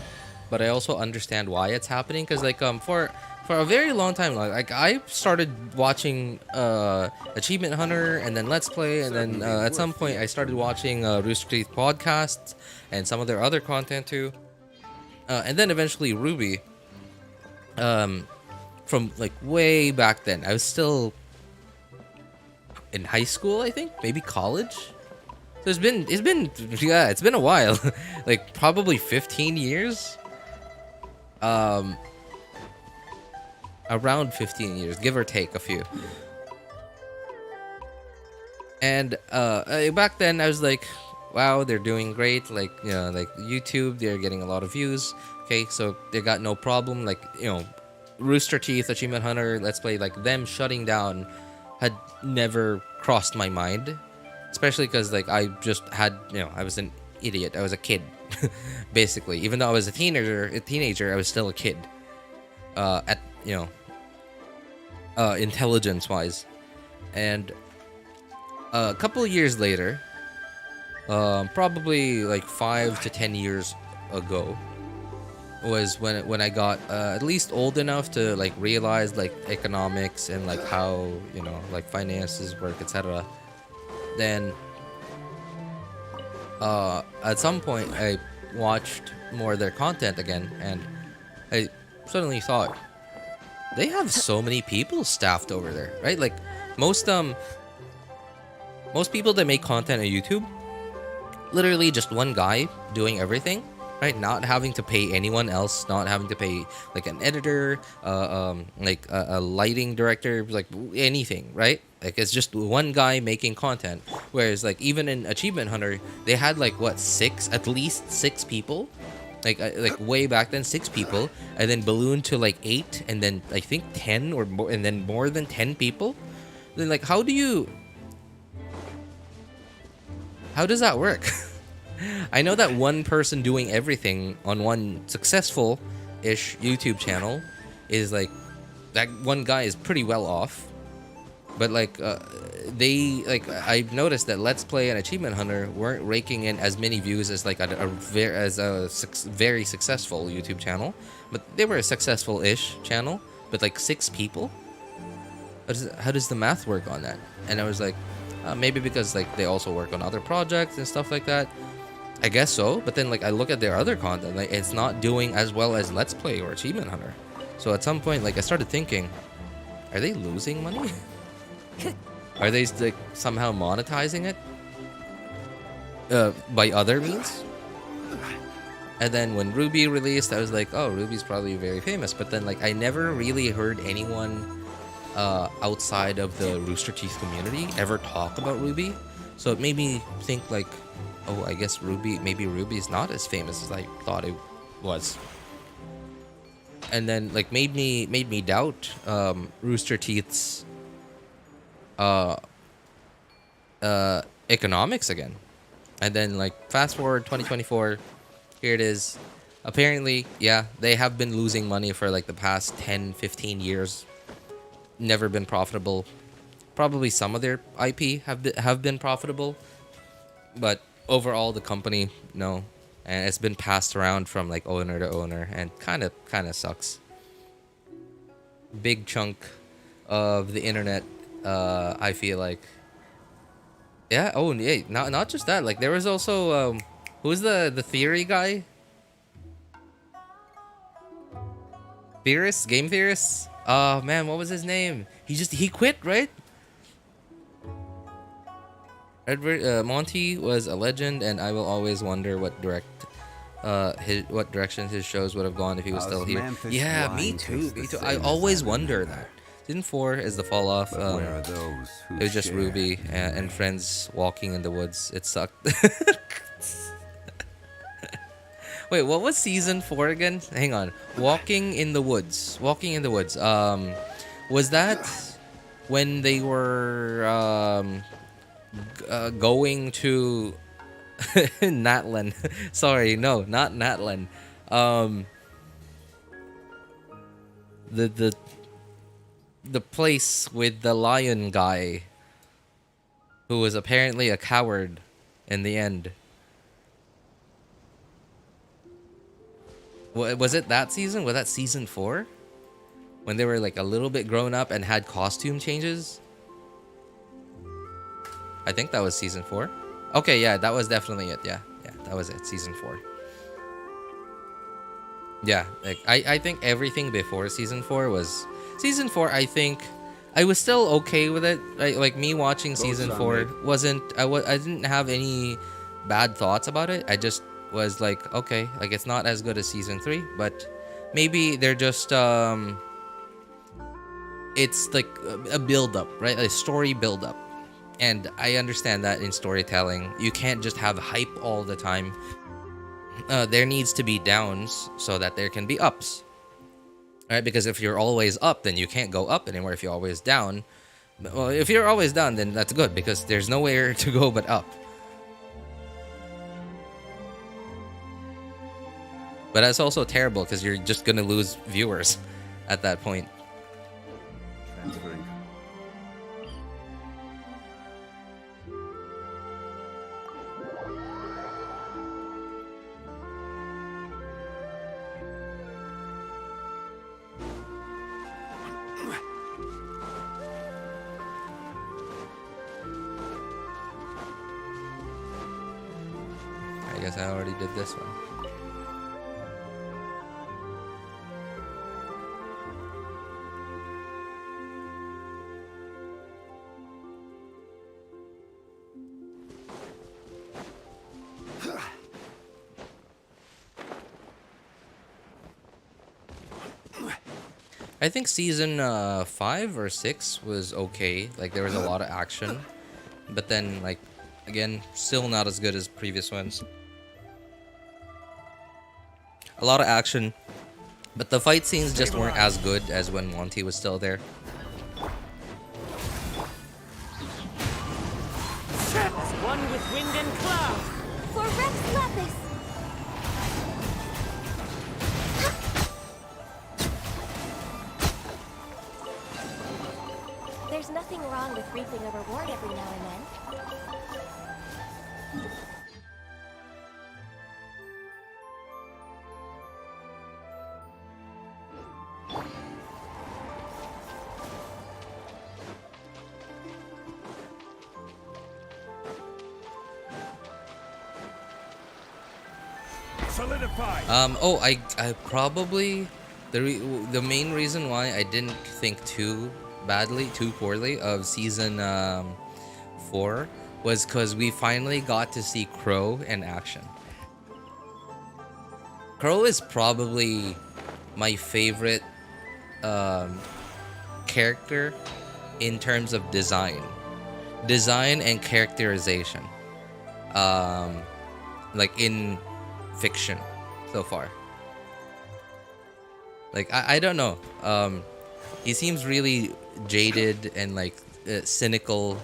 but I also understand why it's happening. Cause like for a very long time, like I started watching Achievement Hunter and then Let's Play, and then at some point I started watching Rooster Teeth podcasts and some of their other content too, and then eventually Ruby. From like way back then, I was still in high school, I think, maybe college. So it's been a while, like probably 15 years. Around 15 years, give or take a few. And back then I was like, wow, they're doing great. Like, you know, like YouTube, they're getting a lot of views. Okay, so they got no problem. Like, you know, Rooster Teeth, Achievement Hunter, Let's Play, like them shutting down had never crossed my mind. Especially because like I just had, you know, I was an idiot. I was a kid, basically. Even though I was a teenager, I was still a kid. At, you know, intelligence-wise. And a couple of years later, probably like 5 to 10 years ago, was when I got at least old enough to like realize like economics and like how, you know, like finances work, etc. Then at some point I watched more of their content again, and I suddenly thought they have so many people staffed over there, right? Like most people that make content on YouTube, literally just one guy doing everything, right? Not having to pay anyone else, not having to pay like an editor, like a lighting director, like anything, right? Like it's just one guy making content. Whereas like even in Achievement Hunter, they had like what, at least six people, like way back then, 6 people, and then ballooned to like 8, and then I think 10 or more, and then more than 10 people. Then like how does that work? I know that one person doing everything on one successful-ish YouTube channel is like, that one guy is pretty well off. But like, I've noticed that Let's Play and Achievement Hunter weren't raking in as many views as like a very successful YouTube channel. But they were a successful-ish channel, but like 6 people? How does the math work on that? And I was like, maybe because like they also work on other projects and stuff like that. I guess so, but then like I look at their other content, like it's not doing as well as Let's Play or Achievement Hunter. So at some point, like I started thinking, are they losing money? Are they like somehow monetizing it by other means? And then when Ruby released, I was like, oh, Ruby's probably very famous. But then like I never really heard anyone outside of the Rooster Teeth community ever talk about Ruby. So it made me think like, oh, I guess maybe Ruby's not as famous as I thought it was. And then like made me doubt Rooster Teeth's economics again. And then like fast forward 2024, here it is. Apparently, yeah, they have been losing money for like the past 10, 15 years. Never been profitable. Probably some of their IP have been profitable, but overall the company, no. And it's been passed around from like owner to owner, and kind of sucks. Big chunk of the internet, I feel like. Yeah. Oh, yeah. Not just that. Like there was also who's the theory guy? Theorist, game theorist. Oh man, what was his name? He quit, right? Edward Monty was a legend, and I will always wonder what direction his shows would have gone if he was still here. Yeah, me too. Me too. I always wonder that. Season 4 is the fall off. It was just Ruby and friends walking in the woods. It sucked. Wait, what was season 4 again? Hang on. Walking in the woods. Walking in the woods. Was that when they were going to Natlan? Sorry, no, not Natlan. The place with the lion guy who was apparently a coward in the end. Was it that season? Was that season 4? When they were like a little bit grown up and had costume changes? I think that was season 4. Okay, yeah, that was definitely it. Yeah, that was it. Season 4. Yeah, like I think everything before season 4 was... Season 4, I think I was still okay with it. Like me watching season 4 wasn't... I didn't have any bad thoughts about it. I just was like, okay, like it's not as good as season 3, but maybe they're just it's like a build up, right? A story build up. And I understand that in storytelling, you can't just have hype all the time. There needs to be downs so that there can be ups. Right? Because if you're always up, then you can't go up anymore. If you're always down, well, if you're always down, then that's good because there's nowhere to go but up. But that's also terrible because you're just gonna lose viewers at that point. Transferring. I guess I already did this one. I think season 5 or 6 was okay. Like there was a lot of action, but then like again, still not as good as previous ones. A lot of action, but the fight scenes just weren't as good as when Monty was still there. As one with wind and cloud. For Rex Lapis! There's nothing wrong with reaping a reward every now and then. Solidify. Oh, I probably the main reason why I didn't think too poorly of season 4 was because we finally got to see Crow in action. Crow is probably my favorite character in terms of design and characterization, like in fiction so far. Like I don't know, he seems really jaded and like cynical,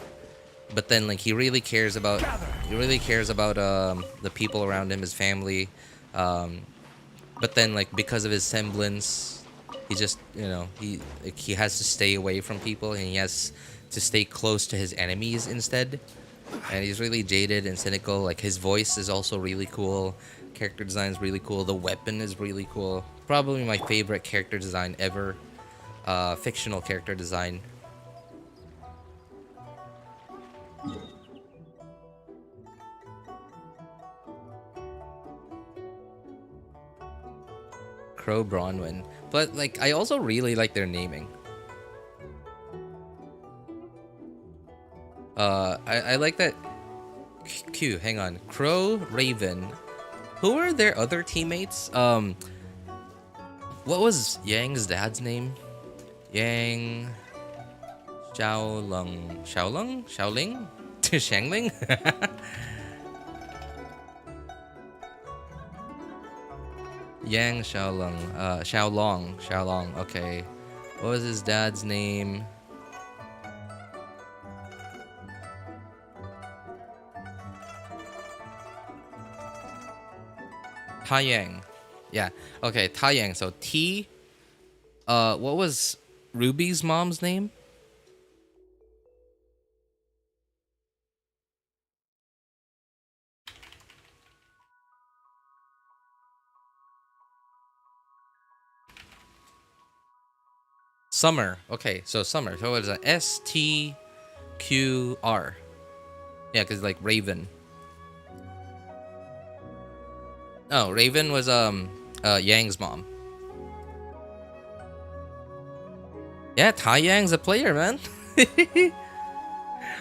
but then like he really cares about the people around him, his family. but then like because of his semblance, he just, you know, he has to stay away from people and he has to stay close to his enemies instead. And he's really jaded and cynical. Like his voice is also really cool. Character design is really cool. The weapon is really cool. Probably my favorite character design ever. Fictional character design. Crow Bronwyn. But like I also really like their naming. I like that. Hang on. Crow, Raven. Who are their other teammates? What was Yang's dad's name? Yang Xiaolong. Xiaoling? Shangling? Yang Xiaolong. Okay. What was his dad's name? Taiyang. Yeah. Okay, Taiyang. So T. What was Ruby's mom's name? Summer. Okay, so Summer. So what is that? STQR. Yeah, because like Raven. Oh, Raven was Yang's mom. Yeah, Tai Yang's a player, man.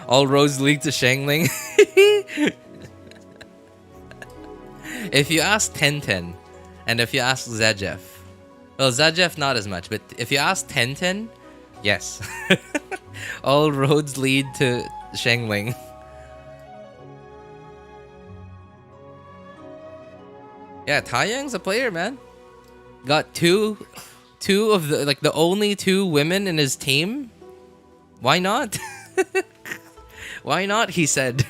All roads lead to Shangling. If you ask Tenten, and if you ask Zajef, well, Zajef not as much, but if you ask Tenten, yes. All roads lead to Shangling. Yeah, Taiyang's a player, man. Got two of the, like, the only two women in his team. Why not? Why not, he said.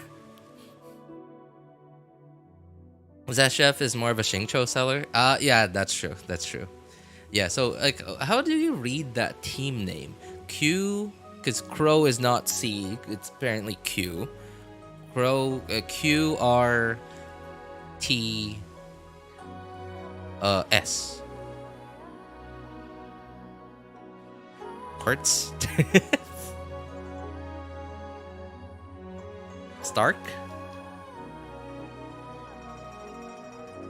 Zeshef is more of a Xingqiu seller. Yeah, that's true. That's true. Yeah, so, like, how do you read that team name? Q, because Crow is not C. It's apparently Q. Crow, QRT... S. Quartz? Stark?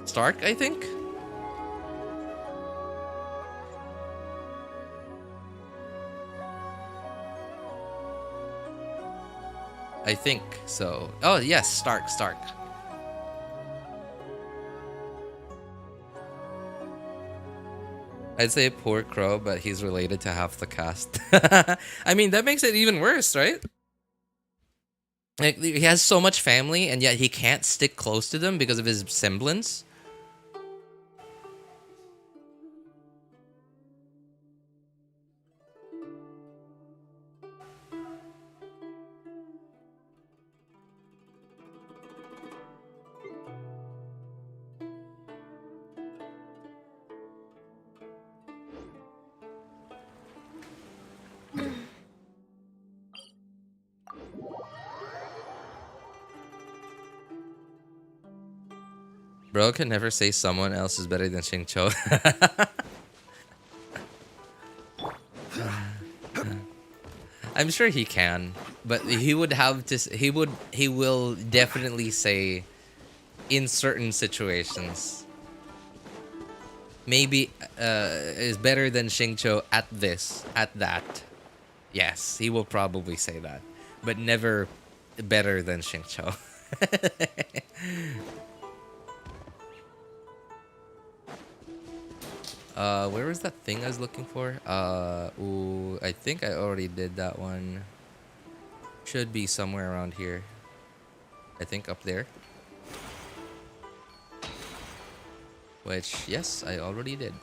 Stark, I think? I think so. Oh, yes, Stark. I'd say poor Crow, but he's related to half the cast. I mean, that makes it even worse, right? Like, he has so much family, and yet he can't stick close to them because of his semblance. Bro can never say someone else is better than Xingqiu. I'm sure he can, but he would have to. He will definitely say, in certain situations, maybe is better than Xingqiu at this, at that. Yes, he will probably say that, but never better than Xingqiu. Where was that thing I was looking for? Ooh, I think I already did that one. Should be somewhere around here. I think up there. Which, yes, I already did.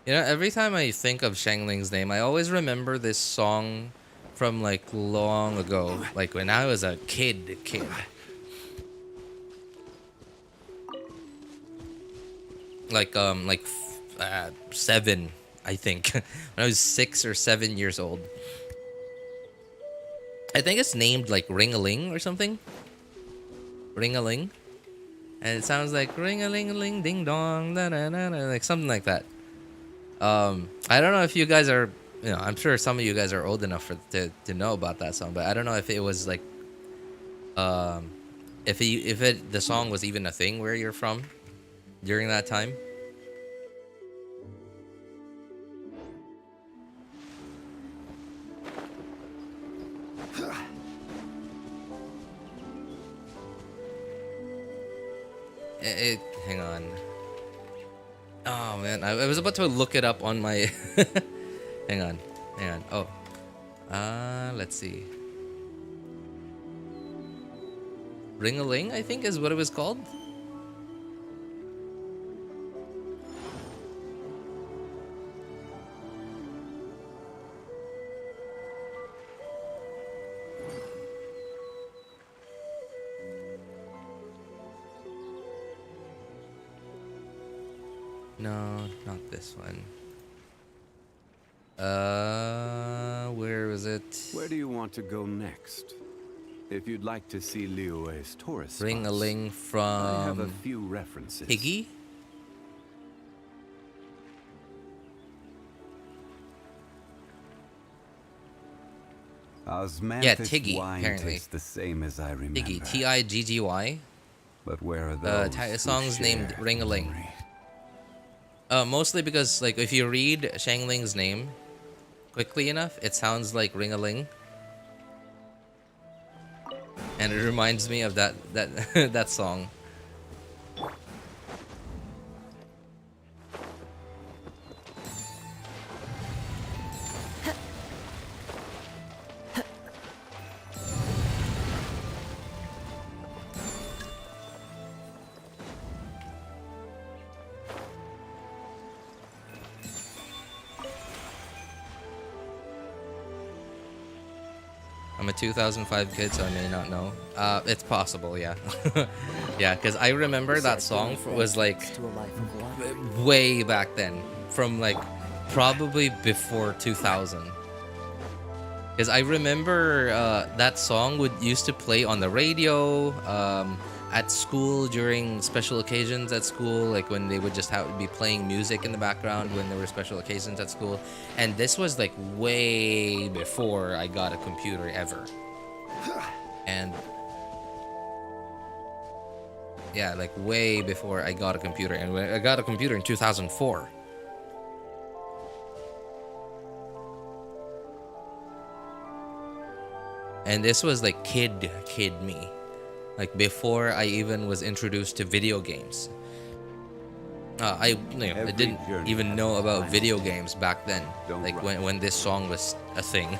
You know, every time I think of Xiangling's name, I always remember this song from like long ago, like when I was a kid. Like 7, I think, when I was 6 or 7 years old. I think it's named like Ring-a-Ling or something. Ring-a-Ling, and it sounds like ring-a-ling-a-ling, ding-dong, da-da-da-da, like something like that. I don't know if you guys are, you know, I'm sure some of you guys are old enough to know about that song, but I don't know if it was like, if the song was even a thing where you're from during that time. Hang on. Oh man, I was about to look it up on my. hang on. Oh, let's see. Ring-a-Ling, I think, is what it was called. No, not this one. Where was it? Where do you want to go next? If you'd like to see Liyue's tourist spots, Ring-a-Ling I have a from few references. Piggy? Osmanthus Tiggy, wine apparently. tastes the same as I remember. Piggy, Tiggy. But where are The those who song's share named Ring-a-Ling. memory? Mostly because, like, if you read Xiangling's name quickly enough, it sounds like Ring-a-Ling. And it reminds me of that that song. I'm a 2005 kid, so I may not know. It's possible, yeah. Yeah, because I remember that song was like way back then. From like probably before 2000. Because I remember that song used to play on the radio, at school during special occasions at school, like when they would just be playing music in the background when there were special occasions at school. And this was like way before I got a computer ever. And yeah, like way before I got a computer. And I got a computer in 2004. And this was like kid me. Like before I even was introduced to video games. I didn't even know about video games back then. Like when this song was a thing.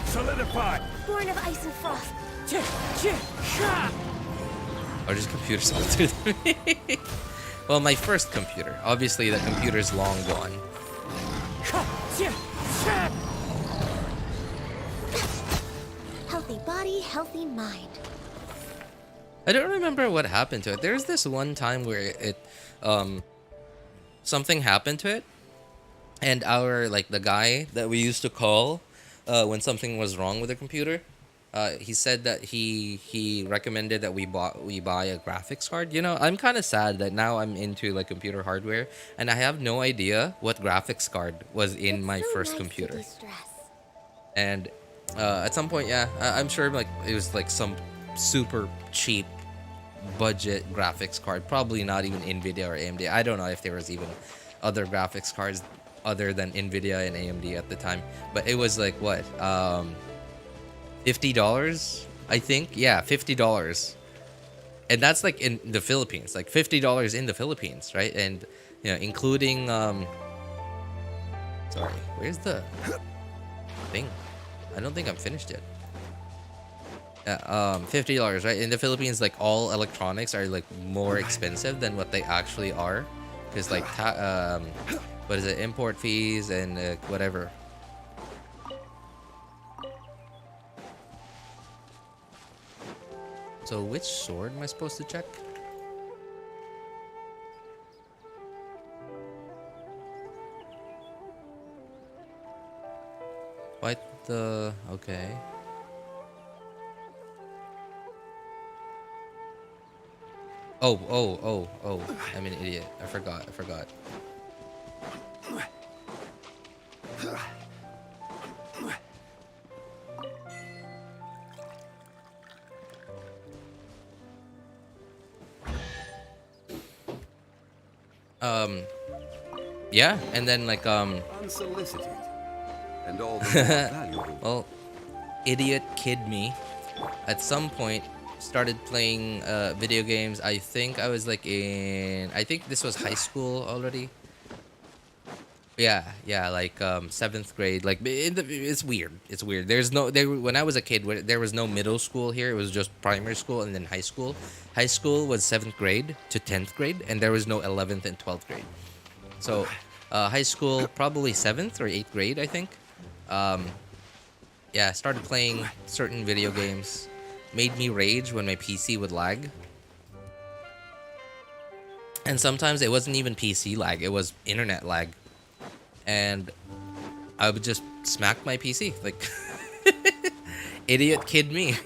Solidify! Born of ice and frost. Or just computers altered me. Well, my first computer. Obviously, the computer's long gone. Healthy body, healthy mind. I don't remember what happened to it. There's this one time where something happened to it, and the guy that we used to call when something was wrong with the computer, he said that he recommended that we buy a graphics card. You know, I'm kind of sad that now I'm into like computer hardware, and I have no idea what graphics card was in my first computer. And at some point, yeah, I'm sure like it was like some super cheap budget graphics card, probably not even Nvidia or AMD. I don't know if there was even other graphics cards other than Nvidia and AMD at the time, but it was like what, $50, I think. Yeah, $50, and that's like in the Philippines, like $50 in the Philippines, right? And you know, including sorry, where's the thing? I don't think I'm finished yet. $50, right? In the Philippines, like all electronics are like more expensive than what they actually are, because like what is it, import fees and whatever. So which sword am I supposed to check? What the... okay. Oh. I'm an idiot. I forgot. Yeah, and then like Unsolicited. And all the more valuable. well, idiot kid me at some point started playing video games. I think I was like I think this was high school already. Yeah, like 7th grade. Like it's weird. There's no when I was a kid, there was no middle school here. It was just primary school and then high school. High school was 7th grade to 10th grade, and there was no 11th and 12th grade. So high school probably 7th or 8th grade, I think. Yeah, started playing certain video games. Made me rage when my PC would lag. And sometimes it wasn't even PC lag, it was internet lag. And I would just smack my PC, like idiot kid me.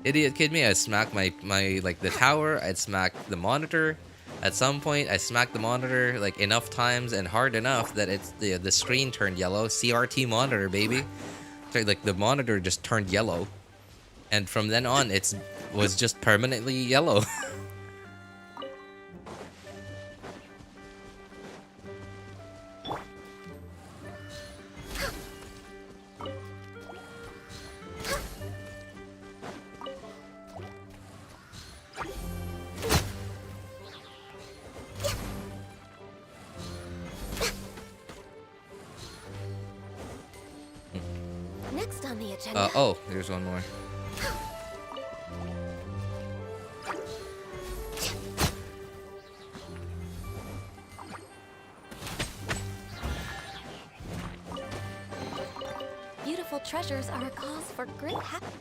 I'd smack my like the tower, I'd smack the monitor. At some point I smacked the monitor like enough times and hard enough that it's the screen turned yellow. CRT monitor, baby. So, like the monitor just turned yellow. And from then on it was just permanently yellow. Next on the agenda. Oh, there's one more. Beautiful treasures are a cause for great happiness.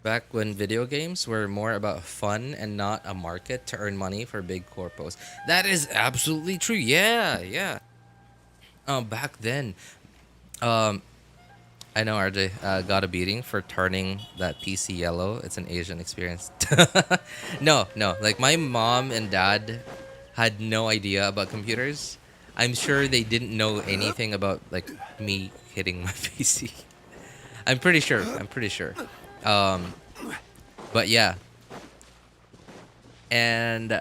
Back when video games were more about fun and not a market to earn money for big corpos. That is absolutely true. Yeah. Back then, I know RJ got a beating for turning that PC yellow. It's an Asian experience. No. Like my mom and dad had no idea about computers. I'm sure they didn't know anything about like me hitting my PC. I'm pretty sure. But yeah. And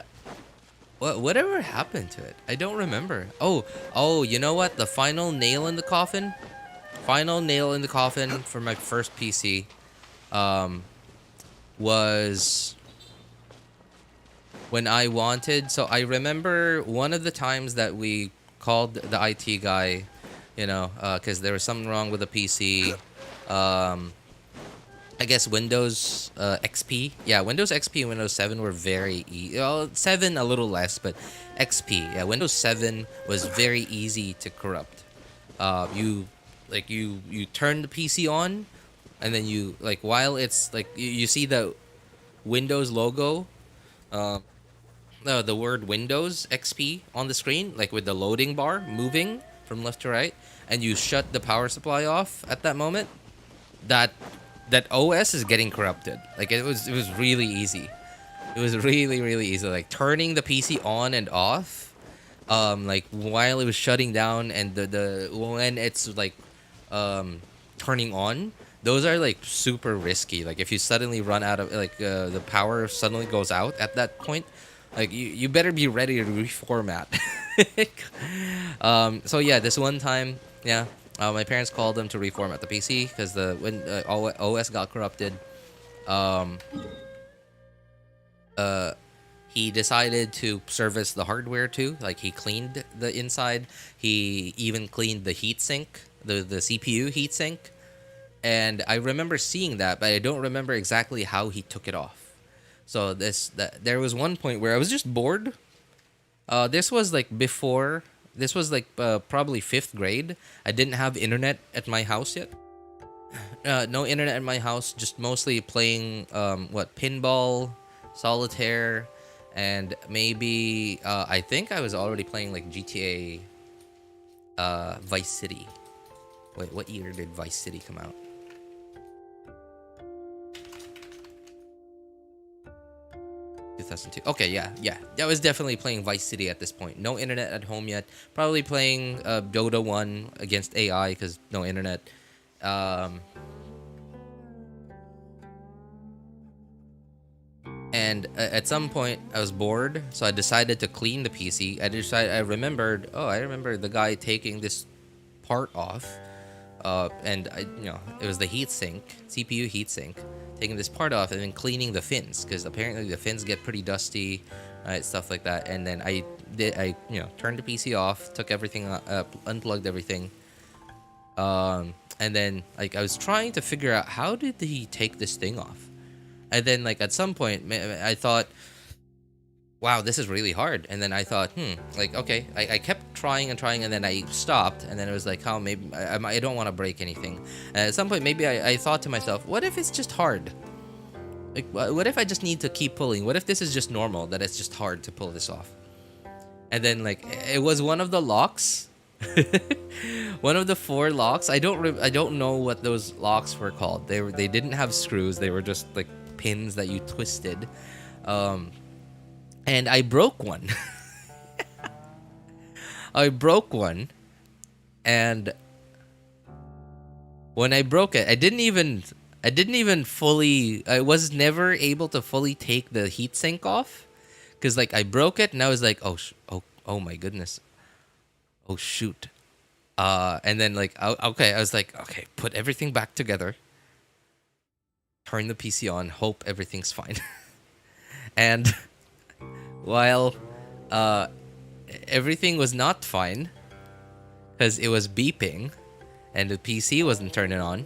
whatever happened to it? I don't remember. Oh, you know what? The final nail in the coffin? Final nail in the coffin for my first PC was when I wanted... So I remember one of the times that we called the IT guy, you know, because there was something wrong with the PC. I guess Windows XP. Yeah, Windows XP and Windows 7 were very easy. Well, 7 a little less, but XP. Yeah, Windows 7 was very easy to corrupt. You turn the PC on, and then you like while it's like you see the Windows logo, the word Windows XP on the screen, like with the loading bar moving from left to right, and you shut the power supply off at that moment. That OS is getting corrupted. Like it was really easy. It was really easy. Like turning the PC on and off, like while it was shutting down, and the when it's like turning on, those are like super risky. Like if you suddenly run out of like the power suddenly goes out at that point, like you better be ready to reformat. So yeah, this one time, yeah, my parents called them to reformat the PC because when OS got corrupted. he decided to service the hardware too. Like he cleaned the inside. He even cleaned the heatsink, the CPU heatsink. And I remember seeing that, but I don't remember exactly how he took it off. So there was one point where I was just bored. This was like before. This was like probably 5th grade. I didn't have internet at my house yet. No internet at my house. Just mostly playing pinball, solitaire, and maybe I think I was already playing like GTA, Vice City. Wait, what year did Vice City come out? 2002. Okay, yeah. I was definitely playing Vice City at this point. No internet at home yet. Probably playing Dota 1 against AI because no internet. And at some point I was bored, so I decided to clean the PC. I remembered the guy taking this part off. And it was the heatsink, CPU heatsink, taking this part off and then cleaning the fins because apparently the fins get pretty dusty, stuff like that. And then I turned the PC off, took everything unplugged everything, and then like I was trying to figure out how did he take this thing off, and then like at some point I thought, wow, this is really hard. And then I thought, okay. I kept trying and trying, and then I stopped. And then it was like, how maybe I don't want to break anything. And at some point, maybe I thought to myself, what if it's just hard? Like, what if I just need to keep pulling? What if this is just normal, that it's just hard to pull this off? And then like it was one of the locks, one of the 4 locks. I don't know what those locks were called. They didn't have screws. They were just like pins that you twisted. And I broke one. I broke one. And when I broke it, I didn't even fully, I was never able to fully take the heatsink off. Cause like I broke it and I was like, oh my goodness. Oh shoot. And then like, okay, I was like, okay, put everything back together. Turn the PC on, hope everything's fine. And while everything was not fine because it was beeping and the PC wasn't turning on,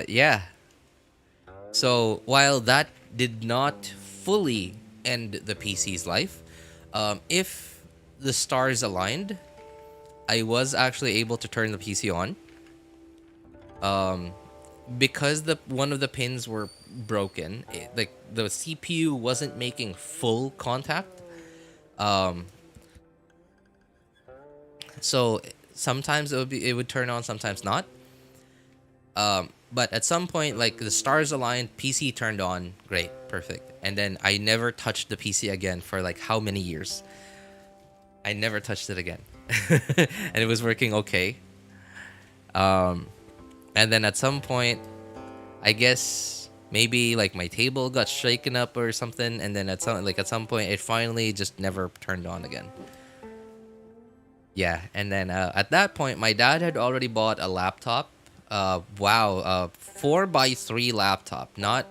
yeah. So while that did not fully end the PC's life, if the stars aligned, I was actually able to turn the PC on. Because one of the pins were broken, like the CPU wasn't making full contact. So sometimes it would turn on, sometimes not. But at some point, like the stars aligned, PC turned on, great, perfect. And then I never touched the PC again for like how many years? I never touched it again. And it was working okay. And then at some point, I guess maybe like my table got shaken up or something, and then at some point it finally just never turned on again. Yeah, and then at that point my dad had already bought a laptop. 4x3 laptop, not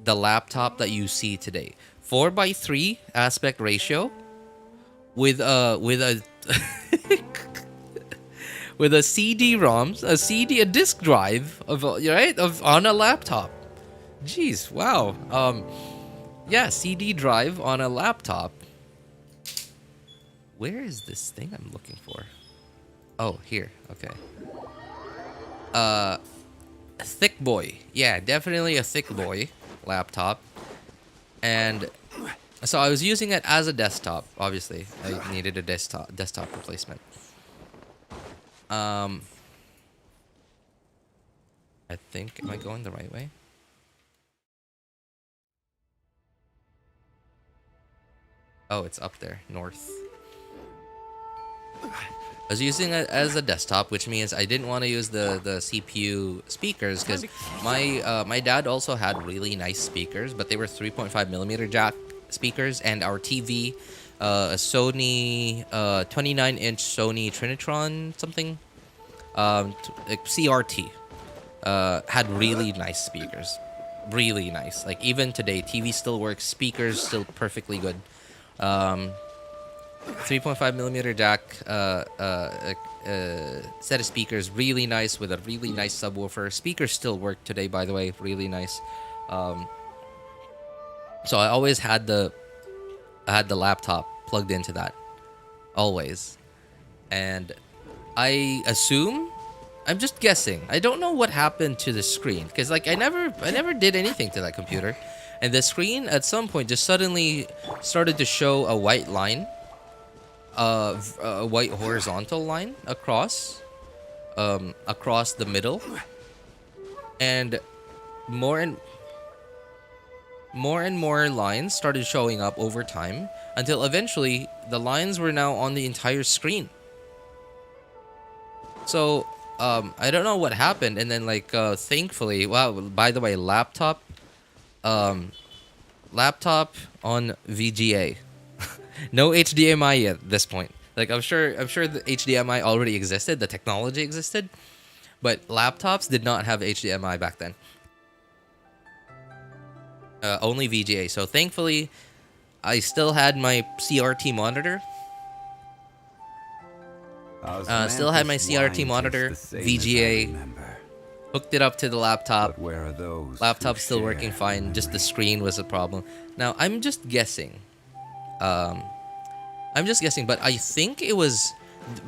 the laptop that you see today. 4x3 aspect ratio with a with a CD-ROM, a disk drive of on a laptop. Jeez, wow. Yeah, CD drive on a laptop. Where is this thing I'm looking for? Oh, here. Okay. A thick boy. Yeah, definitely a thick boy laptop. And so I was using it as a desktop. Obviously, I needed a desktop replacement. I think, am I going the right way? Oh, it's up there, north. I was using it as a desktop, which means I didn't want to use the CPU speakers because my dad also had really nice speakers, but they were 3.5mm jack speakers, and our TV, a Sony 29-inch Sony Trinitron something, CRT, had really nice speakers, really nice. Like even today, TV still works, speakers still perfectly good. 3.5 millimeter jack, set of speakers, really nice with a really nice subwoofer. Speakers still work today, by the way, really nice. So I always had the laptop plugged into that, always, and I assume, I'm just guessing, I don't know what happened to the screen, because like I never did anything to that computer, and the screen at some point just suddenly started to show a white line, a white horizontal line across the middle, and more and more lines started showing up over time until eventually the lines were now on the entire screen. So I don't know what happened, and then like thankfully, wow, by the way, laptop on VGA. No HDMI yet at this point. Like I'm sure the HDMI already existed, the technology existed, but laptops did not have HDMI back then. Only VGA. So thankfully, I still had my CRT monitor. Still had my CRT monitor, VGA. Hooked it up to the laptop. Laptop's still working fine. Just the screen was a problem. Now I'm just guessing. But I think it was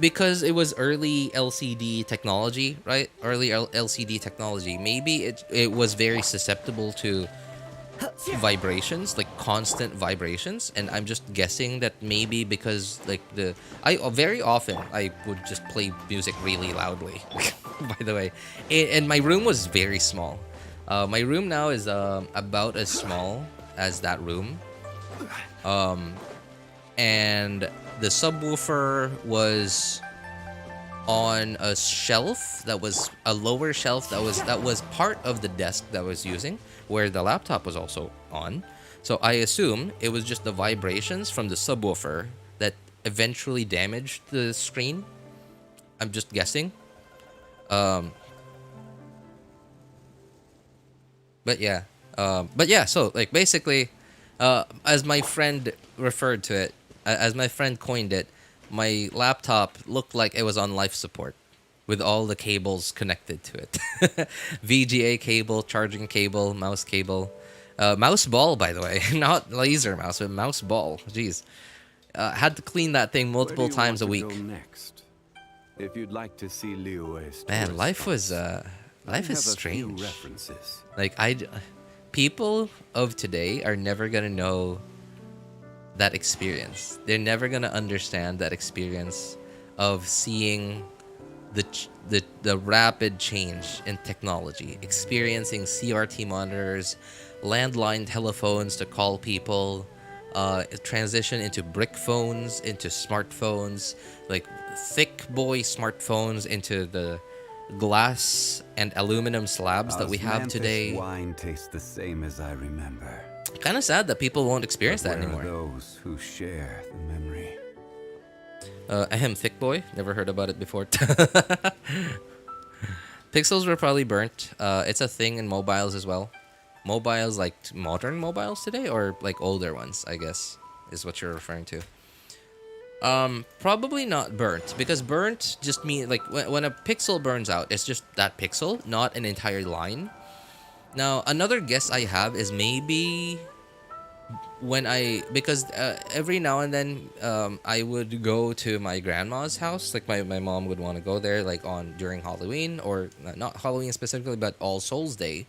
because it was early LCD technology, right? Early LCD technology. Maybe it was very susceptible to vibrations, like constant vibrations, and I'm just guessing that maybe because like very often I would just play music really loudly. By the way, and my room was very small. My room now is about as small as that room, and the subwoofer was on a shelf that was a lower shelf that was part of the desk that I was using, where the laptop was also on. So I assume it was just the vibrations from the subwoofer that eventually damaged the screen. I'm just guessing. But yeah, so like basically, as my friend referred to it, as my friend coined it, my laptop looked like it was on life support with all the cables connected to it. VGA cable, charging cable, mouse cable, mouse ball, by the way, not laser mouse, but mouse ball. Jeez, had to clean that thing multiple times a week. Next? If you'd like to see Liyue's Man, life is strange. Like people of today are never gonna know that experience. They're never gonna understand that experience of seeing the rapid change in technology, experiencing CRT monitors, landline telephones to call people, transition into brick phones, into smartphones, like thick boy smartphones, into the glass and aluminum slabs that we have today. Wine tastes the same as I remember. Kind of sad that people won't experience that anymore. Those who share the memory. Ahem, thick boy. Never heard about it before. Pixels were probably burnt. It's a thing in mobiles as well. Mobiles, like modern mobiles today, or like older ones, I guess, is what you're referring to. Probably not burnt, because burnt just means like when a pixel burns out, it's just that pixel, not an entire line. Now, another guess I have is maybe because every now and then I would go to my grandma's house. Like my mom would want to go there like during Halloween, or not Halloween specifically, but All Souls Day,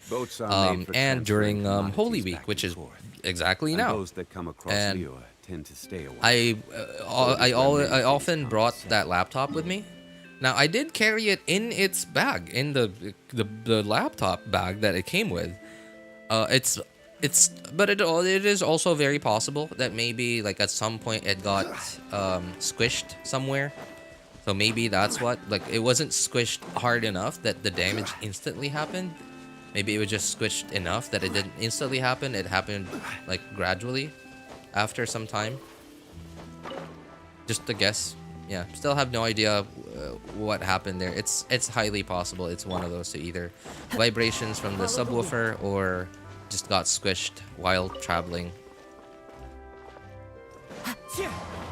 and during Holy Week, which is exactly now. Those that come across and Liyue tend to stay away. I often brought that laptop with me. Now I did carry it in its bag, in the laptop bag that it came with. But it is also very possible that maybe like at some point it got squished somewhere. So maybe that's what, like it wasn't squished hard enough that the damage instantly happened. Maybe it was just squished enough that it didn't instantly happen. It happened like gradually after some time. Just a guess. yeah, still have no idea what happened there. It's highly possible it's one of those two, either vibrations from the subwoofer or just got squished while traveling.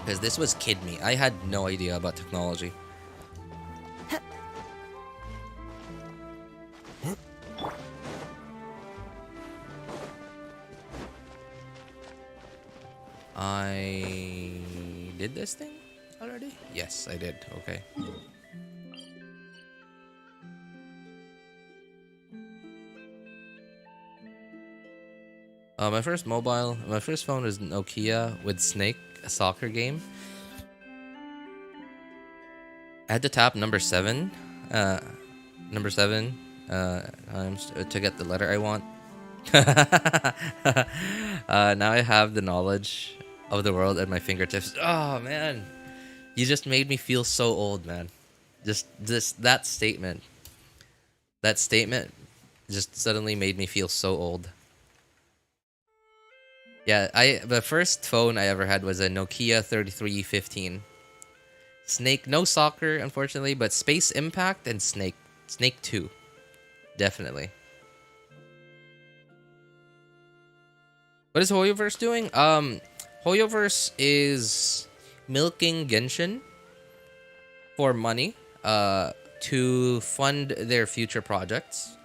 Because this was kid me. I had no idea about technology. I did this thing already? Yes, I did. Okay. My first phone was Nokia with Snake, a soccer game. I had to tap number 7 times to get the letter I want. Now I have the knowledge of the world at my fingertips. Oh man, you just made me feel so old, man. Just that statement just suddenly made me feel so old. Yeah, the first phone I ever had was a Nokia 3315. Snake, no soccer unfortunately, but Space Impact and Snake 2, definitely. What is Hoyoverse doing? Hoyoverse is milking Genshin for money to fund their future projects,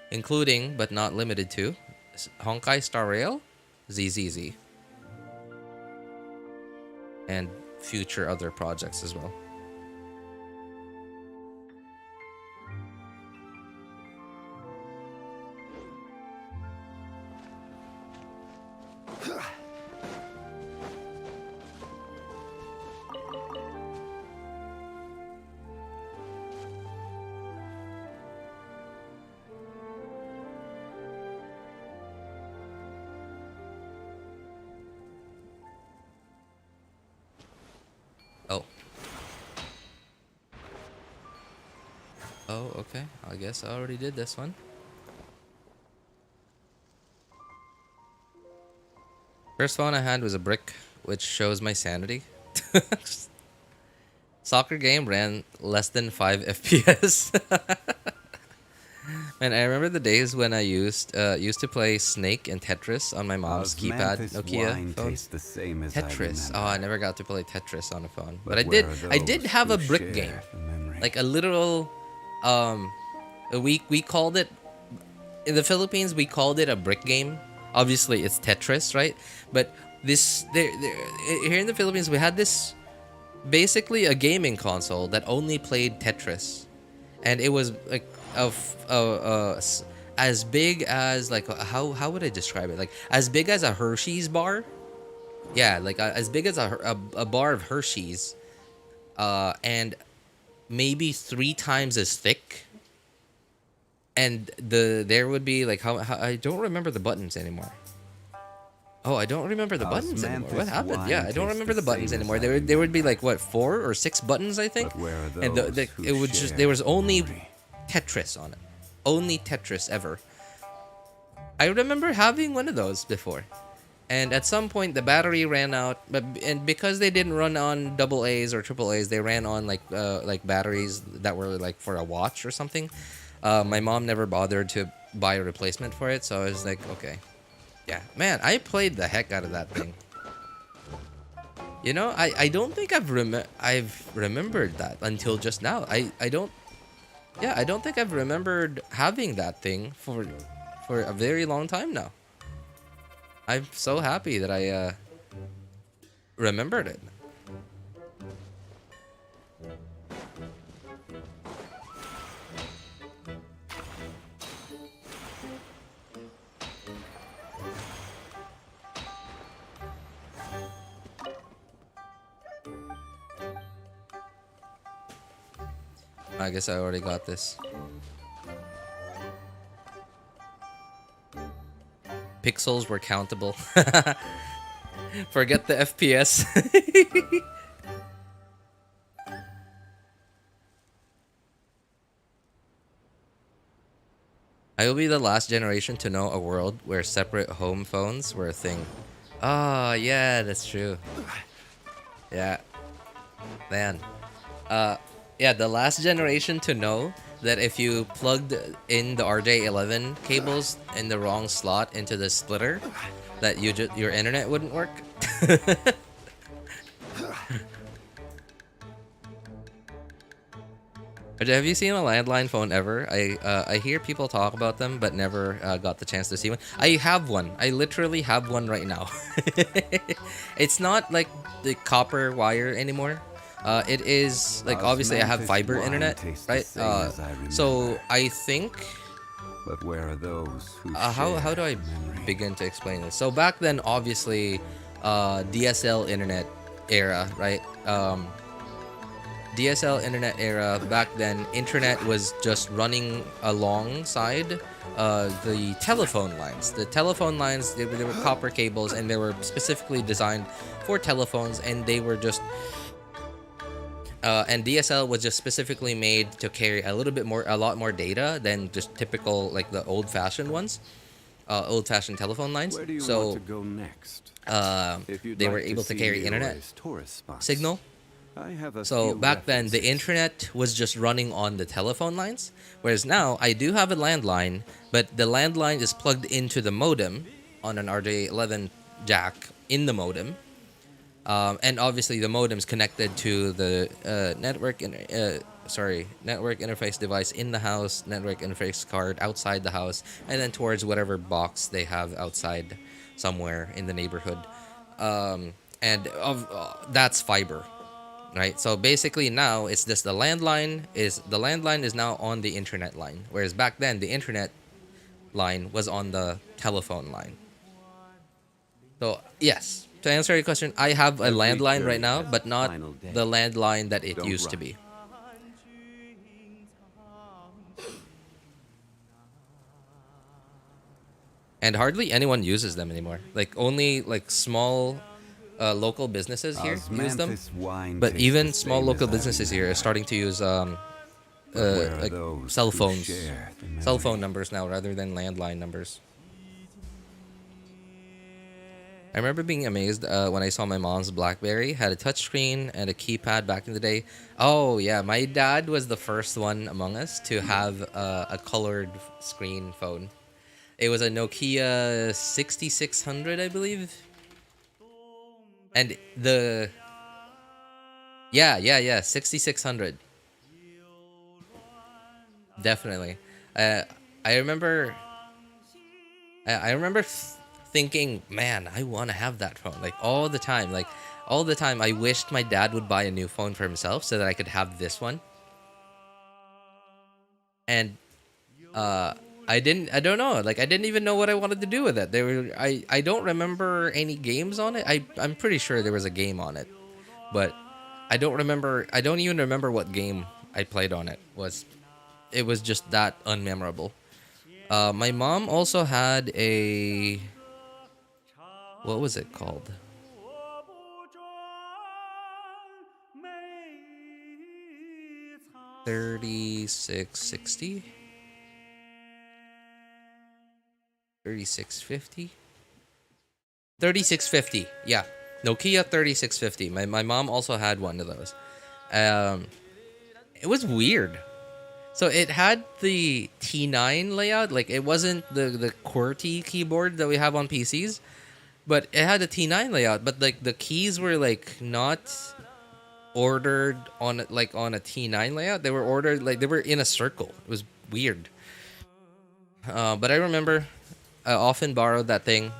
including but not limited to Honkai Star Rail, ZZZ, and future other projects as well. Oh, okay. I guess I already did this one. First phone I had was a brick, which shows my sanity. Soccer game ran less than 5 FPS. And I remember the days when I used to play Snake and Tetris on my mom's keypad Nokia phone. Tetris. Oh, I never got to play Tetris on a phone, but I did have a brick game, like a literal. We called it in the Philippines. We called it a brick game. Obviously, it's Tetris, right? But here in the Philippines, we had this basically a gaming console that only played Tetris, and it was like as big as, like, how would I describe it? Like as big as a Hershey's bar. Yeah, like as big as a bar of Hershey's, and maybe 3 times as thick. And there would be like how I don't remember the buttons anymore. Oh, I don't remember the buttons anymore. What happened? Yeah, I don't remember the buttons anymore. There would be like what, 4 or 6 buttons, I think. And it would just, there was only Tetris on it. Only Tetris ever. I remember having one of those before. And at some point the battery ran out, and because they didn't run on AA's or AAA's, they ran on like batteries that were like for a watch or something. My mom never bothered to buy a replacement for it, so I was like, okay. Yeah, man, I played the heck out of that thing. You know, I don't think I've remembered that until just now. I don't think I've remembered having that thing for a very long time now. I'm so happy that I remembered it. I guess I already got this. Pixels were countable. Forget the FPS. I will be the last generation to know a world where separate home phones were a thing. Oh, yeah, that's true. Yeah. Man, Yeah, the last generation to know that if you plugged in the RJ11 cables in the wrong slot into the splitter, that your internet wouldn't work. Have you seen a landline phone ever? I hear people talk about them, but never got the chance to see one. I have one. I literally have one right now. It's not like the copper wire anymore. It is like obviously I have fiber internet, right? So I think. But where are those who how do I begin to explain this? So back then, obviously, DSL internet era, right? DSL internet era, back then, internet was just running alongside the telephone lines. The telephone lines, they were copper cables, and they were specifically designed for telephones, and they were just... and DSL was just specifically made to carry a lot more data than just typical, like the old-fashioned ones. Old-fashioned telephone lines. Where do you so, want to go next? They were able to carry internet signal. So back then, the internet was just running on the telephone lines, whereas now I do have a landline, but the landline is plugged into the modem on an RJ11 jack in the modem, and obviously the modem's connected to the network interface device in the house, network interface card outside the house, and then towards whatever box they have outside somewhere in the neighborhood, that's fiber. Right, so basically now it's just the landline is now on the internet line, whereas back then the internet line was on the telephone line. So yes, to answer your question, I have a landline right now, but not the landline that it used to be. And hardly anyone uses them anymore. Like only like small local businesses here use them, but even small local businesses here are starting to use like cell phone numbers now rather than landline numbers. I remember being amazed when I saw my mom's BlackBerry had a touchscreen and a keypad back in the day. Oh yeah, my dad was the first one among us to have a colored screen phone. It was a Nokia 6600, I believe. And the 6600. Definitely. I remember thinking, man, I want to have that phone like all the time. Like all the time I wished my dad would buy a new phone for himself so that I could have this one. And I don't know. Like I didn't even know what I wanted to do with it. I don't remember any games on it. I'm pretty sure there was a game on it, but I don't even remember what game I played on it. It was just that unmemorable. My mom also had a, what was it called? $3660? 3650? 3650, yeah. Nokia 3650. My mom also had one of those. It was weird. So it had the T9 layout. Like it wasn't the QWERTY keyboard that we have on PCs, but it had a T9 layout. But like the keys were like not ordered on a T9 layout. They were ordered like they were in a circle. It was weird. But I remember I often borrowed that thing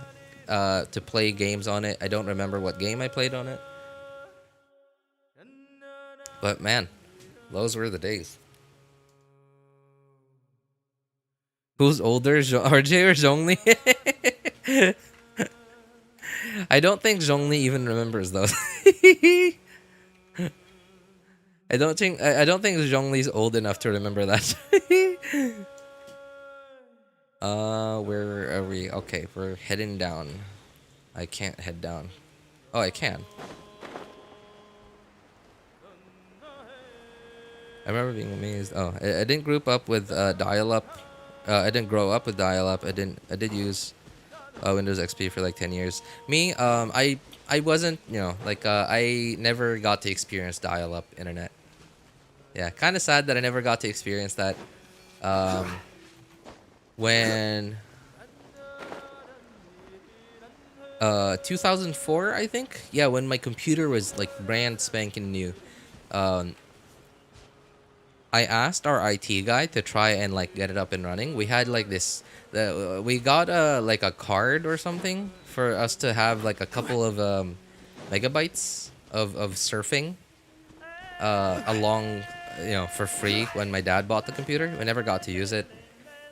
to play games on it. I don't remember what game I played on it. But man, those were the days. Who's older, RJ or Zhongli? I don't think Zhongli even remembers those. I don't think Zhongli's old enough to remember that. Where are we? Okay, we're heading down. I can't head down. Oh, I can. I remember being amazed. Oh, I didn't grow up with dial-up. I didn't grow up with dial-up. I did use Windows XP for like 10 years. Me, I wasn't, I never got to experience dial-up internet. Yeah, kind of sad that I never got to experience that. When 2004, I think. Yeah, when my computer was like brand spanking new. Um, I asked our IT guy to try and like get it up and running. We had like this, we got like a card or something for us to have like a couple of megabytes of surfing along, for free when my dad bought the computer. We never got to use it.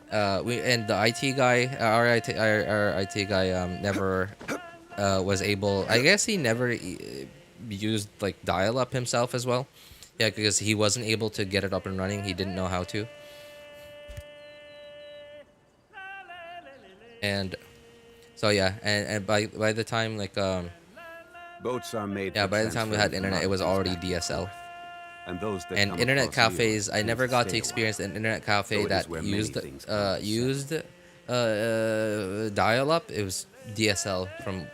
And the IT guy, our IT guy, never was able. I guess he never used like dial-up himself as well. Yeah, because he wasn't able to get it up and running. He didn't know how to. And so yeah, and by the time like Boats are made. yeah, for by the time we had transferring internet, it was commodities already DSL. And those that And come internet across cafes, you I never need got to stay a experience while. an internet cafe Though it is that where many things come used dial-up. It was DSL from.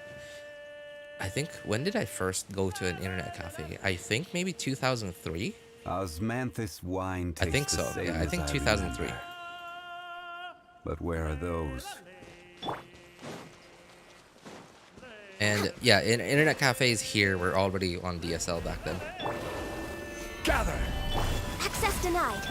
I think, when did I first go to an internet cafe? I think maybe 2003. Osmanthus wine I tastes think the so. same Yeah, I as think 2003. remember. But where are those? And yeah, internet cafes here were already on DSL back then. Gather! Access denied.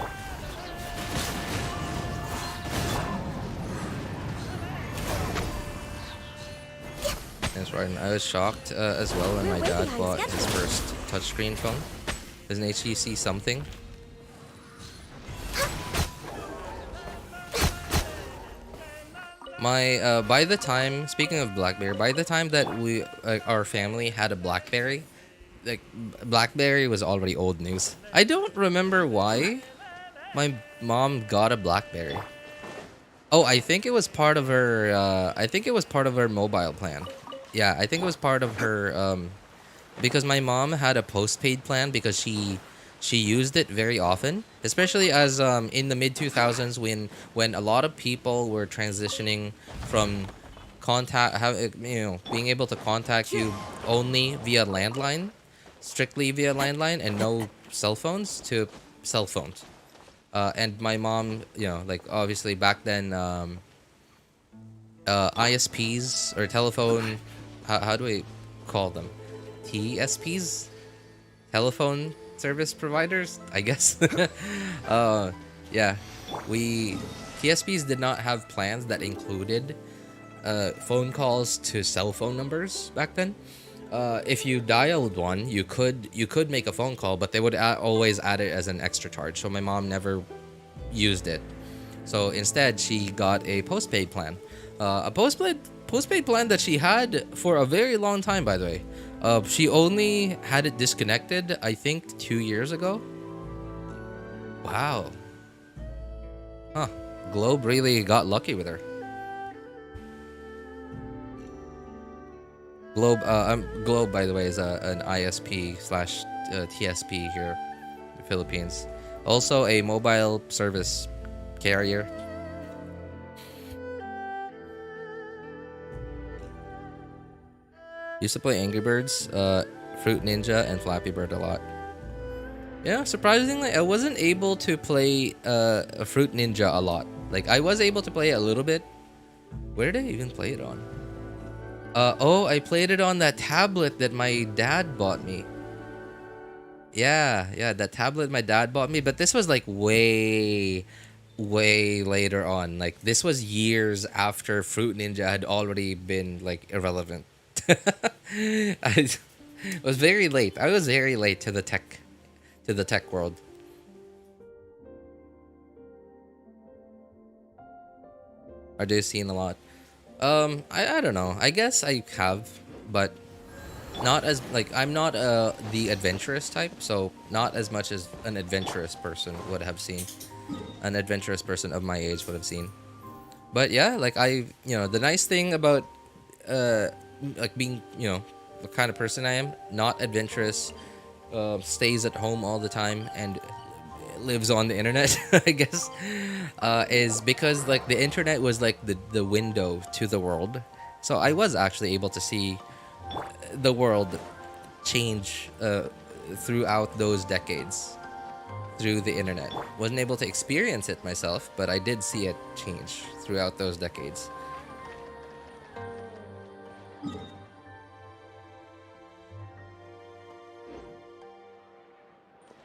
That's right. And I was shocked as well when my dad bought his first touchscreen phone. It was an HTC something. My by the time, speaking of BlackBerry, by the time that our family had a BlackBerry, like BlackBerry was already old news. I don't remember why my mom got a BlackBerry. Oh, I think it was part of her. I think it was part of her mobile plan. Yeah, I think it was part of her. Because my mom had a postpaid plan because she used it very often, especially as in the mid 2000s when a lot of people were transitioning from being able to contact you only via landline, strictly via landline, and no cell phones to cell phones. And my mom, like obviously back then, ISPs or telephone, how do we call them? TSPs? Telephone service providers, I guess. Yeah, TSPs did not have plans that included phone calls to cell phone numbers back then. If you dialed one, you could make a phone call, but they would always add it as an extra charge. So my mom never used it. So instead, she got a postpaid plan. A postpaid plan that she had for a very long time, by the way. She only had it disconnected, I think, 2 years ago. Wow. Huh. Globe really got lucky with her. Globe, by the way, is an ISP slash TSP here in the Philippines. Also a mobile service carrier. Used to play Angry Birds, Fruit Ninja, and Flappy Bird a lot. Yeah, surprisingly, I wasn't able to play Fruit Ninja a lot. Like, I was able to play it a little bit. Where did I even play it on? I played it on that tablet that my dad bought me. Yeah, that tablet my dad bought me. But this was like way later on. Like, this was years after Fruit Ninja had already been like irrelevant. I was very late. I was very late to the tech world. Are they seen a lot? I don't know. I guess I have, but not as like I'm not the adventurous type, so not as much as an adventurous person would have seen. An adventurous person of my age would have seen. But yeah, like the nice thing about like being, the kind of person I am, not adventurous, stays at home all the time and lives on the internet, I guess, is because like the internet was like the window to the world. So I was actually able to see the world change throughout those decades. through the internet. Wasn't able to experience it myself, but I did see it change throughout those decades.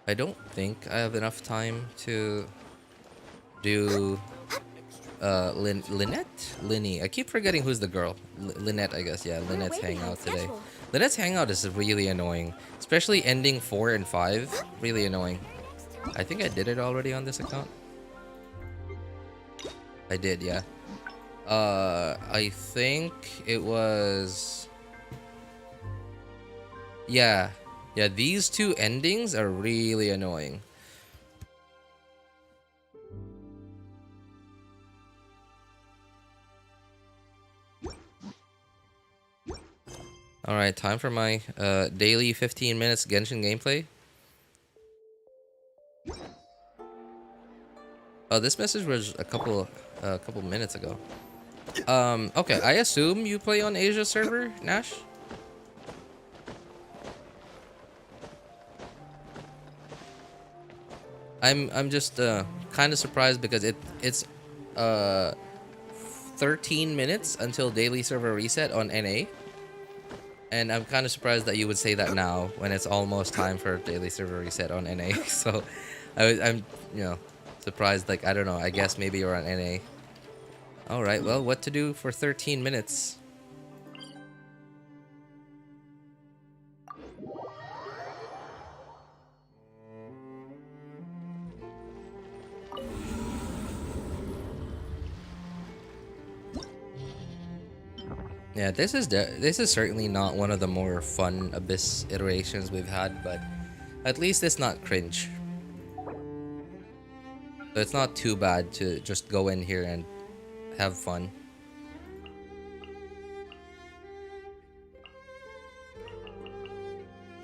I don't think I have enough time to do Linny. I keep forgetting who's the girl. Lynette, I guess. Yeah, Lynette's hangout today. Lynette's hangout is really annoying, especially ending 4 and 5. Really annoying. I think I did it already on this account. I did, yeah. I think it was... Yeah. Yeah, these two endings are really annoying. Alright, time for my daily 15 minutes Genshin gameplay. Oh, this message was a couple minutes ago. Okay, I assume you play on Asia server, Nash? I'm just kind of surprised because it's 13 minutes until daily server reset on NA. And I'm kind of surprised that you would say that now when it's almost time for daily server reset on NA. So I'm surprised. Like, I don't know. I guess maybe you're on NA. All right. Well, what to do for 13 minutes? Yeah, this is certainly not one of the more fun Abyss iterations we've had, but at least it's not cringe. So it's not too bad to just go in here and have fun.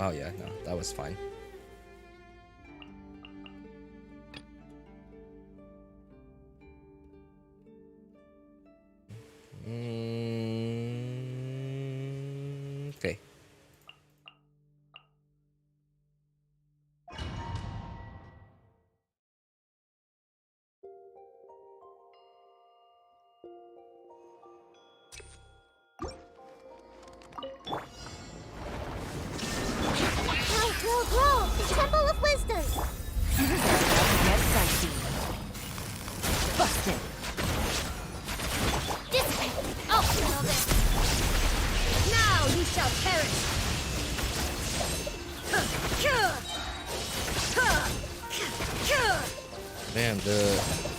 Oh yeah, no, that was fine. Okay. Grow! Temple of Wisdom! Get dicey. Busted. Dissipate! I'll handle this! Now you shall perish! Man,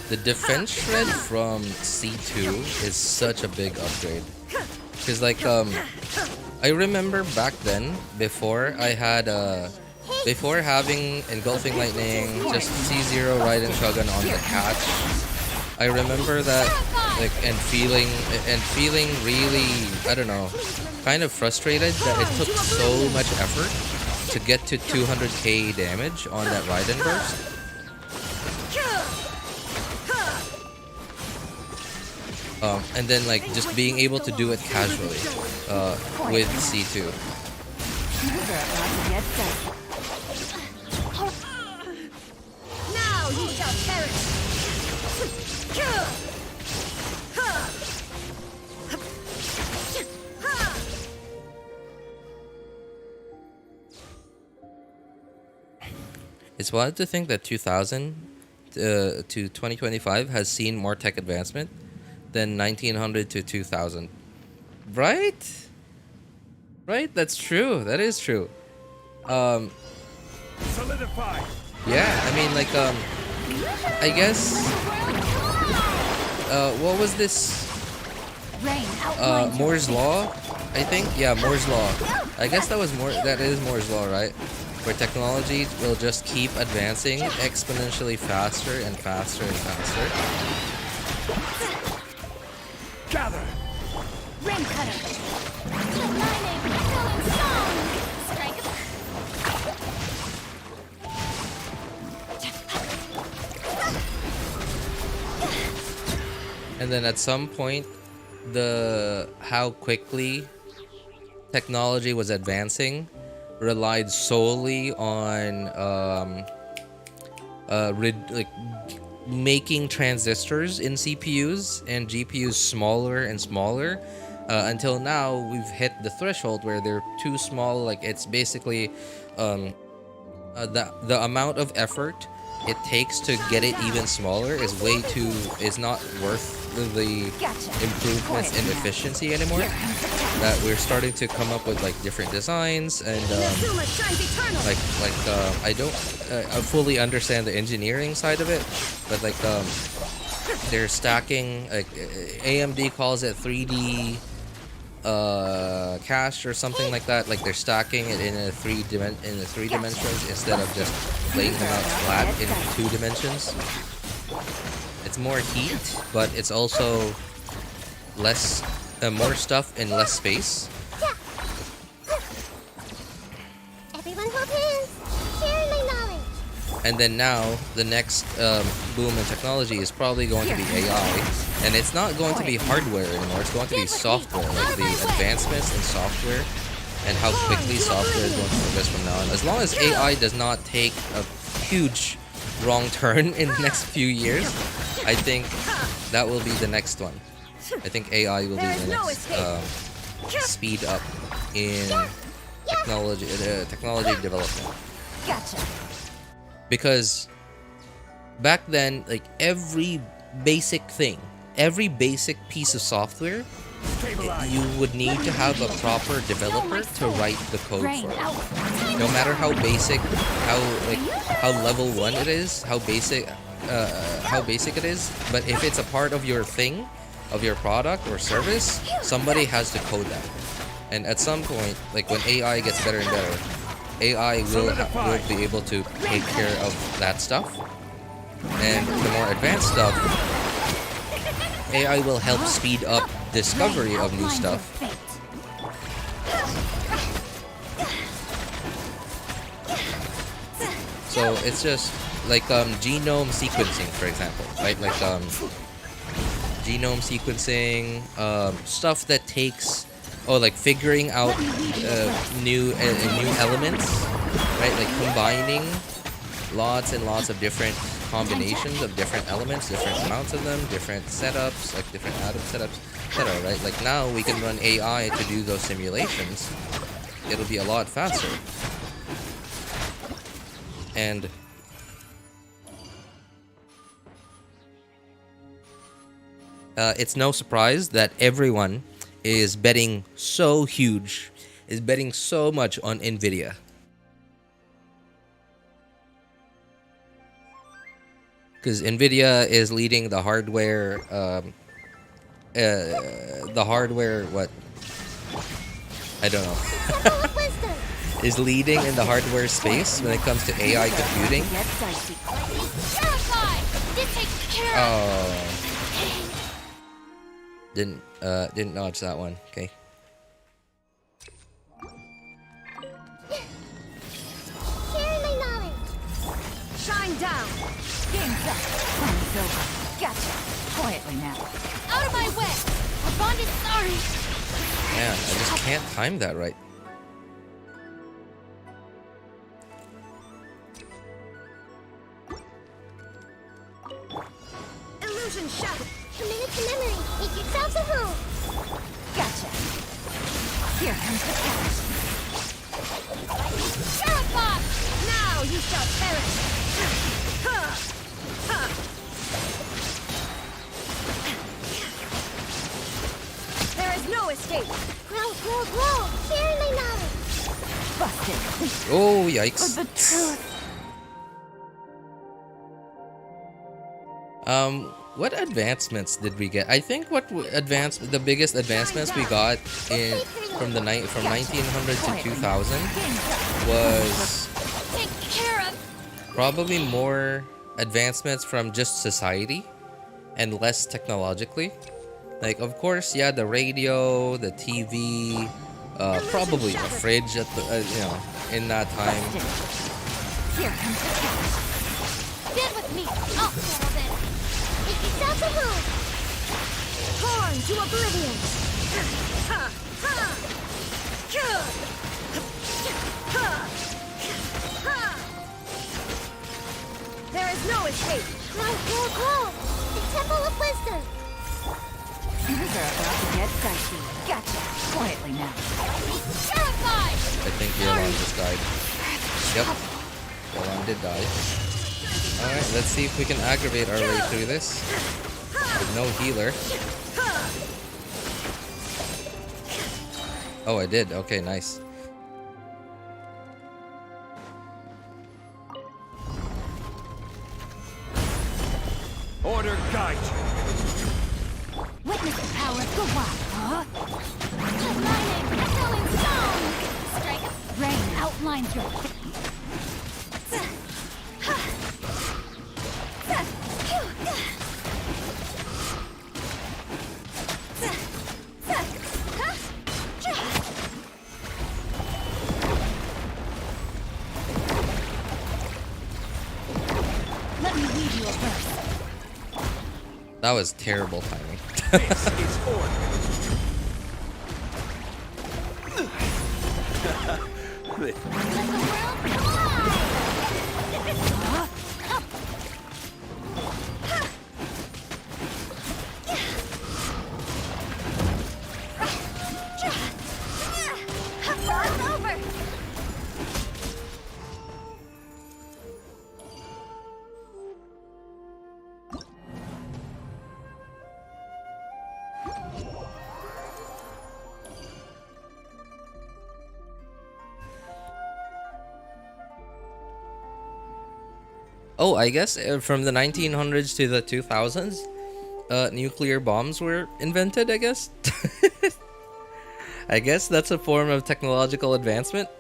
the defense shred from C2 is such a big upgrade. Cause like I remember back then before I had before having engulfing lightning, just C0 Raiden Shogun on the catch. I remember that like and feeling really, I don't know, kind of frustrated that it took so much effort to get to 200k damage on that Raiden burst. And then like just being able to do it casually with C2. Now you shall perish! It's wild to think that 2000 to 2025 has seen more tech advancement than 1900 to 2000. Right? Right? That's true. That is true. Solidify. Yeah, I mean like I guess what was this? Moore's Law, I think. Yeah, Moore's Law. I guess that is Moore's Law, right? Where technology will just keep advancing exponentially faster and faster and faster. Gather. Rain cutter! Lightning! Golden song! Strike! And then at some point, how quickly technology was advancing relied solely on making transistors in CPUs and GPUs smaller and smaller, until now we've hit the threshold where they're too small. Like, it's basically the amount of effort it takes to get it even smaller is not worth the improvements in efficiency anymore. That we're starting to come up with like different designs, and I don't fully understand the engineering side of it, but like they're stacking, like AMD calls it 3D cache or something like that. Like, they're stacking it in three dimensions instead of just laying them out flat in 2 dimensions. It's more heat, but it's also less, more stuff in less space. Everyone hold hands. Share my knowledge. And then now, the next boom in technology is probably going to be AI. And it's not going to be hardware anymore, it's going to be software. Like, the advancements in software and how quickly software is going to progress from now on. As long as AI does not take a huge wrong turn in the next few years, I think that will be the next one. I think AI will be the next speed up in technology development. Gotcha. Because back then, like, every basic piece of software, you would need to have a proper developer to write the code for it. No matter how basic, how level 1 it is, how basic it is, but if it's a part of your thing, of your product or service, somebody has to code that. And at some point, like when AI gets better and better, AI will be able to take care of that stuff. And the more advanced stuff, AI will help speed up discovery of new stuff. So it's just like genome sequencing, for example, right? Like genome sequencing, stuff that takes, like figuring out new elements, right? Like combining lots and lots of different combinations of different elements, different amounts of them, different setups, like different atom setups, etc. Right? Like now we can run AI to do those simulations. It'll be a lot faster. And it's no surprise that everyone is betting so huge, is betting so much on Nvidia. Because Nvidia is leading the hardware, what? I don't know. Is leading in the hardware space when it comes to AI computing. Oh. Didn't notch that one. Okay. Share my knowledge. Shine down. Game's up. Time's over. Gotcha. Quietly now. Out of my way. Our bond is sorry. Man, I just can't time that right. Illusion shattered. Commit to memory. Make yourselves at home. Gotcha. Here comes the catch. Sheriff Bob! Now you shall perish. There is no escape. Grow, grow, grow. Share my knowledge. Busted. Oh, yikes. For the truth. What advancements did we get? I think the biggest advancements we got from 1900 to 2000 was probably more advancements from just society and less technologically. Like, of course, yeah, the radio, the TV, probably the fridge at the in that time. Here comes the catch. Get with me. I'll settle this. Make yourselves at home. Torn to oblivion. There is No escape! Grow! The Temple of Wisdom! Things are about to get dicey. Gotcha. Quietly now. Terrified! I think Redhon just died. Yep. Redhon did die. Alright, let's see if we can aggravate our way through this. With no healer. Oh, I did. Okay, nice. Order guide. Witness the power of the wild, huh? Lightning! Echoing stone! Strike! Rain outlines your... Let me lead you a verse. That was terrible timing. This is order. Let the world collide! It's over! Oh, I guess from the 1900s to the 2000s, nuclear bombs were invented, I guess. I guess that's a form of technological advancement.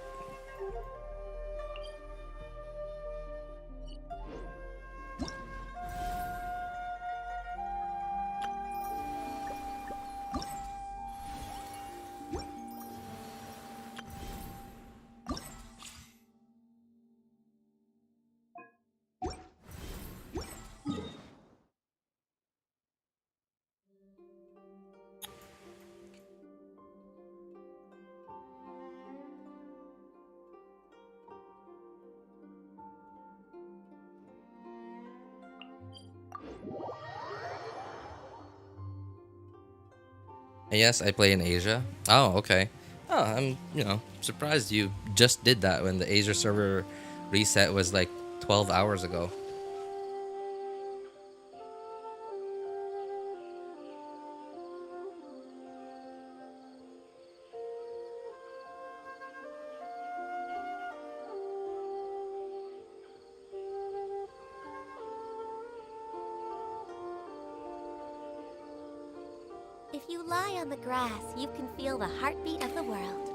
Yes, I play in Asia. Oh, okay. Oh, I'm, surprised you just did that when the Asia server reset was like 12 hours ago. If you lie on the grass, you can feel the heartbeat of the world.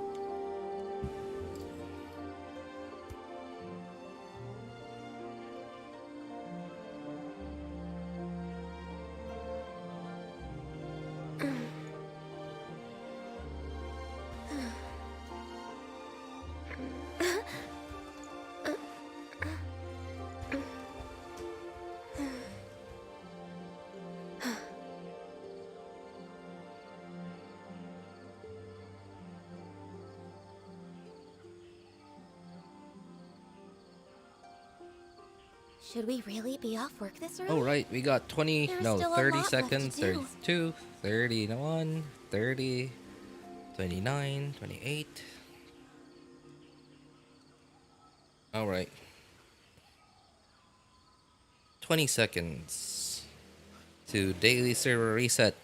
Should we really be off work this early? Oh, right. We got 20, There's no, still a 30 lot left seconds, to do. 32, 31, 30, 29, 28. All right. 20 seconds to daily server reset.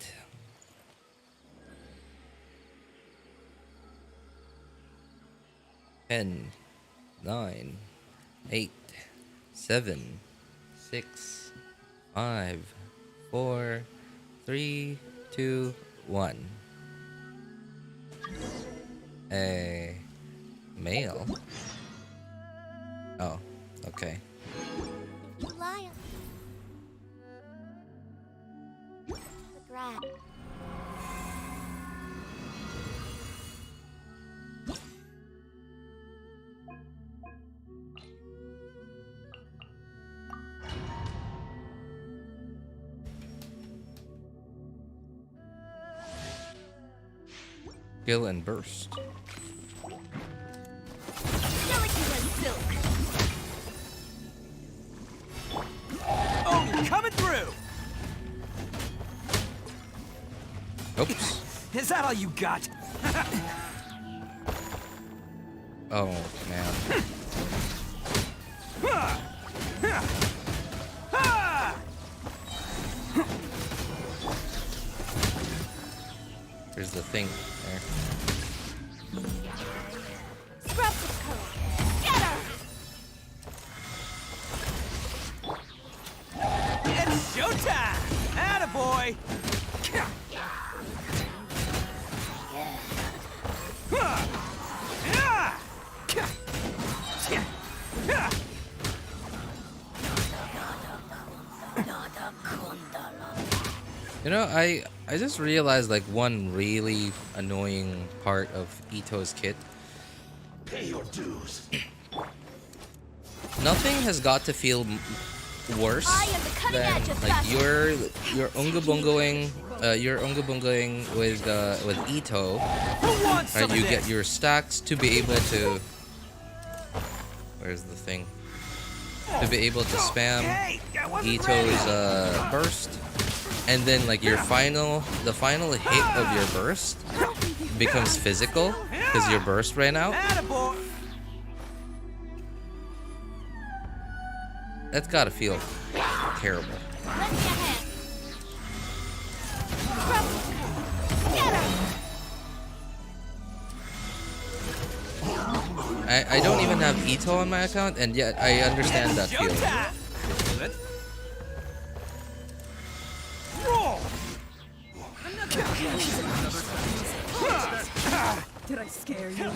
10, 9, 8, 7, 6, 5, 4, 3, 2, 1. A mail. Oh, okay. If you lie on the grass. Skill and burst. Delicate as silk. Oops. Is that all you got? Oh, man. There's the thing there. Scraps of code. Get her! It's showtime! Attaboy! You know, I just realized like one really annoying part of Itto's kit. Pay your dues. Nothing has got to feel worse I am the cutting than edge of like fashion. you're unga bungoing with Itto. Who wants some Right, of you this? get your stacks to be able to. Where's the thing? To be able to spam Hey, I wasn't ready. Itto's burst, and then like the final hit of your burst becomes physical because your burst ran out. Attaboy! That's gotta feel terrible. Let me ahead. Scraps of code. Get her! I don't even have Itto on my account, and yet I understand that feeling. Showtime! Roll! Did I scare you?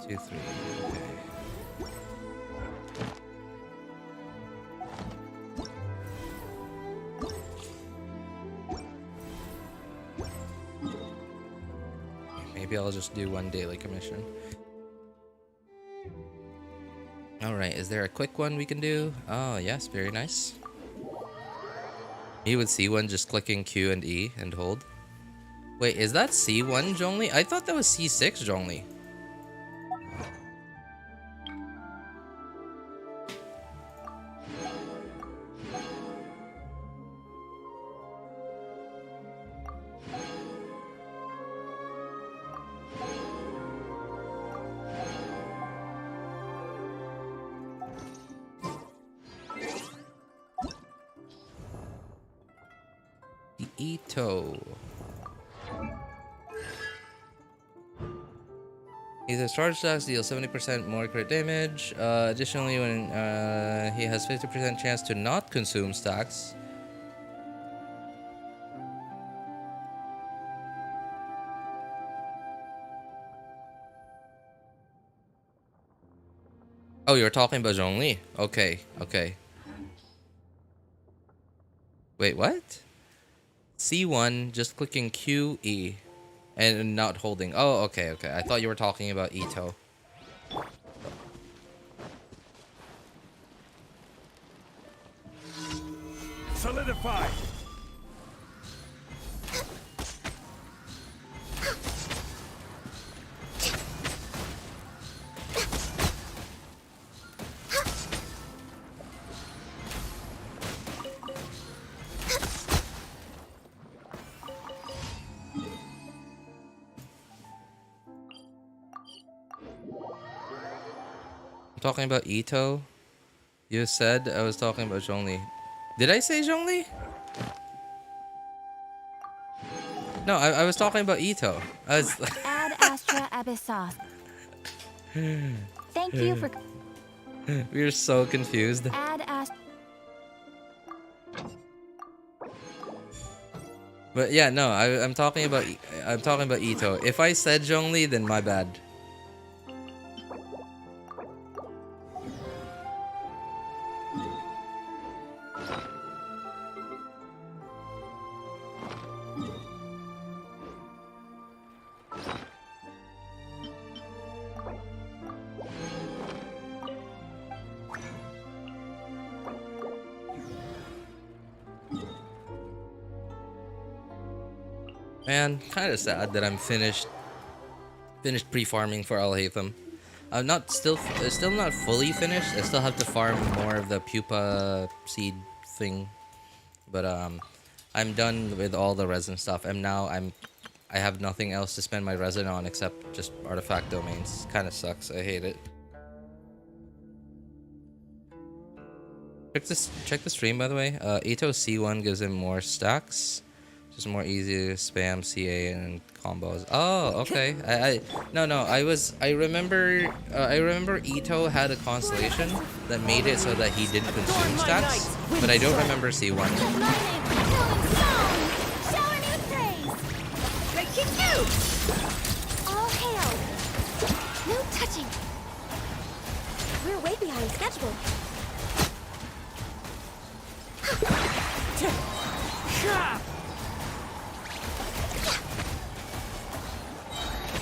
Two, three. Okay. Maybe I'll just do one daily commission. Alright, is there a quick one we can do? Oh, yes, very nice. You would see one just clicking Q and E and hold. Wait, is that C1 Zhongli? I thought that was C6 Zhongli. Itto. His charge stacks deal 70% more crit damage. Additionally, when he has 50% chance to not consume stacks. Oh, you're talking about Zhongli? Okay, okay. Wait, what? C1, just clicking Q, E, and not holding. Oh, okay, okay. I thought you were talking about Itto. Solidify. I'm talking about Itto. You said I was talking about Zhongli. Did I say Zhongli? No, I was talking about Itto. I was. Ad Astra Abyssos. Thank you for We were so confused. Ad Astra. But yeah, no, I'm talking about Itto. If I said Zhongli, then my bad. Man, kind of sad that I'm finished pre-farming for Alhaitham. I'm not still not fully finished. I still have to farm more of the pupa seed thing, but I'm done with all the resin stuff. I have nothing else to spend my resin on except just artifact domains. Kind of sucks. I hate it. Check the stream, by the way. Itto C1 gives him more stacks. Just more easy to spam CA and combos. Oh, okay. I remember Itto had a constellation that made it so that he didn't consume stacks, but I don't remember C1. All hail! No touching! We're way behind schedule.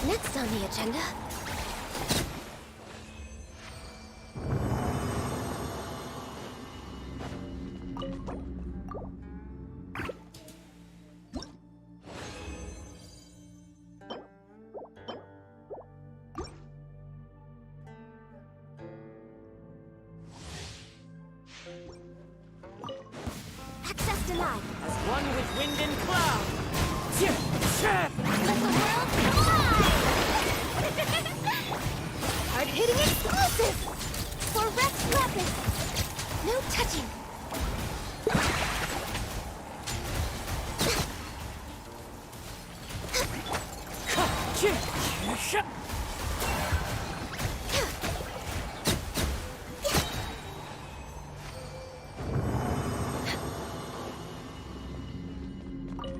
Next on the agenda. Access denied. As one with wind and cloud. Let the world fly! Hard-hitting explosive! For Rex Lapis! No touching!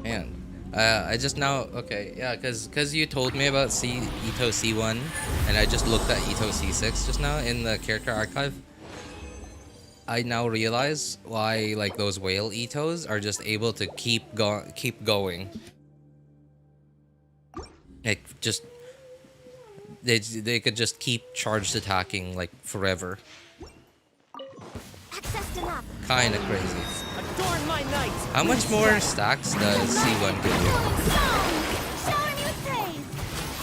Man, I just now okay, yeah, cause you told me about Itto C1, and I just looked at Itto C6 just now in the character archive. I now realize why like those whale Ittos are just able to keep going. Like just they could just keep charged attacking like forever. Access denied. Kinda crazy. Adorn my night. How much more stacks does C1 give you? Showering you praise!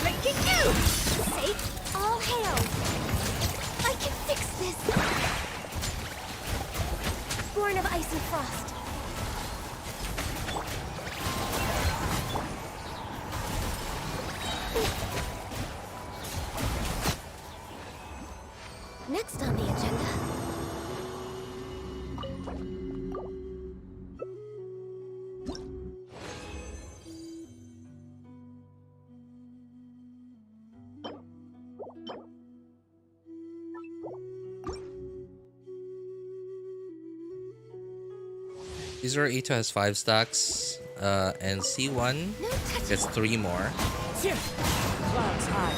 Breaking you! Safe, all hail! I can fix this! Born of ice and frost. Next on the agenda. These are Itto has 5 stacks, and C1 gets 3 more. Clouds high.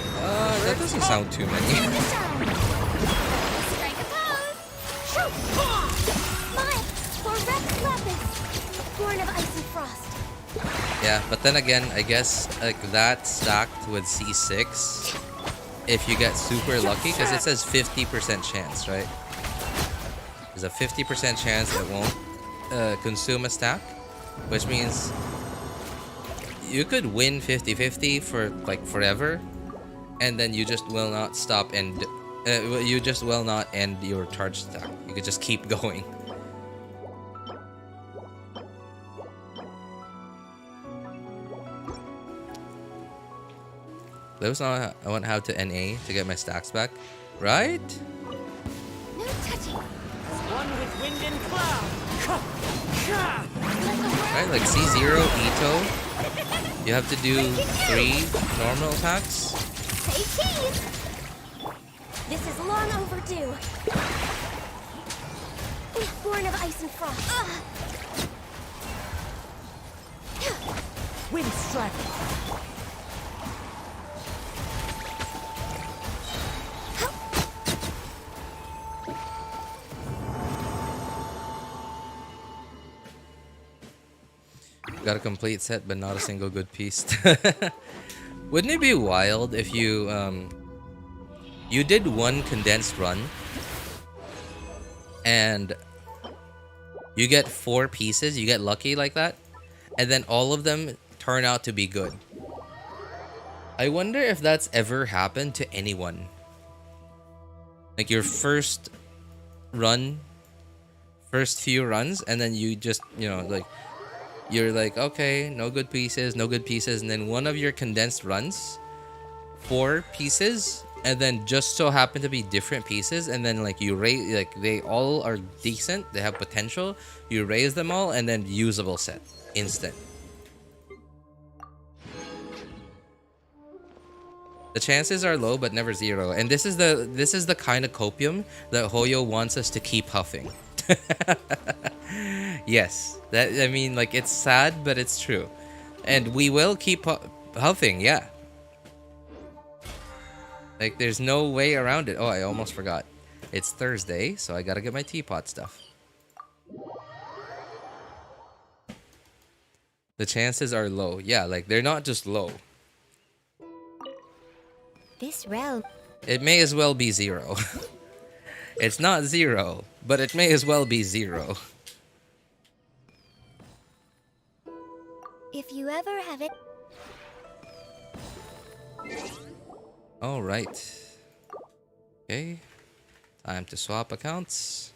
That doesn't sound too many. Strike a pose! Shoot! Smile! For Rex Lapis! Born of ice and frost. Yeah, but then again, I guess like that stacked with C6, if you get super lucky, because it says 50% chance, right? There's a 50% chance it won't consume a stack, which means you could win 50-50 for like forever, and then you just will not stop and you just will not end your charge stack. You could just keep going. Those I want how to NA to get my stacks back, right? No touching. One with wind and cloud. Right, like C0 Itto, you have to do 3 normal attacks. Say cheese! This is long overdue. Born of ice and frost. Wind strike. Got a complete set, but not a single good piece. Wouldn't it be wild if you you did one condensed run and you get 4 pieces, you get lucky like that, and then all of them turn out to be good. I wonder if that's ever happened to anyone. Like your first run, first few runs, and then you just, you know, like, you're like, okay, no good pieces, no good pieces, and then one of your condensed runs, 4 pieces, and then just so happen to be different pieces, and then like you raise, like they all are decent, they have potential, you raise them all, and then usable set, instant. The chances are low, but never zero. And this is the kind of copium that Hoyo wants us to keep huffing. Yes, that, I mean, like, it's sad, but it's true, and we will keep huffing. Yeah, like there's no way around it. Oh, I almost forgot. It's Thursday, so I gotta get my teapot stuff. The chances are low. Yeah, like they're not just low. This realm. It may as well be 0. It's not 0, but it may as well be 0. If you ever have it. All right. Okay. Time to swap accounts.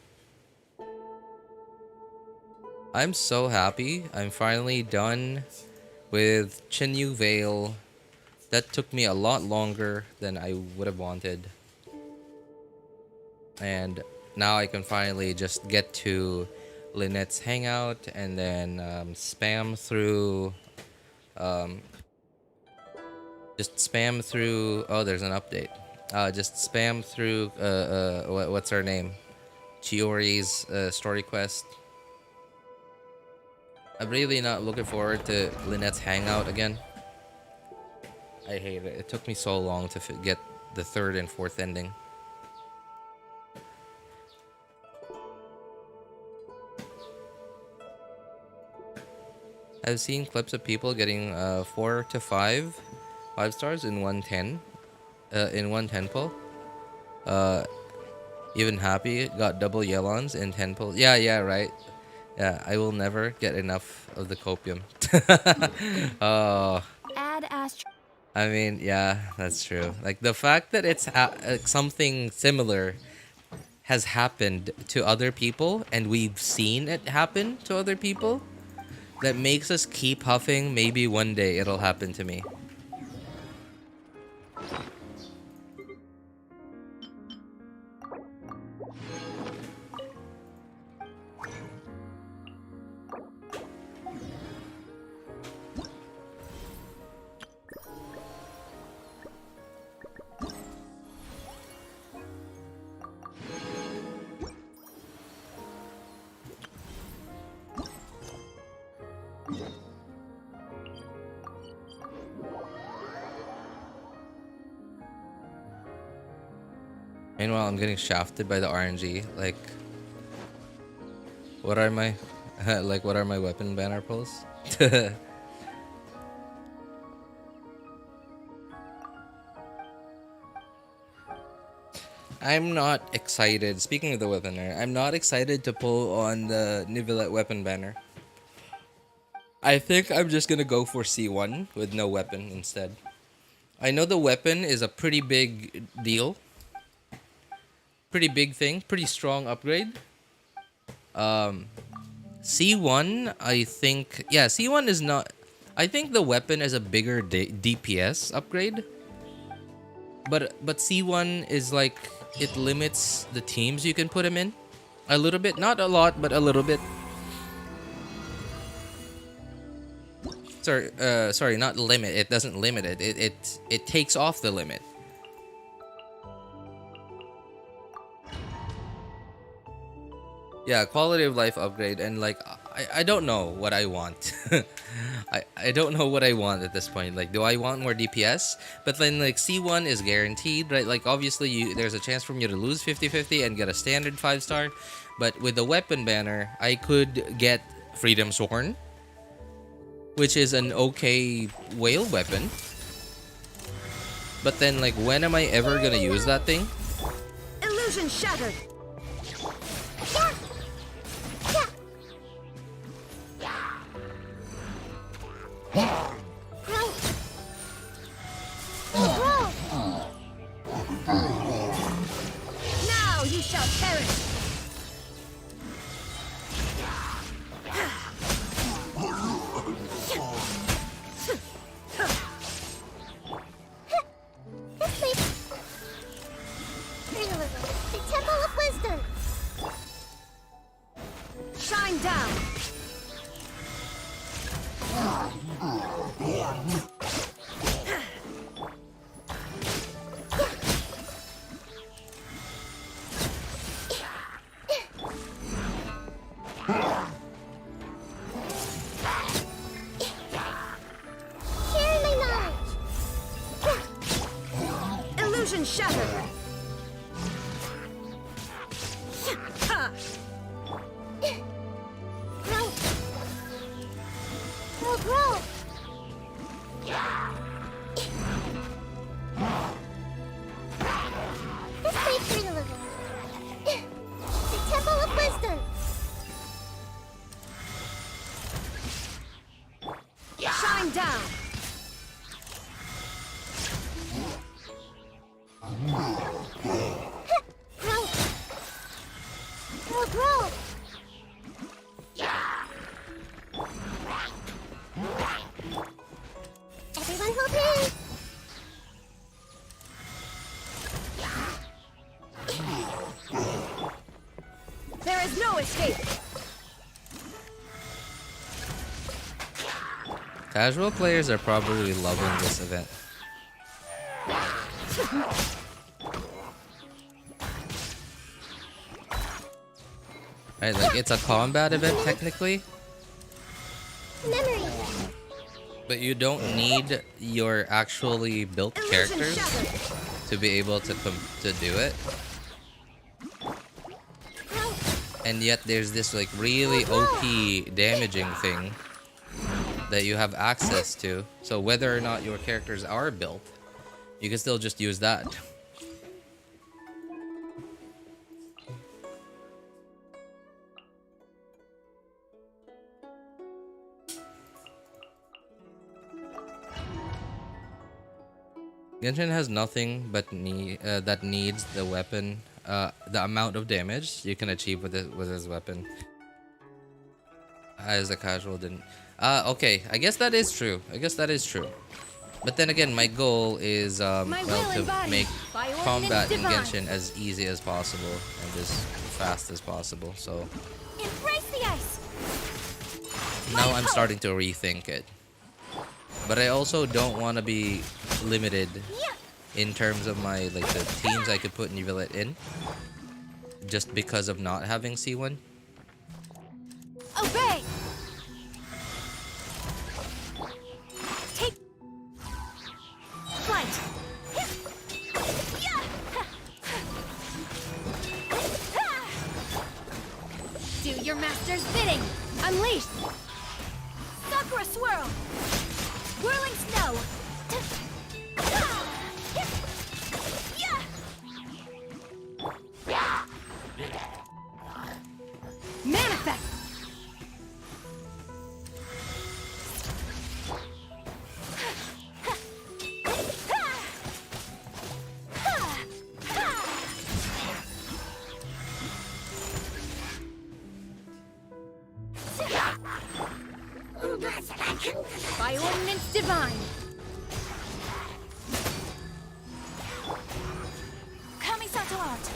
I'm so happy. I'm finally done with Chinyu Vale. That took me a lot longer than I would have wanted. And now I can finally just get to Lynette's Hangout and then spam through... just spam through... Oh, there's an update. Just spam through... what's her name? Chiori's story quest. I'm really not looking forward to Lynette's Hangout again. I hate it. It took me so long to get the 3rd and 4th ending. I've seen clips of people getting 4 to 5 stars in 110, in 110 pull. Even Happy got double Yelons in 10 pull. Yeah, right. Yeah, I will never get enough of the copium. Oh. Add Astro. I mean, yeah, that's true. Like the fact that it's something similar has happened to other people, and we've seen it happen to other people, that makes us keep huffing. Maybe one day it'll happen to me. Meanwhile, I'm getting shafted by the RNG. Like, what are my, like, what are my weapon banner pulls? I'm not excited. Speaking of the weapon banner, I'm not excited to pull on the Neuvillette weapon banner. I think I'm just gonna go for C1 with no weapon instead. I know the weapon is a pretty big deal. Pretty big thing, pretty strong upgrade. C1, I think, yeah, C1 is not, I think the weapon is a bigger DPS upgrade. But C1 is like, it limits the teams you can put him in a little bit, not a lot, but a little bit. Sorry, not limit. It doesn't limit it. It takes off the limit. Yeah, quality of life upgrade, and like I don't know what I want. I don't know what I want at this point. Like, do I want more DPS? But then like C1 is guaranteed, right? Like obviously there's a chance for you to lose 50-50 and get a standard 5-star. But with the weapon banner, I could get Freedom's Horn, which is an okay whale weapon. But then like, when am I ever gonna use that thing? Illusion shattered. Shine down! Share my knowledge. Illusion shattered! Ha! Grow. Grow, grow. This makes me a little. The Temple of Wisdom. Shine down! Grow. Grow, grow. Everyone hold hands. There is no escape! Casual players are probably loving this event. Right, like it's a combat event technically, Memory. but you don't need your actually built Illusion characters shattered! to be able to do it. Grow. And yet there's this like really OP damaging thing that you have access to. So whether or not your characters are built, you can still just use that. Genshin has nothing but that needs the weapon, the amount of damage you can achieve with his weapon. As a casual didn't. Okay, I guess that is true. But then again, my goal is well, to make combat in Genshin as easy as possible and as fast as possible. So Embrace the ice. now I'm starting to rethink it. But I also don't want to be limited in terms of my the teams I could put Neuvillette in, just because of not having C1. Obey! Take flight! Do your master's bidding! Unleash! Sakura swirl! Whirling snow! Manifest! By ordinance divine!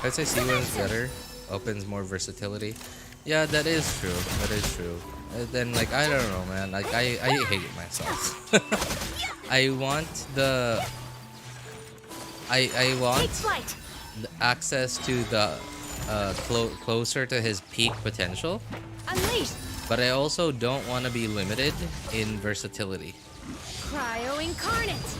I'd say C1 is better, opens more versatility. Yeah, that is true. Then I don't know, man. I hate myself. I want the access to the closer to his peak potential. Unleashed! But I also don't want to be limited in versatility. Cryo incarnate!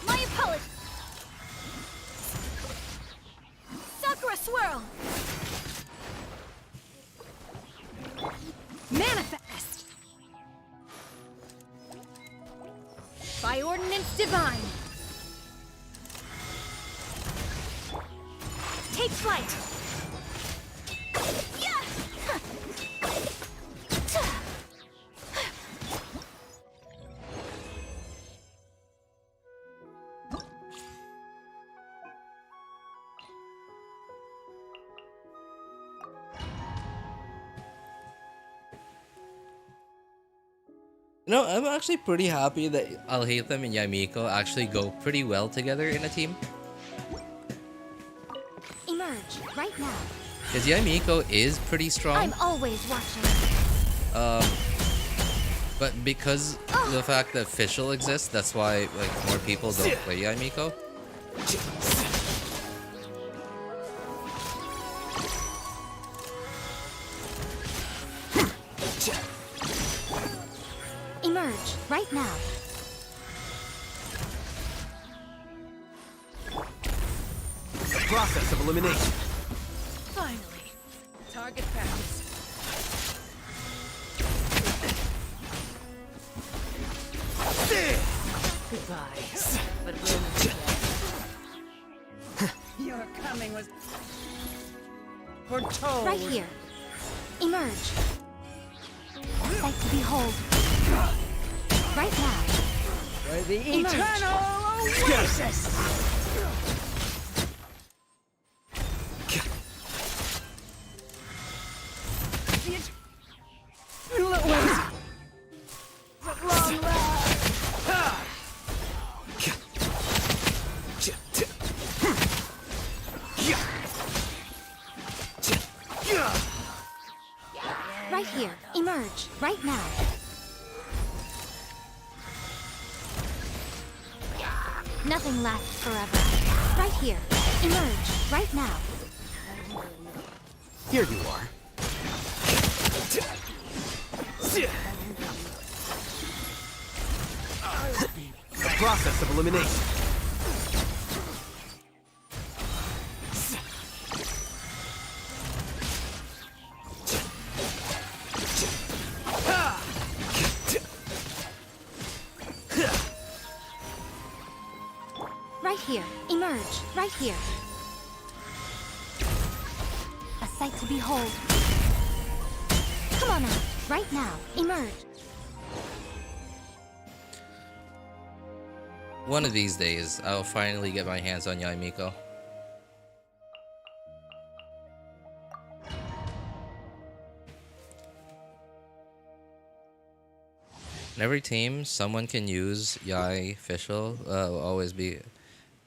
My apologies. Sakura swirl. Manifest! By ordinance divine! Take flight! No, I'm actually pretty happy that Alhaitham and Yamiko actually go pretty well together in a team. Emerge right now. Because Yamiko is pretty strong. I'm always watching. But because the fact that Fischl exists, that's why like more people don't play Yamiko. Emerge right now. Process of elimination. Finally. Target pass. Goodbye. But we'll Your coming was foretold. Right here. Emerge. Sight to behold. Right now. For the Emerge. eternal oasis. Right here. Emerge right now. Nothing lasts forever. Right here. Emerge right now. Here you are. The process of elimination. Right here. Emerge right here. A sight to behold. Come on out. Right now. Emerge. One of these days, I'll finally get my hands on Yamiko. In every team, someone can use Yai Fischl. Will always be.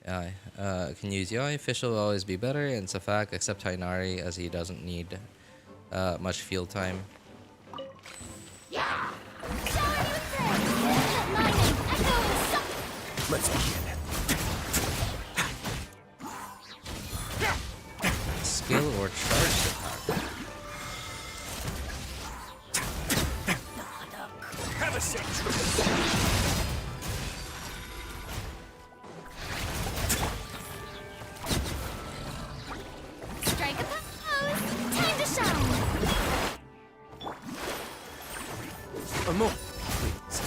Can use Yai Fischl will always be better, and it's a fact, except Tainari, as he doesn't need much field time. Let's begin. Skill or charge attack. Have a seat. Strike a pose. Time to shine. A moment, please.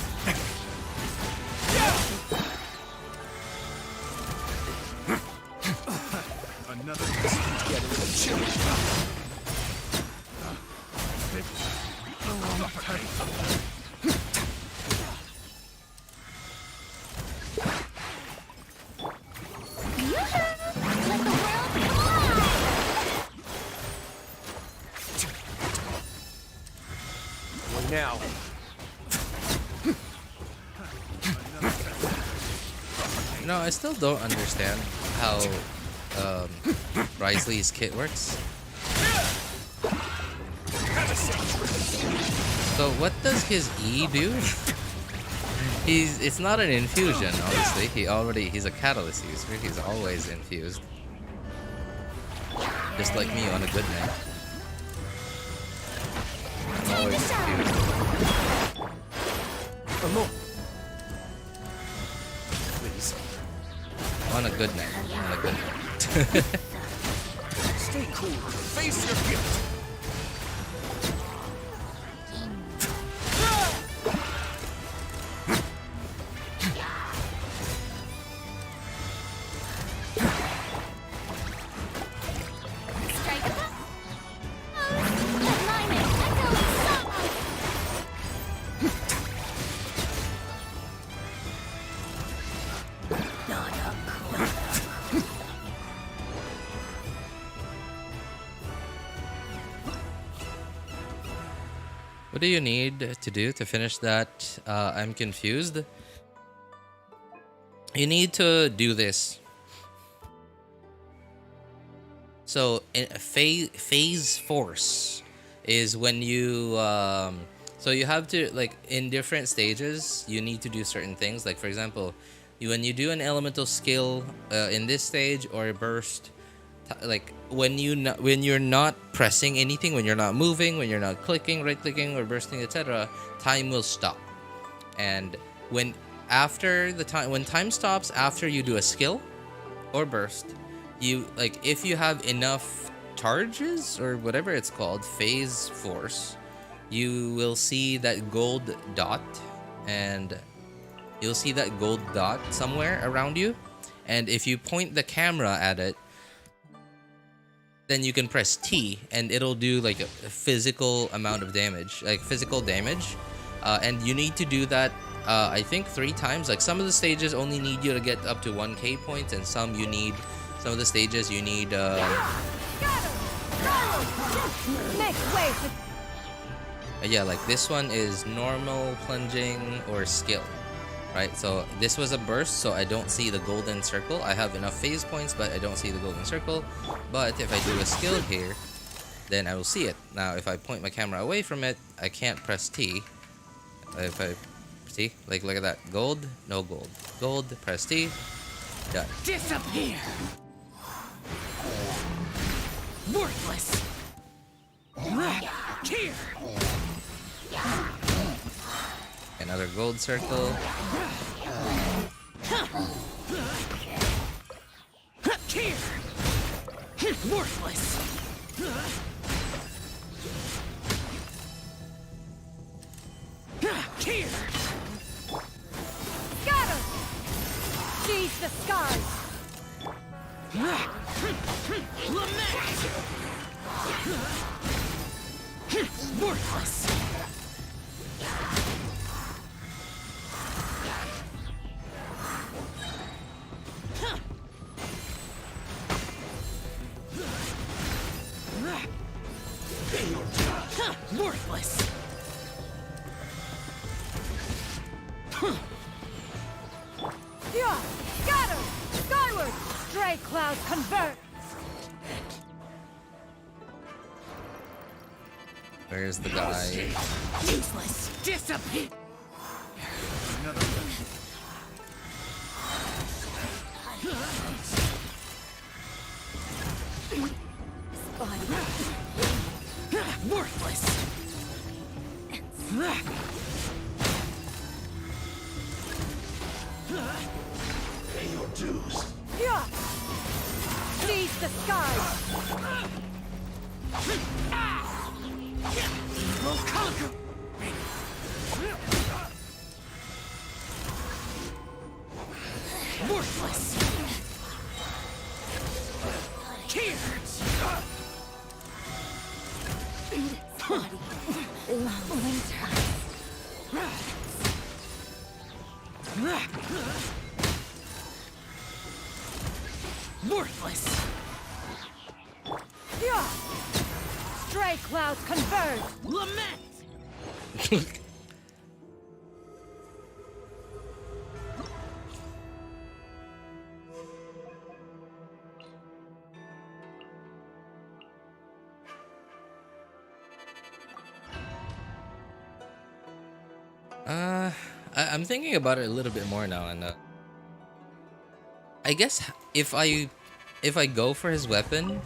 Another test. Get a little chilly. Let the world collide. Well, now. No, I still don't understand how Wriothesley's kit works. So what does his E do? It's not an infusion, obviously. He's a catalyst user. He's always infused. Just like me on a good night. I'm always infused. A moment. Please. On a good night. On a good night. Stay cool. Face your gift. Strike a pose. Let lightning echo inside. What do you need to do to finish that? I'm confused. You need to do this. So, phase force is when you so you have to, like, in different stages you need to do certain things. Like, for example, when you do an elemental skill in this stage or a burst, like when you're not pressing anything, when you're not moving, when you're not clicking, right clicking or bursting, etc., time will stop. And when time stops after you do a skill or burst, you, like, if you have enough charges or whatever it's called, phase force, you will see that gold dot, and you'll see that gold dot somewhere around you, and if you point the camera at it, then you can press T and it'll do like a physical amount of damage, like physical damage, and you need to do that I think 3 times. Like, some of the stages only need you to get up to 1k points, and some of the stages you need yeah, like this one is normal, plunging, or skill, right? So this was a burst, so I don't see the golden circle. I have enough phase points, but I don't see the golden circle. But if I do a skill here, then I will see it. Now, if I point my camera away from it, I can't press T. If I see, like, look at that, gold, no gold, gold, press T, done. Disappear! Worthless! Here! Another gold circle. Here! Worthless! Here! Scatter! Seize the skies! Lament! Worthless! Worthless! Yeah! Scatter! Skyward! Stray clouds convert! Where's the guy? Useless! Disappear! Worthless! Pay your dues. Yeah! Seize the skies! Will conquer! Worthless! Here! Worthless! Yeah! Stray clouds converge! Lament! I'm thinking about it a little bit more now, and I guess if I go for his weapon,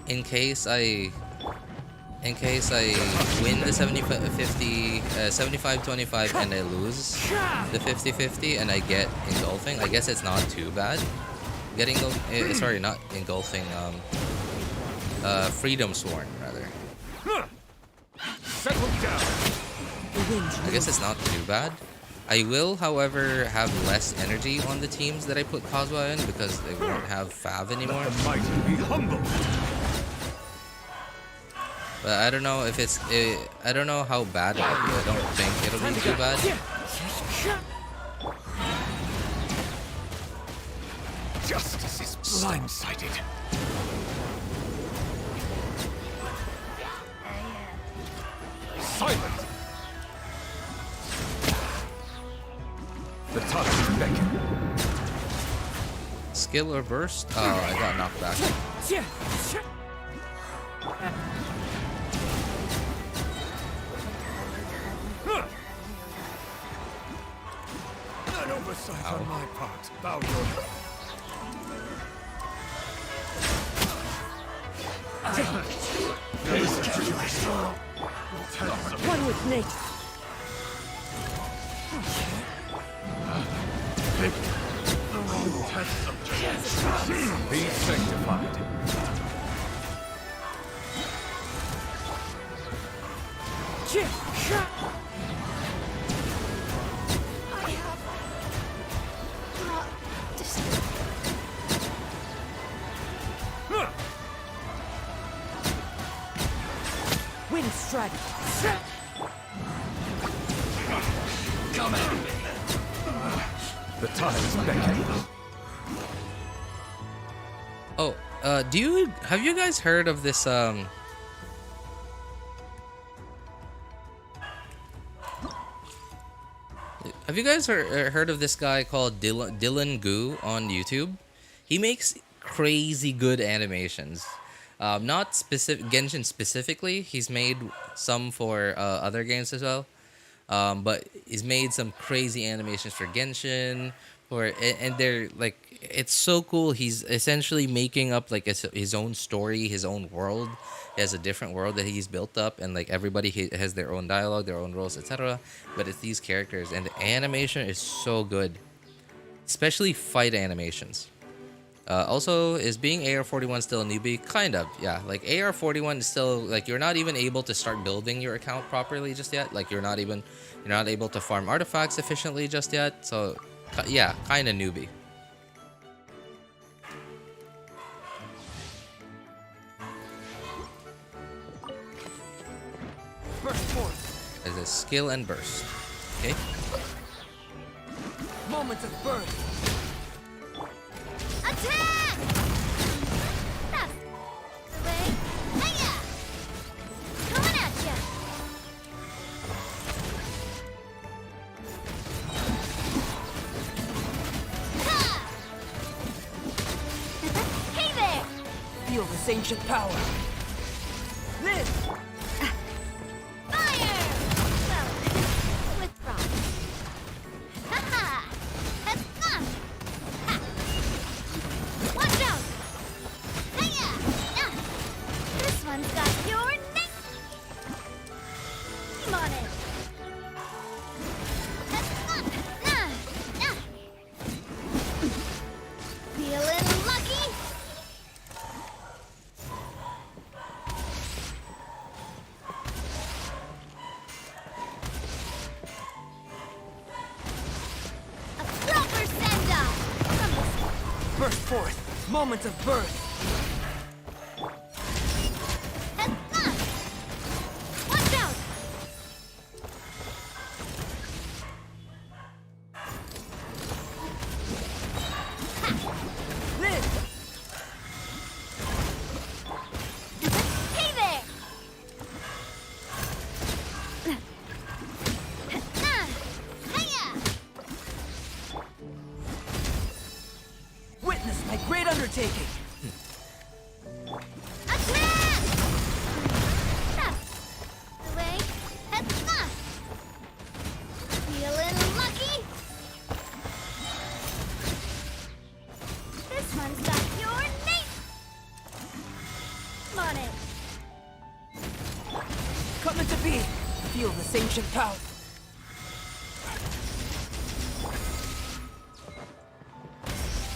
in case I win the 75-25 and I lose the 50-50 and I get engulfing, I guess it's not too bad. Getting sorry, not engulfing, freedom sworn rather. Settle down. I guess it's not too bad. I will, however, have less energy on the teams that I put Kazuha in because they won't have Fav anymore. Let the mighty be humble. But I don't know if it's... I don't know how bad it'll be. I don't think it'll be too bad. Justice is blindsided. Silence! beckon. Skill or burst? Oh, I got knocked back. An oversight on my part. Bow your One with nature. Pick the wrong test subject. Be sanctified. Wind strike. Come at me. The time is beckoning. Oh, have you guys heard of this Have you guys heard of this guy called Dylan Gu on YouTube? He makes crazy good animations. Not specific Genshin specifically. He's made some for other games as well. But he's made some crazy animations for Genshin, and they're like, it's so cool. He's essentially making up like his own story, his own world. He has a different world that he's built up, and like everybody has their own dialogue, their own roles, etc. But it's these characters, and the animation is so good, especially fight animations. Also, is being AR41 still a newbie? Kind of, yeah. Like AR41 is still like, you're not even able to start building your account properly just yet. Like you're not able to farm artifacts efficiently just yet. So yeah, kind of newbie. Burst forth. Is a skill and burst. Okay. Moments of birth. Attack! That's the way. Hiya! Coming at ya! Ha! Hey there! Feel this ancient power. Live! Fire! Well, withdraw. Ha-ha! Ha-ha! Ha! Watch out! Hiya! This one's got your name! Come on in! Feeling lucky? A proper send-off! From the Burst forth. Moments of birth. Watch out! Live! Hey there! Hiya! Witness my great undertaking. Attack! That's the way. Feeling lucky? This one's got your name! Come on in. Coming to be. Feel this ancient power.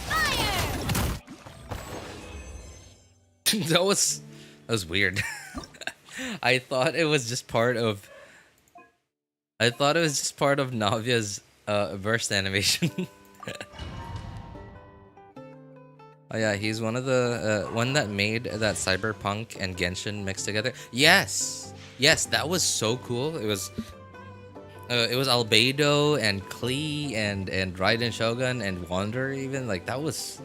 Fire! that was weird. I thought it was just part of Navia's burst animation. Oh yeah, he's one of the one that made that Cyberpunk and Genshin mixed together. Yes, that was so cool. It was Albedo and Klee and Raiden Shogun and Wander even. Like that was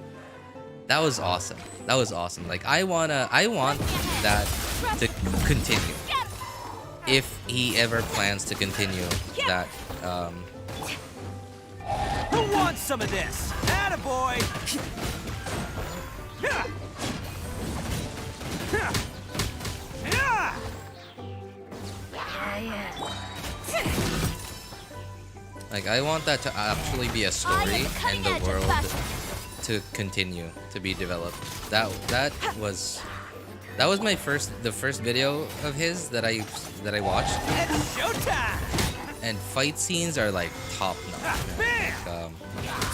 awesome. That was awesome. Like I want that to continue. If he ever plans to continue that want some of this. Attaboy! Like, I want that to actually be a story and the world to continue to be developed. That was the first video of his that I watched. It's showtime! And fight scenes are like top notch.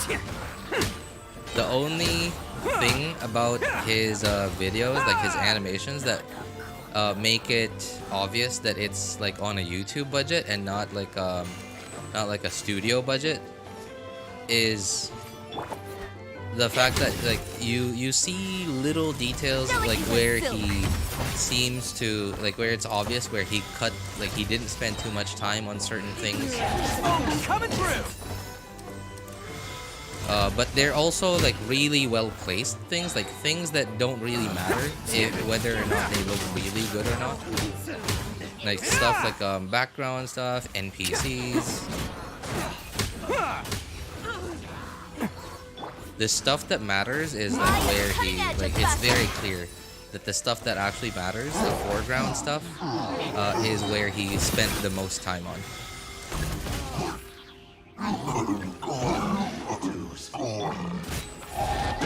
Like, the only thing about his videos, like his animations, that make it obvious that it's like on a YouTube budget and not like a studio budget, is the fact that like you see little details like where he seems to, like where it's obvious where he cut, like he didn't spend too much time on certain things. Oh, coming through! But they're also like really well placed things, like things that don't really matter whether or not they look really good or not. Like stuff like background stuff, NPCs. The stuff that matters is like where he, like it's very clear that the stuff that actually matters, the foreground stuff, is where he spent the most time on.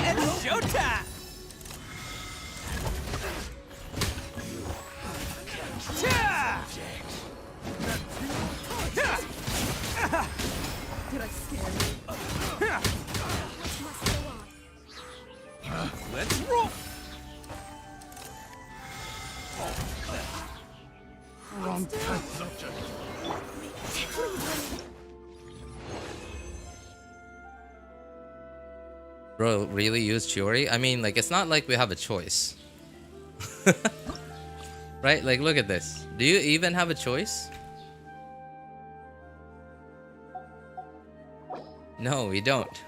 It's showtime! Did I scare you? Let's roll! Wrong test subject. Bro, really use Chiori? I mean, like, it's not like we have a choice. Right? Like, look at this. Do you even have a choice? No, we don't.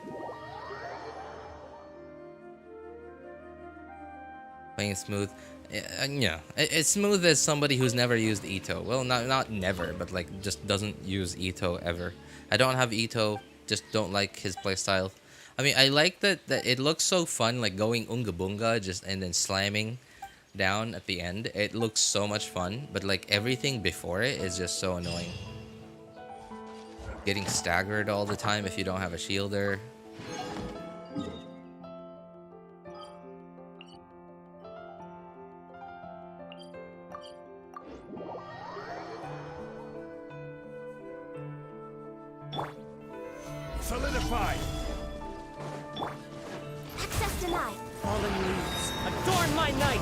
Playing smooth. Yeah, it's smooth as somebody who's never used Itto. Well, not never, but like just doesn't use Itto ever. I don't have Itto, just don't like his playstyle. I mean, I like that it looks so fun, like going unga bunga just and then slamming down at the end. It looks so much fun, but like everything before it is just so annoying. Getting staggered all the time if you don't have a shielder. Solidify! Access denied. Fallen leaves, adorn my night!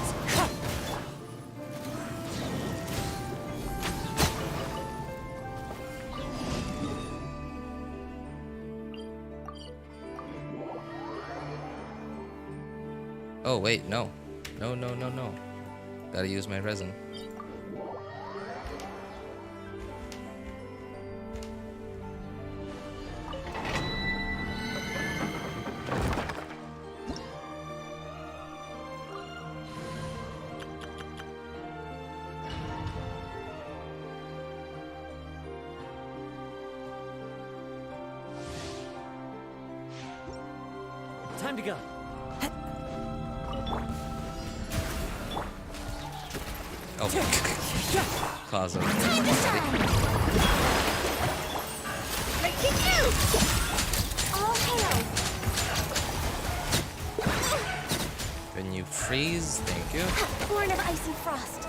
Oh wait, no. No. Gotta use my resin. Time to go. Oh, Kazuha. All hail. Can you freeze? Thank you. Born of icy frost.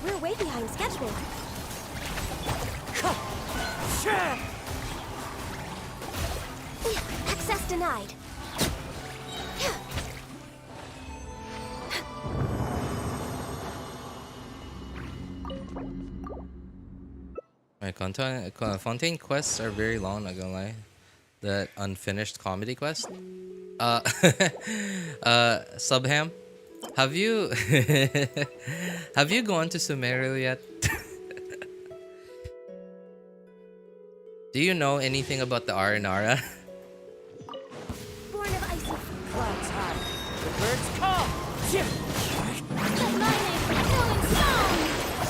We're way behind schedule. Access denied. My Fontaine quests are very long, not gonna lie. The unfinished comedy quest. Subham, have you have you gone to Sumeria yet? Do you know anything about the Aranara? Born of icy Clouds high. The birds come! The lightning, killing stone.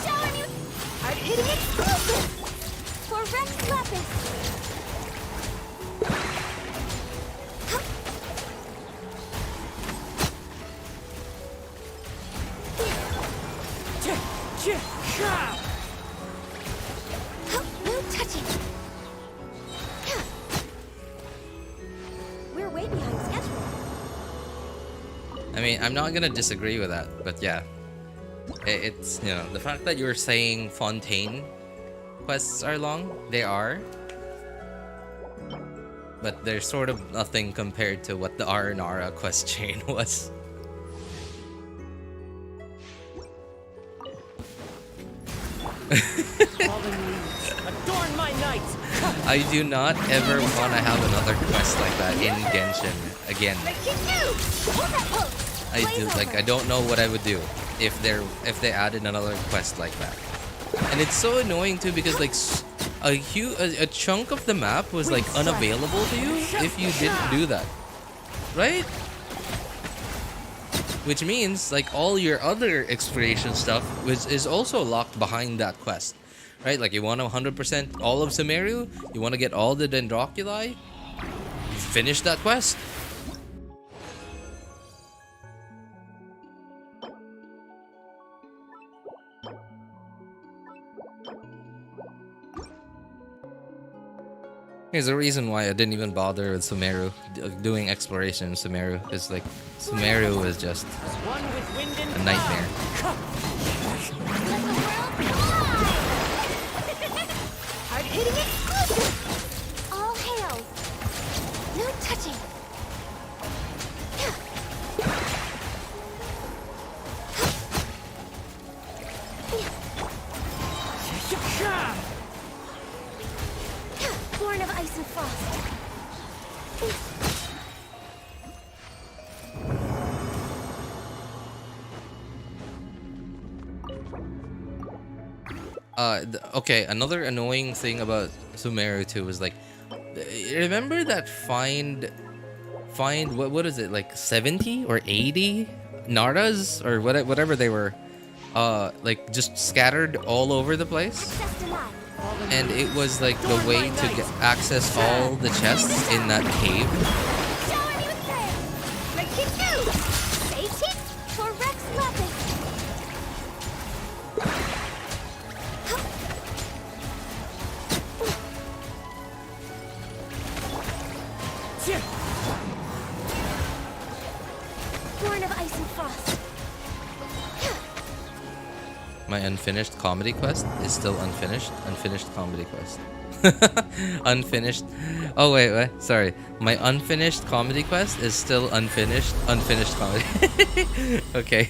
Shower me. I'm hitting exclusive. For Rex Lapis. No touching. We're way behind schedule. I mean, I'm not gonna disagree with that, but yeah. It's, you know, the fact that you're saying Fontaine quests are long, they are. But they're sort of nothing compared to what the Aranara quest chain was. Fallen leaves, adorn my night. I do not ever want to have another quest like that in Genshin again. I don't know what I would do if they added another quest like that. And it's so annoying too because like a chunk of the map was like unavailable to you if you didn't do that. Right? Which means like all your other exploration stuff is also locked behind that quest. Right? Like you want to 100% all of Sumeru, you want to get all the Dendroculi, finish that quest. Here's the reason why I didn't even bother with Sumeru, doing exploration in Sumeru. It's like, Sumeru is just One with wind and a nightmare. Hard hitting exclusive. All hail. No touching. Born of ice and frost. Okay, another annoying thing about Sumeru too was like, remember that find what is it, like 70 or 80 Naras or whatever they were, like just scattered all over the place, and it was like the way to access all the chests in that cave. My unfinished comedy quest is still unfinished. Unfinished comedy quest. Unfinished. Oh wait. Sorry. My unfinished comedy quest is still unfinished. Unfinished comedy. Okay.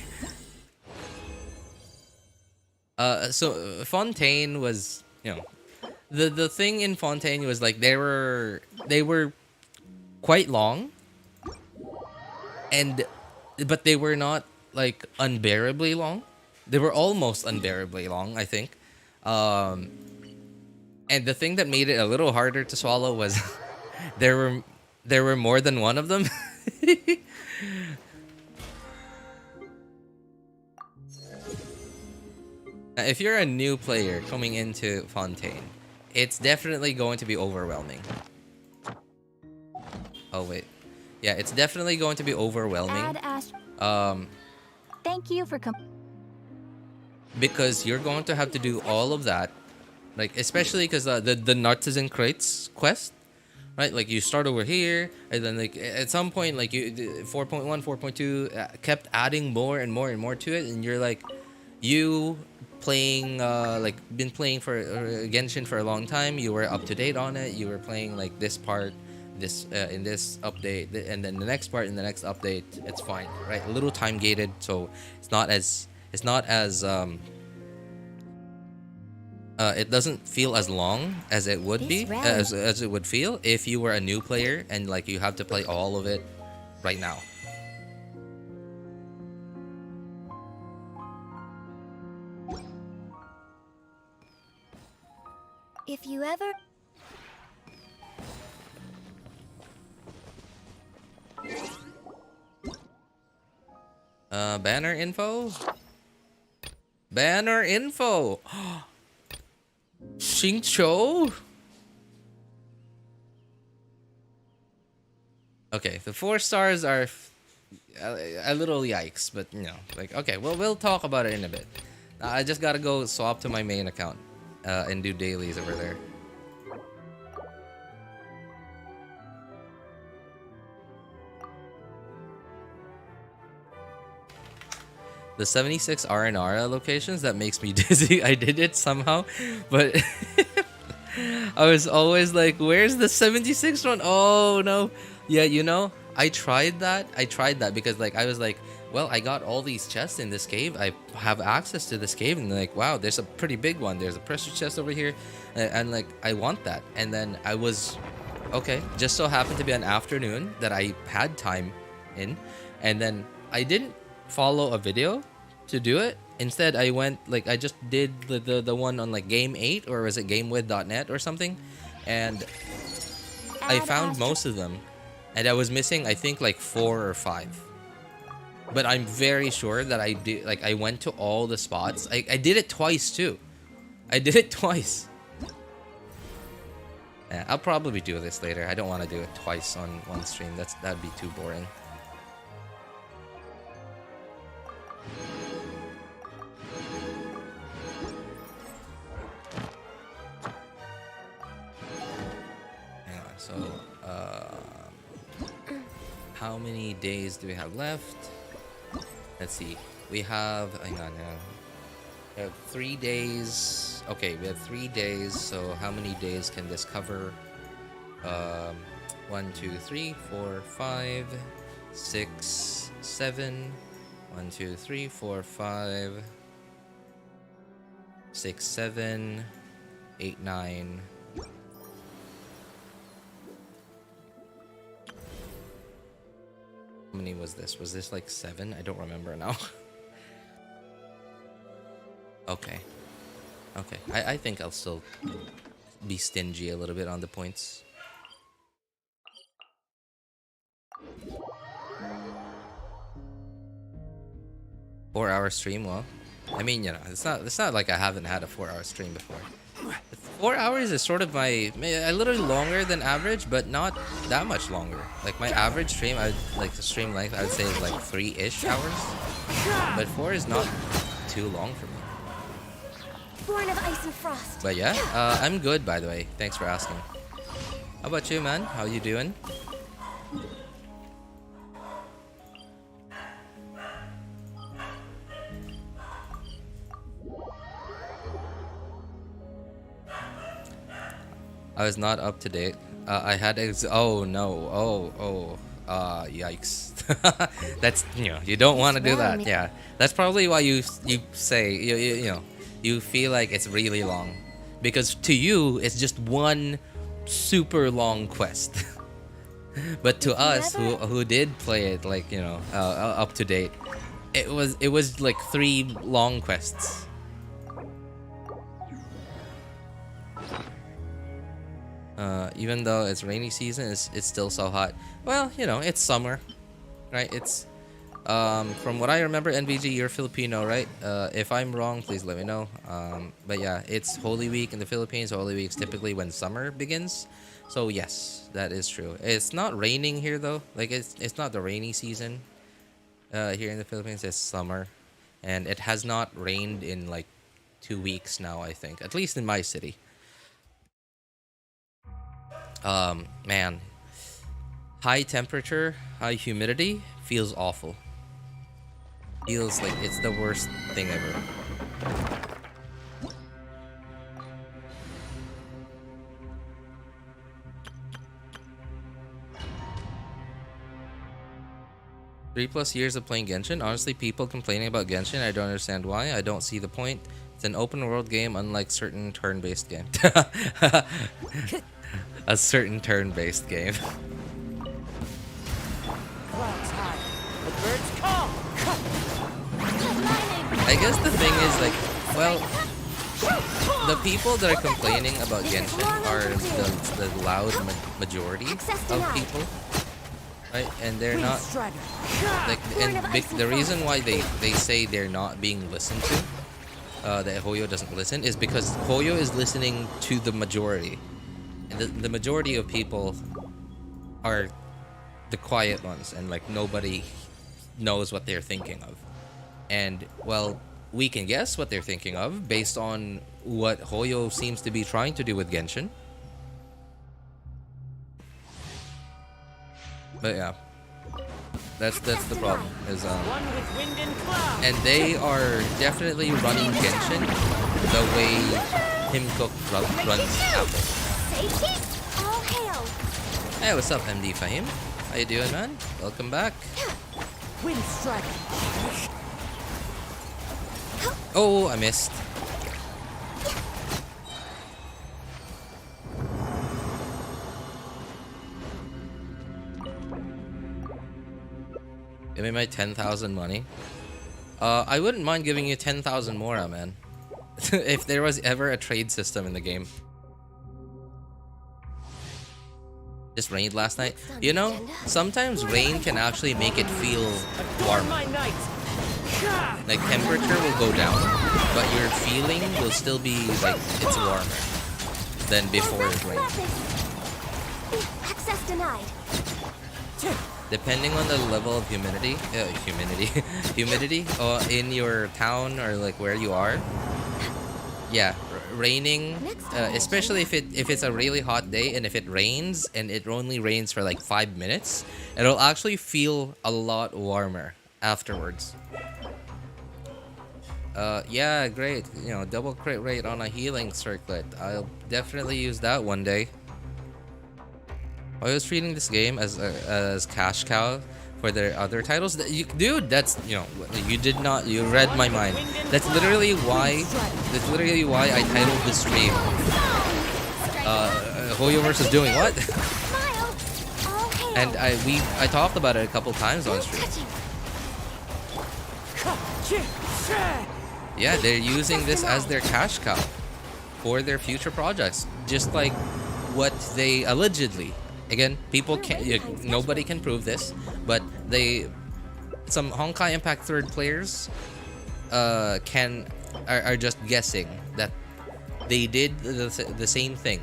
So Fontaine was, you know, the thing in Fontaine was like they were quite long, but they were not like unbearably long. They were almost unbearably long, I think. And the thing that made it a little harder to swallow was there were more than one of them. Now, if you're a new player coming into Fontaine, it's definitely going to be overwhelming. Oh wait. Yeah, it's definitely going to be overwhelming. Thank you for because you're going to have to do all of that, like especially because the nuts and crates quest, right? Like you start over here, and then like at some point, like you 4.1, 4.2 kept adding more and more and more to it, and you're like, you playing like been playing for Genshin for a long time. You were up to date on it. You were playing like this part, this in this update, and then the next part in the next update. It's fine, right? A little time gated, so it's not as it doesn't feel as long as it would be, as it would feel if you were a new player and like you have to play all of it right now. If you ever... Banner info? Banner info! Xingqiu? Okay, the 4 stars are a little yikes, but you know, like, okay, well, we'll talk about it in a bit. I just gotta go swap to my main account and do dailies over there. The 76 R&R locations, that makes me dizzy. I did it somehow, but I was always like, where's the 76 one? Oh no. Yeah, you know, I tried that because like I was like, well, I got all these chests in this cave. I have access to this cave, and like, wow, there's a pretty big one. There's a pressure chest over here, and like, I want that. And then I was, okay, just so happened to be an afternoon that I had time in, and then I didn't follow a video to do it. Instead, I went, like, I just did the one on like Game 8, or was it GameWith.net or something, and I found most of them, and I was missing, I think, like 4 or 5. But I'm very sure that I did, like, I went to all the spots. I did it twice too. I did it twice. Yeah, I'll probably do this later. I don't want to do it twice on one stream. That'd be too boring. Hang on, so how many days do we have left? Let's see. We have, hang on now. We have 3 days. Okay, we have 3 days. So how many days can this cover? 1, 2, 3, 4, 5, 6, 7. 1, 2, 3, 4, 5, 6, 7, 8, 9. How many was this? Was this like 7? I don't remember now. Okay. Okay. I think I'll still be stingy a little bit on the points. Four-hour stream, well, I mean, you know, it's not like I haven't had a 4-hour stream before. 4 hours is sort of a little longer than average, but not that much longer. Like my average stream, like the stream length, I would say is like 3-ish hours. But 4 is not too long for me. Born of ice and frost. But yeah, I'm good, by the way. Thanks for asking. How about you, man? How you doing? I was not up to date. I had oh no, yikes. That's, you know, you don't want to do that. Yeah, that's probably why you say you know, you feel like it's really long, because to you it's just one super long quest. But to us who did play it, like, you know, up to date, it was like 3 long quests. Even though it's rainy season, it's still so hot. Well, you know, it's summer, right? It's from what I remember, NVG, you're Filipino, right? If I'm wrong, please let me know. But yeah, it's Holy Week in the Philippines. Holy Week's typically when summer begins. So yes, that is true. It's not raining here though. Like it's not the rainy season here in the Philippines. It's summer, and it has not rained in like 2 weeks now, I think, at least in my city. Man, high temperature, high humidity feels awful. Feels like it's the worst thing ever. Three+ years of playing Genshin. Honestly, people complaining about Genshin, I don't understand why. I don't see the point. It's an open world game, unlike certain turn-based games. A certain turn-based game. Clouds high. The birds call. I guess the thing is, like, well, the people that are complaining about Genshin are the loud majority of people, right? And they're not, like, and the reason why they say they're not being listened to, that Hoyo doesn't listen, is because Hoyo is listening to the majority. And the majority of people are the quiet ones, and like nobody knows what they're thinking of. And well, we can guess what they're thinking of based on what Hoyo seems to be trying to do with Genshin. But yeah, that's the problem. Is One with wind and cloud. and they are definitely running Genshin the way Tim Cook runs Apple. Safety? All hail! Hey, what's up, MD Fahim? How you doing, man? Welcome back. Wind strike. Oh, I missed. Give me my 10,000 money. I wouldn't mind giving you 10,000 more, man. If there was ever a trade system in the game. Just rained last night. You know, sometimes rain can actually make it feel warm. My knight. Like temperature will go down, but your feeling will still be like it's warmer than before it rained. Access denied. Depending on the level of humidity in your town or like where you are. Yeah, raining, especially if it's a really hot day and if it rains and it only rains for like 5 minutes, it'll actually feel a lot warmer afterwards. Yeah, great. You know, double crit rate on a healing circlet. I'll definitely use that one day. I was treating this game as cash cow for their other titles. Dude, that's, you know, you read my mind. That's literally why I titled this stream. Hoyoverse is doing what? And I talked about it a couple times on stream. Yeah, they're using this as their cash cow for their future projects, just like what they allegedly. Again, people can't. Nobody can prove this, but some Honkai Impact third players, are just guessing that they did the same thing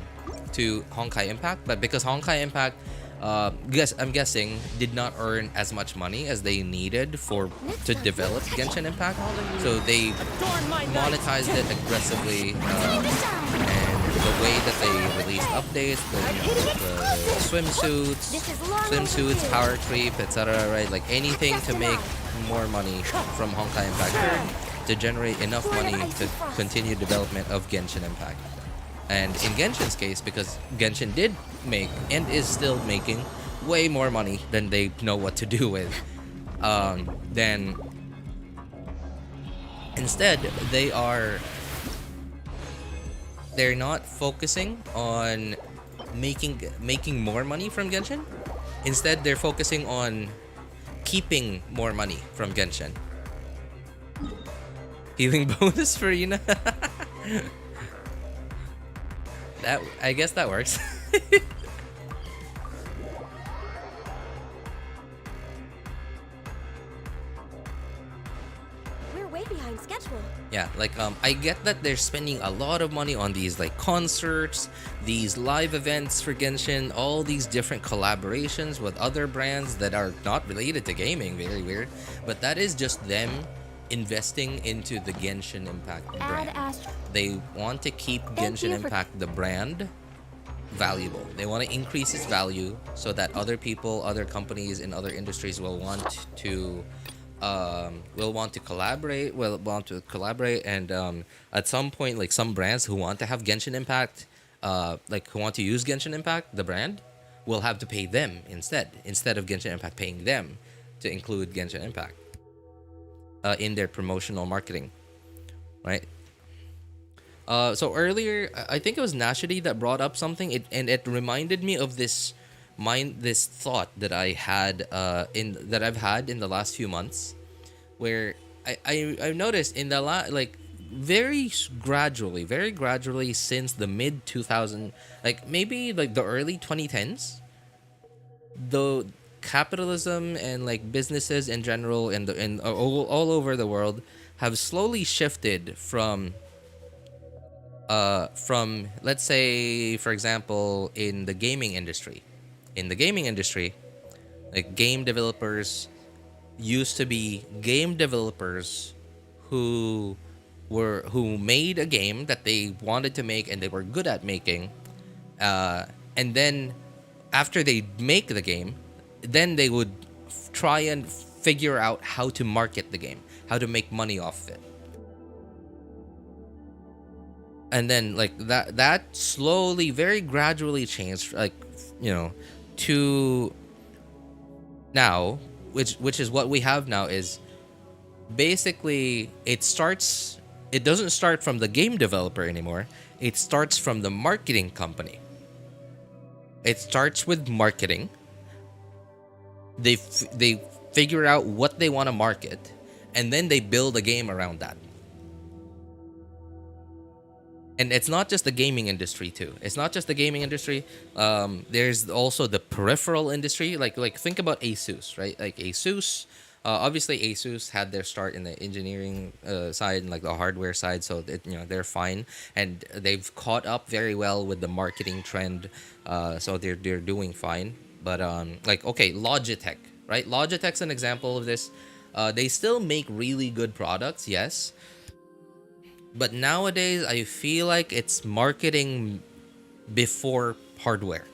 to Honkai Impact, but because Honkai Impact, I'm guessing, did not earn as much money as they needed to develop Genshin Impact, so they monetized it aggressively, and the way that they released updates, the swimsuits, power creep, etc., right? Like anything to make more money from Honkai Impact to generate enough money to continue development of Genshin Impact. And in Genshin's case, because Genshin did make and is still making way more money than they know what to do with, then instead they're not focusing on making more money from Genshin. Instead, they're focusing on keeping more money from Genshin. Healing bonus for Yuna. I guess that works. We're way behind schedule. Yeah, like I get that they're spending a lot of money on these like concerts, these live events for Genshin, all these different collaborations with other brands that are not related to gaming. Very weird, but that is just them investing into the Genshin Impact brand. They want to keep Genshin Impact, the brand, valuable. They want to increase its value so that other people, other companies in other industries will want to collaborate, and at some point, like some brands who want to have Genshin Impact, like who want to use Genshin Impact, the brand, will have to pay them instead of Genshin Impact paying them to include Genshin Impact in their promotional marketing, right? So earlier, I think it was Nashidi that brought up something, and it reminded me of this thought that I had that I've had in the last few months, where I've noticed in the very gradually since the mid 2000, like maybe like the early 2010s, the capitalism and like businesses in general and all over the world have slowly shifted from let's say, for example, in the gaming industry, like game developers used to be game developers who made a game that they wanted to make and they were good at making, and then after they make the game, then they would try and figure out how to market the game, how to make money off it. And then like that slowly, very gradually changed, like, you know, to now, which is what we have now, is basically it doesn't start from the game developer anymore. It starts from the marketing company. It starts with marketing. They figure out what they want to market, and then they build a game around that. And it's not just the gaming industry too. It's not just the gaming industry. There's also the peripheral industry. Like think about ASUS, right? Like ASUS, obviously ASUS had their start in the engineering side and like the hardware side, so that, you know, they're fine, and they've caught up very well with the marketing trend. So they're doing fine. But like, okay, Logitech, right? Logitech's an example of this. They still make really good products, yes. But nowadays, I feel like it's marketing before hardware.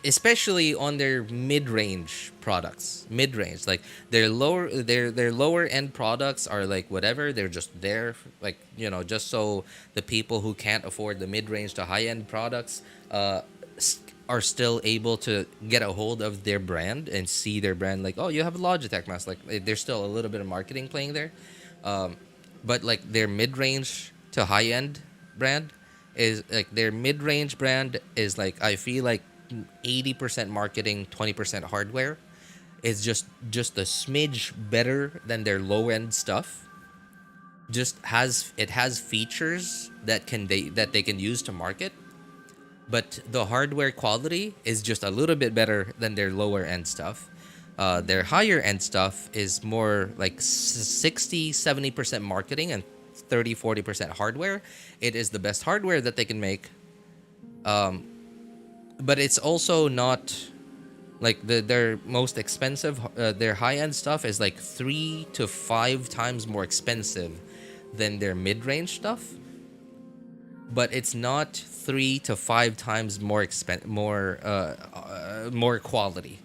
Especially on their mid-range products. Mid-range, like their lower end products are like whatever. They're just there, like, you know, just so the people who can't afford the mid-range to high-end products are still able to get a hold of their brand and see their brand. Like, oh, you have a Logitech mask. Like, there's still a little bit of marketing playing there. But like their mid-range to high-end brand is like I feel like 80% marketing, 20% hardware. It's just a smidge better than their low-end stuff. It has features that they can use to market, but the hardware quality is just a little bit better than their lower-end stuff. Their higher end stuff is more like 60-70% marketing and 30-40% hardware. It is the best hardware that they can make, but it's also not like their most expensive. Their high end stuff is like 3 to 5 times more expensive than their mid range stuff, but it's not 3 to 5 times more more quality.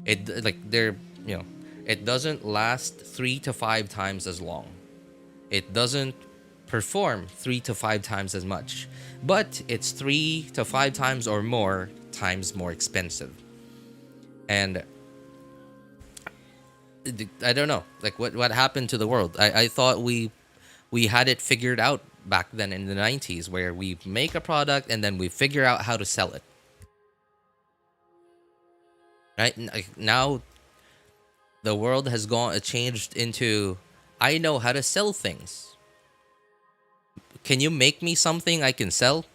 It like they're, you know, it doesn't last 3 to 5 times as long. It doesn't perform 3 to 5 times as much, but it's 3 to 5 times or more times more expensive. And I don't know, like what happened to the world. I thought we had it figured out back then in the 90s, where we make a product and then we figure out how to sell it. Right now, the world has changed into, I know how to sell things. Can you make me something I can sell?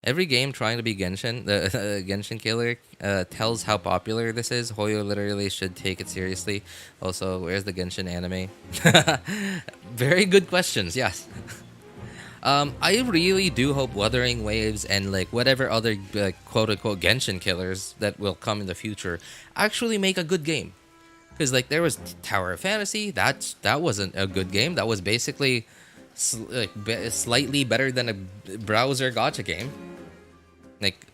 Every game trying to be Genshin, the Genshin killer, tells how popular this is. Hoyo literally should take it seriously. Also, where's the Genshin anime? Very good questions, yes. I really do hope Wuthering Waves and like whatever other quote-unquote Genshin killers that will come in the future actually make a good game. Because like there was Tower of Fantasy, that wasn't a good game. That was basically slightly better than a browser gacha game. Like,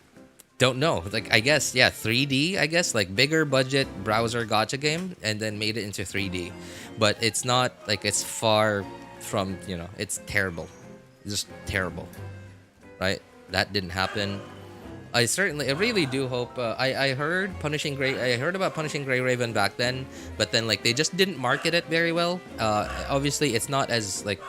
don't know. Like, I guess, yeah, 3D, I guess, like bigger budget browser gacha game and then made it into 3D. But it's not like, it's far from, you know, it's terrible. Just terrible, right? That didn't happen. I really do hope. I heard about Punishing Grey Raven back then, but then like they just didn't market it very well. Obviously, it's not as like,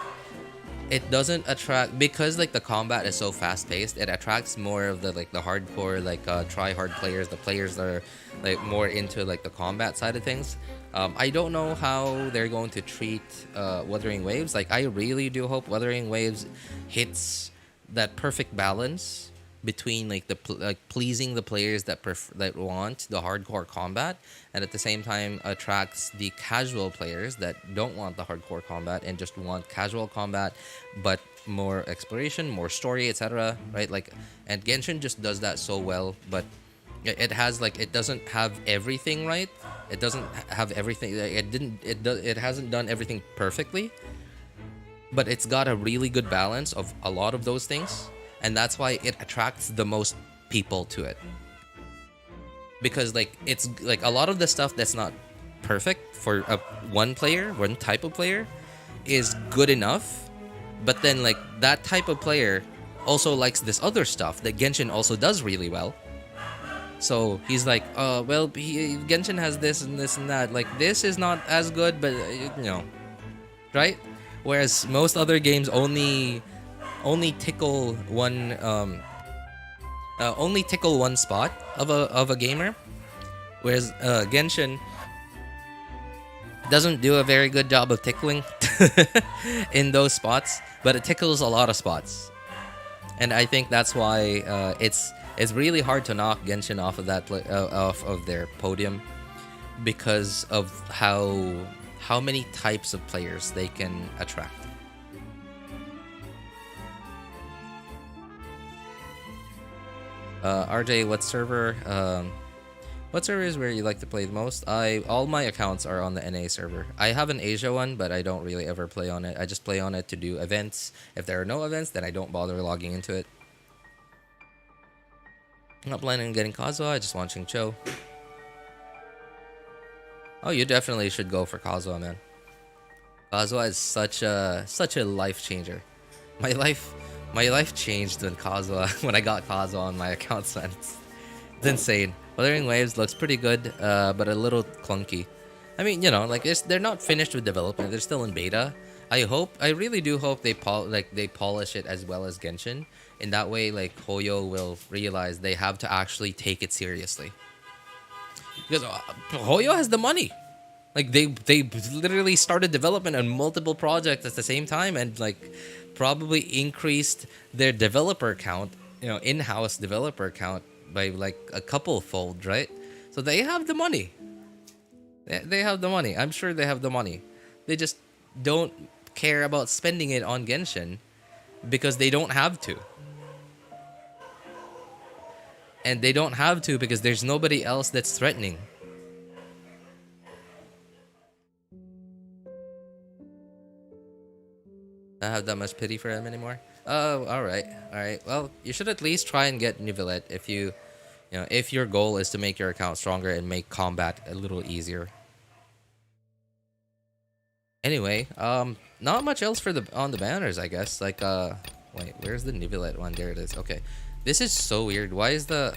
it doesn't attract, because like the combat is so fast paced. It attracts more of the like the hardcore like try hard players, the players that are like more into like the combat side of things. I don't know how they're going to treat Wuthering Waves. Like, I really do hope Wuthering Waves hits that perfect balance between like pleasing the players that want the hardcore combat, and at the same time attracts the casual players that don't want the hardcore combat and just want casual combat, but more exploration, more story, etc. Right? Like, and Genshin just does that so well, but it has like it doesn't have everything right. It doesn't have everything. It hasn't done everything perfectly, but it's got a really good balance of a lot of those things, and that's why it attracts the most people to it. Because like it's like a lot of the stuff that's not perfect for one type of player is good enough, but then like that type of player also likes this other stuff that Genshin also does really well. So he's like, well, Genshin has this and this and that. Like, this is not as good, but right? Whereas most other games only tickle one spot of a gamer, whereas Genshin doesn't do a very good job of tickling in those spots, but it tickles a lot of spots, and I think that's why it's really hard to knock Genshin off of that off of their podium, because of how many types of players they can attract. RJ, what server is where you like to play the most? All my accounts are on the NA server. I have an Asia one, but I don't really ever play on it. I just play on it to do events. If there are no events, then I don't bother logging into it. I'm not planning on getting Kazuha, I just want Xingqiu. Oh, you definitely should go for Kazuha, man. Kazuha is such a life changer. My life changed when I got Kazuha on my account, man. It's insane. Wuthering Waves looks pretty good, but a little clunky. I mean, like they're not finished with development. They're still in beta. I really do hope they polish it as well as Genshin. In that way, like Hoyo will realize they have to actually take it seriously. Because Hoyo has the money. Like they literally started development on multiple projects at the same time, and like probably increased their developer count, in-house developer count by like a couple fold, right? So they have the money. They have the money. I'm sure they have the money. They just don't care about spending it on Genshin because they don't have to. And they don't have to because there's nobody else that's threatening. I have that much pity for him anymore. Oh, alright. Well, you should at least try and get Neuvillette if your goal is to make your account stronger and make combat a little easier. Anyway, not much else on the banners, I guess. Like, wait, where's the Neuvillette one? There it is. Okay. This is so weird. Why is the...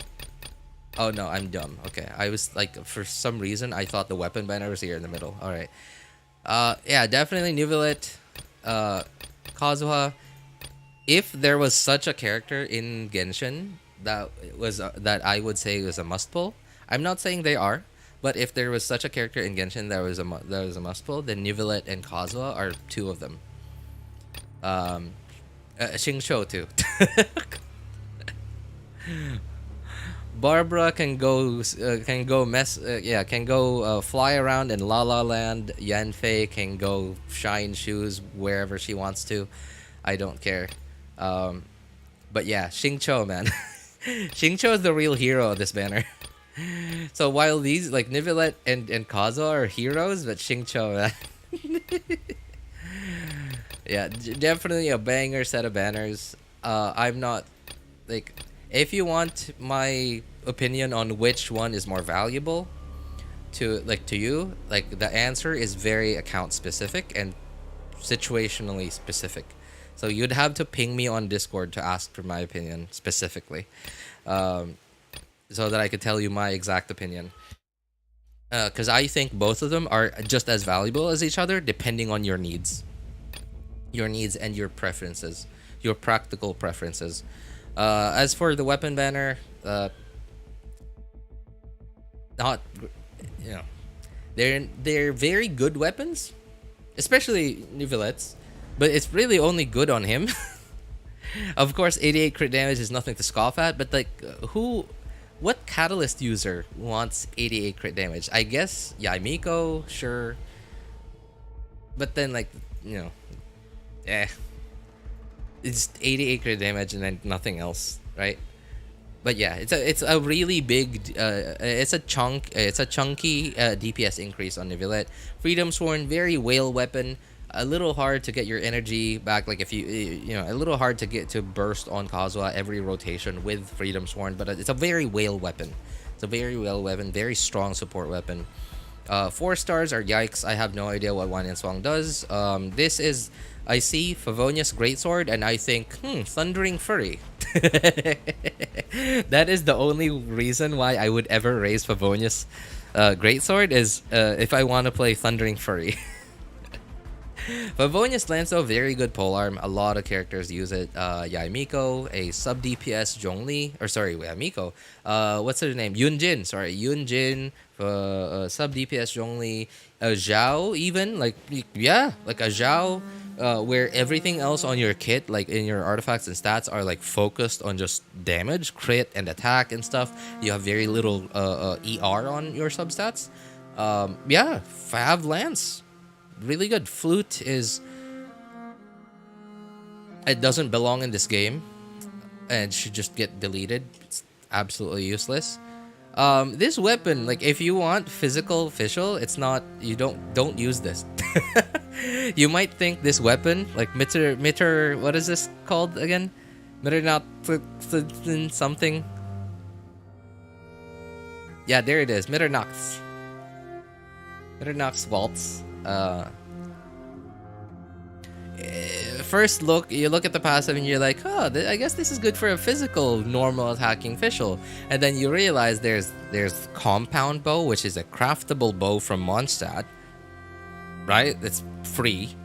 Oh, no, I'm dumb. Okay, I was like, for some reason, I thought the weapon banner was here in the middle. Alright. Yeah, definitely Neuvillette, Kazuha. If there was such a character in Genshin that I would say was a must pull, I'm not saying they are, but if there was such a character in Genshin that was a must pull, then Neuvillette and Kazuha are two of them. Xingqiu too. Barbara can go fly around in La La Land. Yanfei can go shine shoes wherever she wants to. I don't care. But yeah, Xingqiu, man. Xingqiu is the real hero of this banner. So while these like Neuvillette and Kazuha are heroes, but Xingqiu, man. Yeah, definitely a banger set of banners. I'm not like, if you want my opinion on which one is more valuable to you, like the answer is very account specific and situationally specific. So you'd have to ping me on Discord to ask for my opinion specifically, so that I could tell you my exact opinion. Because I think both of them are just as valuable as each other, depending on your needs and your preferences, your practical preferences. As for the weapon banner, they're very good weapons, especially Neuvillette's, but it's really only good on him. Of course, 88 crit damage is nothing to scoff at, but like, what catalyst user wants 88 crit damage? I guess Yaimiko, sure, but then like, it's 88 crit damage and then nothing else, right? But yeah, it's a really big it's a chunky DPS increase on Neuvillette. Freedom Sworn, very whale weapon. A little hard to get your energy back, like if you know, a little hard to get to burst on Kazuha every rotation with Freedom Sworn, but it's a very whale weapon. It's a very whale weapon, very strong support weapon. 4 stars are yikes. I have no idea what Wan and Swang does. This is, I see Favonius Greatsword and I think, Thundering Fury. That is the only reason why I would ever raise Favonius Greatsword is if I want to play Thundering Fury. Favonius Lanzo, very good polearm. A lot of characters use it. Yaimiko, a sub DPS Zhongli, or sorry, Yaimiko. What's her name? Yunjin. Sorry, Yunjin. Sub DPS Zhongli. A Zhao, even like yeah, like a Zhao, where everything else on your kit, like in your artifacts and stats, are like focused on just damage, crit, and attack and stuff. You have very little ER on your substats. Yeah, Fav Lance. Really good. Flute is, it doesn't belong in this game and should just get deleted. It's absolutely useless. This weapon, like if you want physical official, it's not, you don't use this. You might think this weapon, like Mitter, what is this called again? Mitter something. Yeah, there it is. Mitternacht's Waltz. First look, you look at the passive and you're like, oh, I guess this is good for a physical normal attacking official, and then you realize there's compound bow, which is a craftable bow from Mondstadt, right? It's free,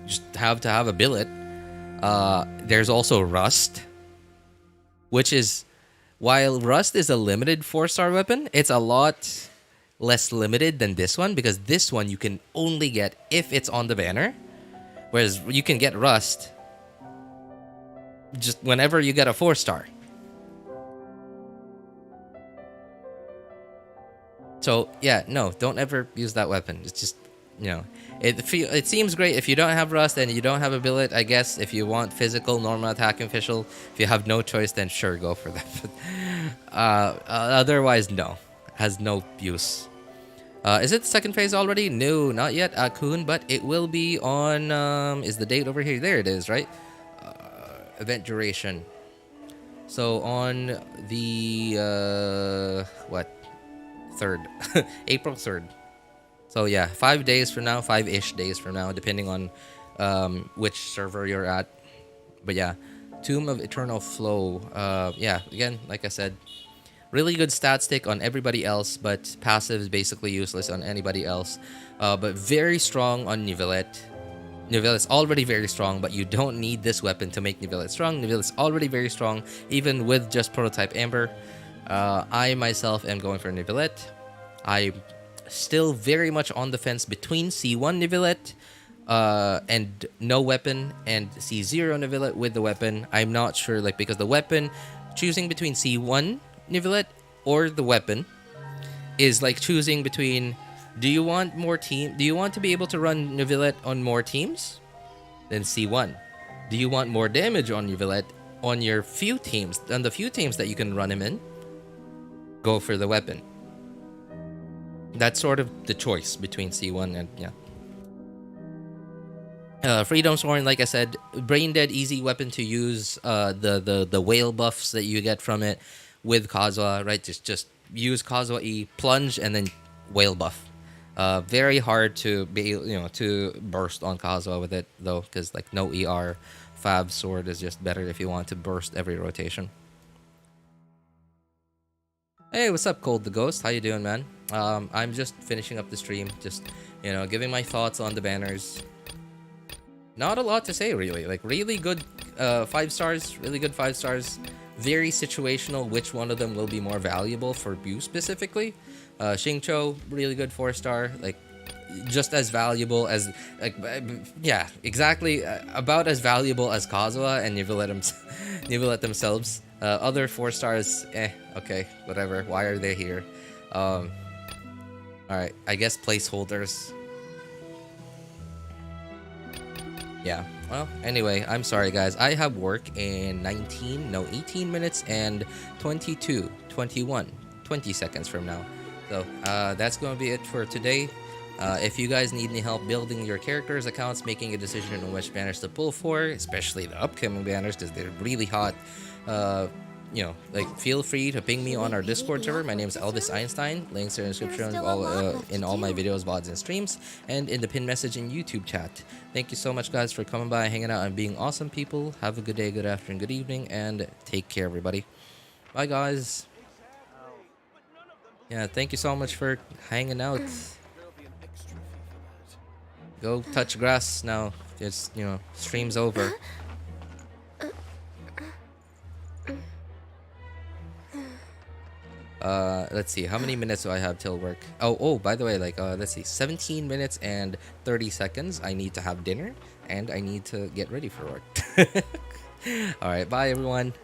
you just have to have a billet. There's also Rust, which is, while Rust is a limited 4-star weapon, it's a lot less limited than this one, because this one you can only get if it's on the banner, whereas you can get Rust just whenever you get a 4-star. So yeah, no, don't ever use that weapon. It's just, you know, it seems great if you don't have Rust and you don't have a billet. I guess if you want physical normal attacking official, if you have no choice, then sure, go for that. Otherwise, no, has no use. Is it the second phase already? No, not yet, Akun, but it will be on, is the date over here? There it is, right? Event duration. So on the, what? 3rd. April 3rd. So yeah, 5 days from now, 5-ish days from now, depending on which server you're at. But yeah, Tomb of Eternal Flow. Yeah, again, like I said, really good stat stick on everybody else, but passive is basically useless on anybody else. But very strong on Neuvillette. Neuvillette's already very strong, but you don't need this weapon to make Neuvillette strong. Neuvillette's already very strong, even with just Prototype Amber. I myself am going for Neuvillette. I'm still very much on the fence between C1 Neuvillette and no weapon, and C0 Neuvillette with the weapon. I'm not sure, like, because the weapon, choosing between C1 Neuvillette or the weapon is like choosing between, do you want to be able to run Neuvillette on more teams? Then C1. Do you want more damage on Neuvillette on your few teams, on the few teams that you can run him in? Go for the weapon. That's sort of the choice between C1 and yeah. Freedom Sworn, like I said, brain dead, easy weapon to use. The whale buffs that you get from it with Kazuha, right? Just use Kazuha E, plunge, and then whale buff. Very hard to be, to burst on Kazuha with it though, because like no ER. Fab sword is just better if you want to burst every rotation. Hey, what's up, Cold the Ghost? How you doing, man? I'm just finishing up the stream, just giving my thoughts on the banners. Not a lot to say, really. Like, really good 5 stars, really good 5 stars. Very situational, which one of them will be more valuable for you specifically. Xingqiu, really good 4-star, like just as valuable as, like, yeah, exactly, about as valuable as Kazuha and Neuvillette themselves. Other 4 stars, okay, whatever. Why are they here? Alright, I guess placeholders. Yeah, Well, anyway, I'm sorry guys. I have work in 18 minutes and 20 seconds from now. So that's going to be it for today. If you guys need any help building your characters' accounts, making a decision on which banners to pull for, especially the upcoming banners because they're really hot, you know, like feel free to ping me on our Discord server. My name is Elvis Einstein. Links are in the description in all my videos, VODs, and streams, and in the pinned message in YouTube chat. Thank you so much, guys, for coming by, hanging out, and being awesome people. Have a good day, good afternoon, good evening, and take care, everybody. Bye, guys. Yeah, thank you so much for hanging out. Go touch grass now. It's, you know, stream's over. Let's see, how many minutes do I have till work? Oh, by the way, like, let's see, 17 minutes and 30 seconds. I need to have dinner, and I need to get ready for work. Alright, bye, everyone.